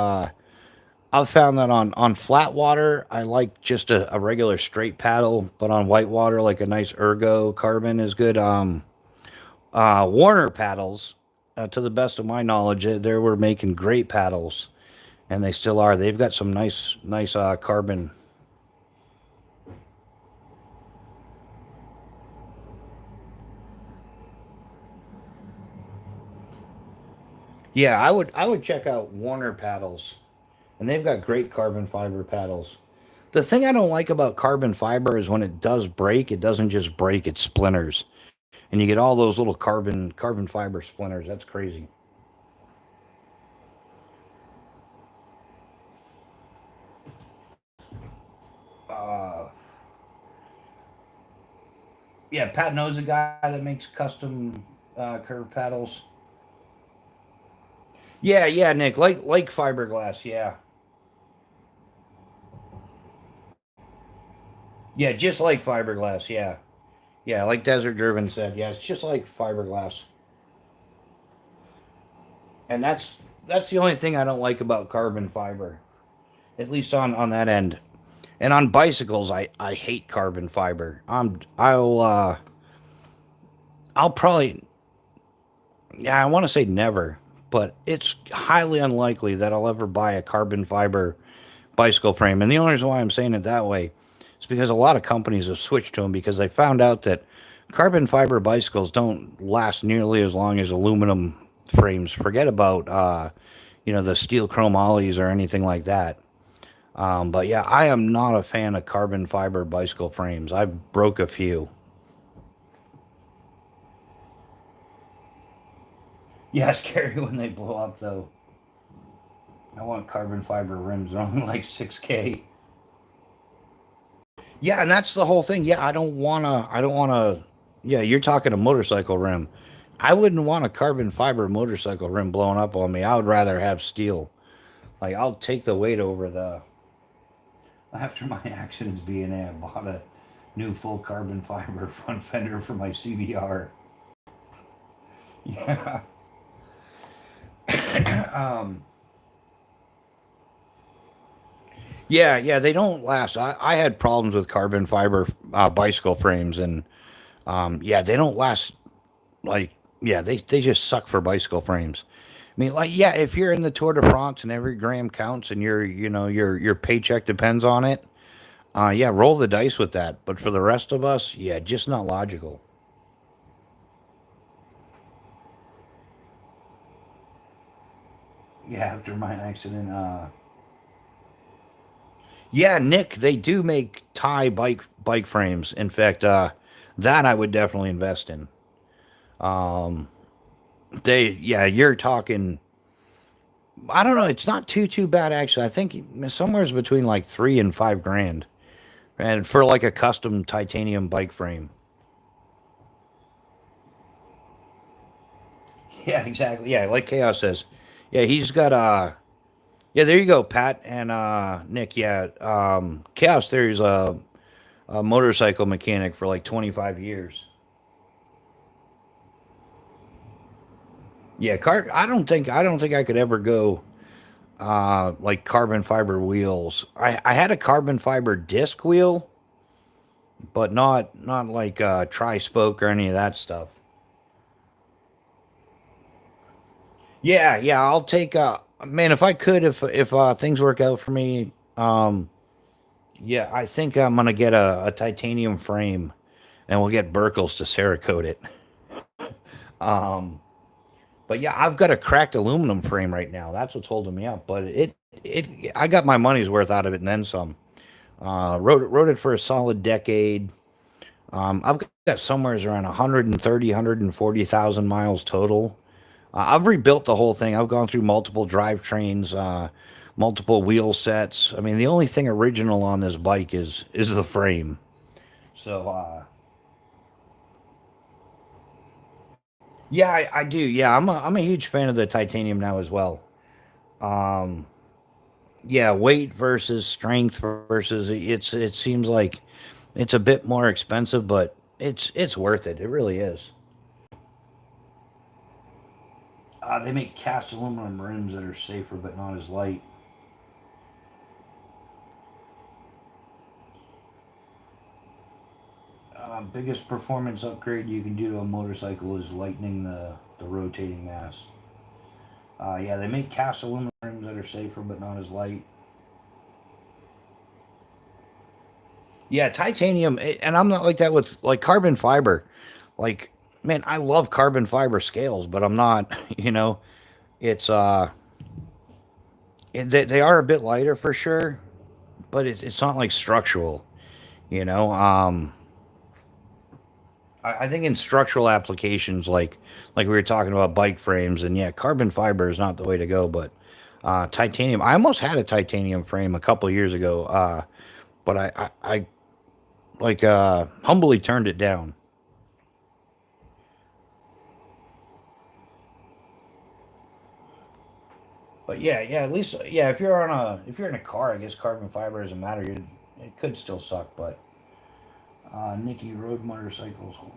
I've found that on flat water, I like just a regular straight paddle, but on white water, like a nice ergo carbon is good. Warner paddles, to the best of my knowledge, they were making great paddles, and they still are. They've got some nice carbon. Yeah, I would check out Warner paddles, and they've got great carbon fiber paddles. The thing I don't like about carbon fiber is when it does break, it doesn't just break; it splinters, and you get all those little carbon fiber splinters. That's crazy. Uh, yeah, Pat knows a guy that makes custom curved paddles. Yeah, Nick, like fiberglass. Yeah, just like fiberglass. Yeah, like Desert Durban said. Yeah, it's just like fiberglass, and that's the only thing I don't like about carbon fiber, at least on that end. And on bicycles, I hate carbon fiber. I'll probably, yeah, I want to say never, but it's highly unlikely that I'll ever buy a carbon fiber bicycle frame. And the only reason why I'm saying it that way is because a lot of companies have switched to them because they found out that carbon fiber bicycles don't last nearly as long as aluminum frames. Forget about the steel chrome ollies or anything like that. But yeah, I am not a fan of carbon fiber bicycle frames. I broke a few. Yeah, scary when they blow up though. I want carbon fiber rims. They're only like 6K. Yeah, and that's the whole thing. Yeah, I don't wanna. Yeah, you're talking a motorcycle rim. I wouldn't want a carbon fiber motorcycle rim blowing up on me. I would rather have steel. Like I'll take the weight over the. After my accidents B&A, I bought a new full carbon fiber front fender for my CBR. Yeah. um. Yeah, they don't last. I had problems with carbon fiber bicycle frames, and yeah, they don't last. Like, yeah, they just suck for bicycle frames. I mean, like, yeah, if you're in the Tour de France and every gram counts and your paycheck depends on it, yeah, roll the dice with that. But for the rest of us, yeah, just not logical. Yeah, after my accident, yeah, Nick, they do make Thai bike frames. In fact, that I would definitely invest in. Um, yeah, you're talking. I don't know. It's not too bad actually. I think somewhere's between like 3 and 5 grand, and for like a custom titanium bike frame. Yeah, exactly. Yeah, like Chaos says. Yeah, he's got yeah, there you go, Pat and Nick. Yeah, Chaos there's a motorcycle mechanic for like 25 years. Yeah, I don't think I could ever go like carbon fiber wheels. I had a carbon fiber disc wheel, but not like tri spoke or any of that stuff. Yeah, yeah, I'll take man if I could if things work out for me. Yeah, I think I'm gonna get a titanium frame, and we'll get Burkles to Cerakote it. Um, but yeah, I've got a cracked aluminum frame right now. That's what's holding me up. But I got my money's worth out of it and then some. Rode it for a solid decade. I've got somewhere around 130, 140,000 miles total. I've rebuilt the whole thing. I've gone through multiple drivetrains, multiple wheel sets. I mean, the only thing original on this bike is the frame. So, yeah, I do. Yeah, I'm a huge fan of the titanium now as well. Um, yeah, weight versus strength versus it seems like it's a bit more expensive, but it's worth it. It really is. They make cast aluminum rims that are safer but not as light. Biggest performance upgrade you can do to a motorcycle is lightening the rotating mass. Yeah, they make cast aluminum rims that are safer but not as light. Yeah, titanium, and I'm not like that with like carbon fiber. Like, man, I love carbon fiber scales, but I'm not, you know, it's they are a bit lighter for sure, but it's not like structural, you know. I think in structural applications like we were talking about bike frames, and yeah, carbon fiber is not the way to go, but titanium. I almost had a titanium frame a couple years ago, but I like humbly turned it down. But yeah, yeah, at least yeah, if you're in a car, I guess carbon fiber doesn't matter. It could still suck, but Nikki rode motorcycles. Hold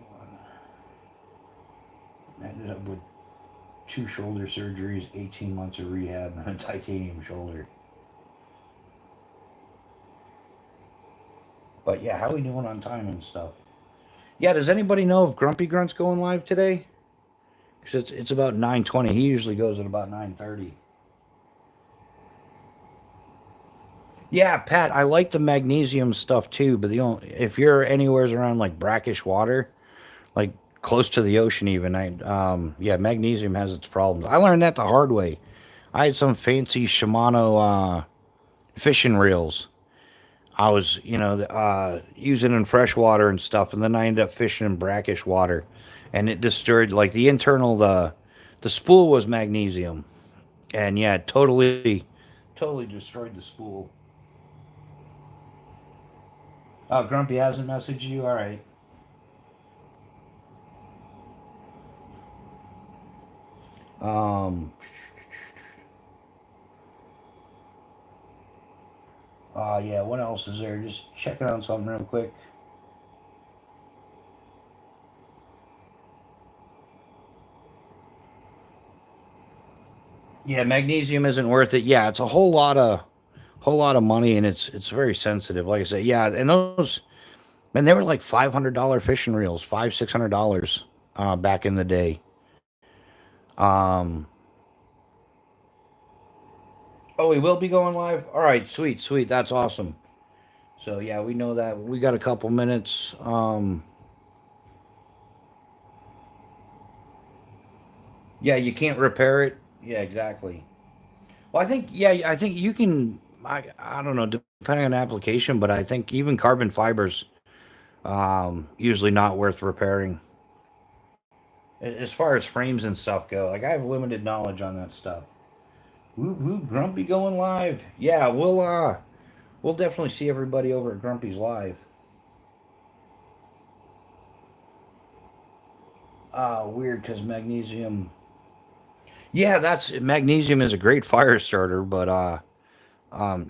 on. Ended up with 2 shoulder surgeries, 18 months of rehab, and a titanium shoulder. But yeah, how we doing on time and stuff? Yeah, does anybody know if Grumpy Grunt's going live today? Because it's about 9:20. He usually goes at about 9:30. Yeah, Pat, I like the magnesium stuff too, but the only if you're anywhere around like brackish water, like close to the ocean even, yeah, magnesium has its problems. I learned that the hard way. I had some fancy Shimano fishing reels. I was, using in fresh water and stuff, and then I ended up fishing in brackish water, and it destroyed like the spool was magnesium, and yeah, it totally destroyed the spool. Oh, Grumpy hasn't messaged you. All right. Um. Yeah. What else is there? Just checking on something real quick. Yeah, magnesium isn't worth it. Yeah, it's a whole lot of money, and it's very sensitive. Like I said, yeah, and those man, they were like $500 fishing reels, $600 back in the day. Um, Oh, we will be going live. All right, sweet, sweet. That's awesome. So yeah, we know that we got a couple minutes. Yeah, you can't repair it. Yeah, exactly. Well, I think you can. I don't know, depending on the application, but I think even carbon fibers usually not worth repairing. As far as frames and stuff go, like I have limited knowledge on that stuff. Whoop whoop, Grumpy going live. Yeah, we'll definitely see everybody over at Grumpy's live. Weird because magnesium. Yeah, that's magnesium is a great fire starter, but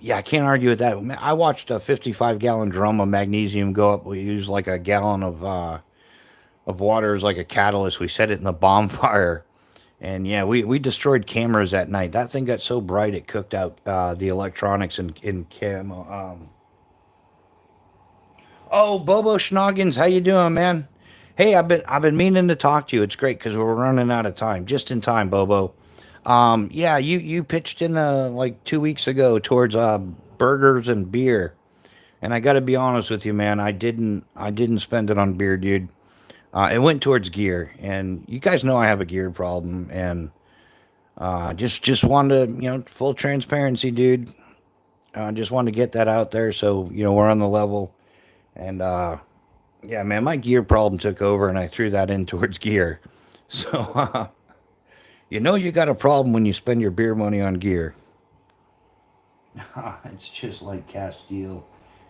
yeah, I can't argue with that. I watched a 55-gallon drum of magnesium go up. We used like a gallon of water as like a catalyst. We set it in the bonfire, and yeah, we destroyed cameras that night. That thing got so bright it cooked out the electronics in Camo. Oh, Bobo Schnoggins, how you doing, man? Hey, I've been meaning to talk to you. It's great because we're running out of time. Just in time, Bobo. Yeah, you pitched in like 2 weeks ago towards burgers and beer, and I got to be honest with you, man. I didn't spend it on beer, dude. It went towards gear, and you guys know I have a gear problem, and just wanted to, full transparency, dude. Just wanted to get that out there so we're on the level, and yeah, man, my gear problem took over, and I threw that in towards gear. So you got a problem when you spend your beer money on gear. It's just like cast steel.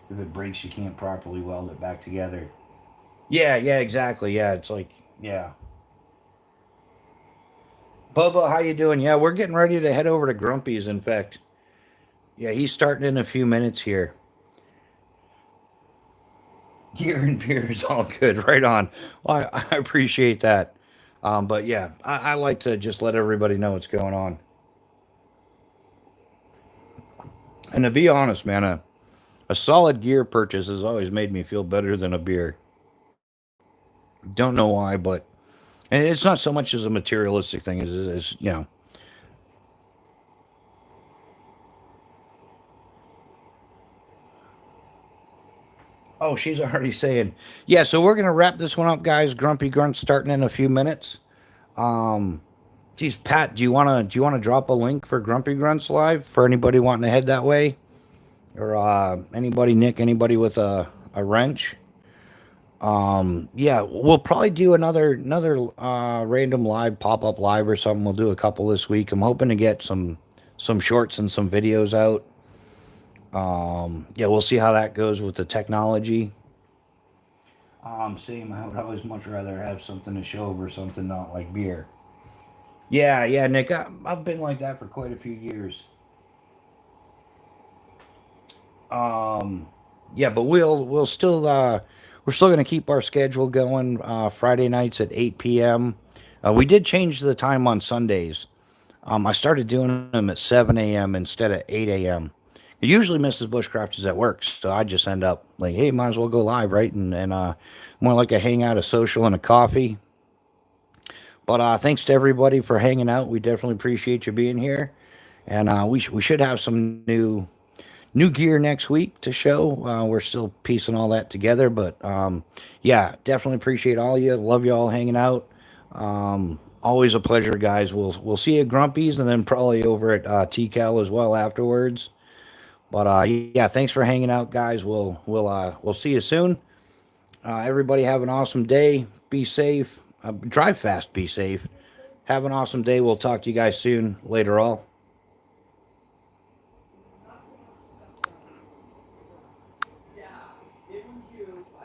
If it breaks, you can't properly weld it back together. Yeah, yeah, exactly. Yeah, it's like, yeah. Bubba, how you doing? Yeah, we're getting ready to head over to Grumpy's. In fact, yeah, he's starting in a few minutes here. Gear and beer is all good. Right on. Well, I appreciate that. But yeah, I like to just let everybody know what's going on. And to be honest, man, a solid gear purchase has always made me feel better than a beer. Don't know why, but and it's not so much as a materialistic thing as. Oh, she's already saying, yeah. So we're gonna wrap this one up, guys. Grumpy Grunt starting in a few minutes. Um, geez, Pat, do you wanna drop a link for Grumpy Grunts live for anybody wanting to head that way, or anybody, Nick, anybody with a wrench? Yeah, we'll probably do another random live pop up live or something. We'll do a couple this week. I'm hoping to get some shorts and some videos out. Yeah, we'll see how that goes with the technology. Same. I would always much rather have something to show over something not like beer. Yeah, yeah, Nick. I've been like that for quite a few years. Um, yeah, but we'll still we're still gonna keep our schedule going. Friday nights at 8 p.m. We did change the time on Sundays. I started doing them at 7 a.m. instead of 8 a.m. Usually Mrs. Bushcraft is at work, so I just end up like, hey, might as well go live, right? And more like a hangout, a social, and a coffee. But thanks to everybody for hanging out. We definitely appreciate you being here, and we should have some new gear next week to show. We're still piecing all that together, but yeah, definitely appreciate all you. Love you all hanging out. Always a pleasure, guys. We'll see you at Grumpy's and then probably over at TCal as well afterwards. But yeah, thanks for hanging out, guys. We'll see you soon. Everybody have an awesome day. Be safe. Drive fast. Be safe. Have an awesome day. We'll talk to you guys soon. Later, all.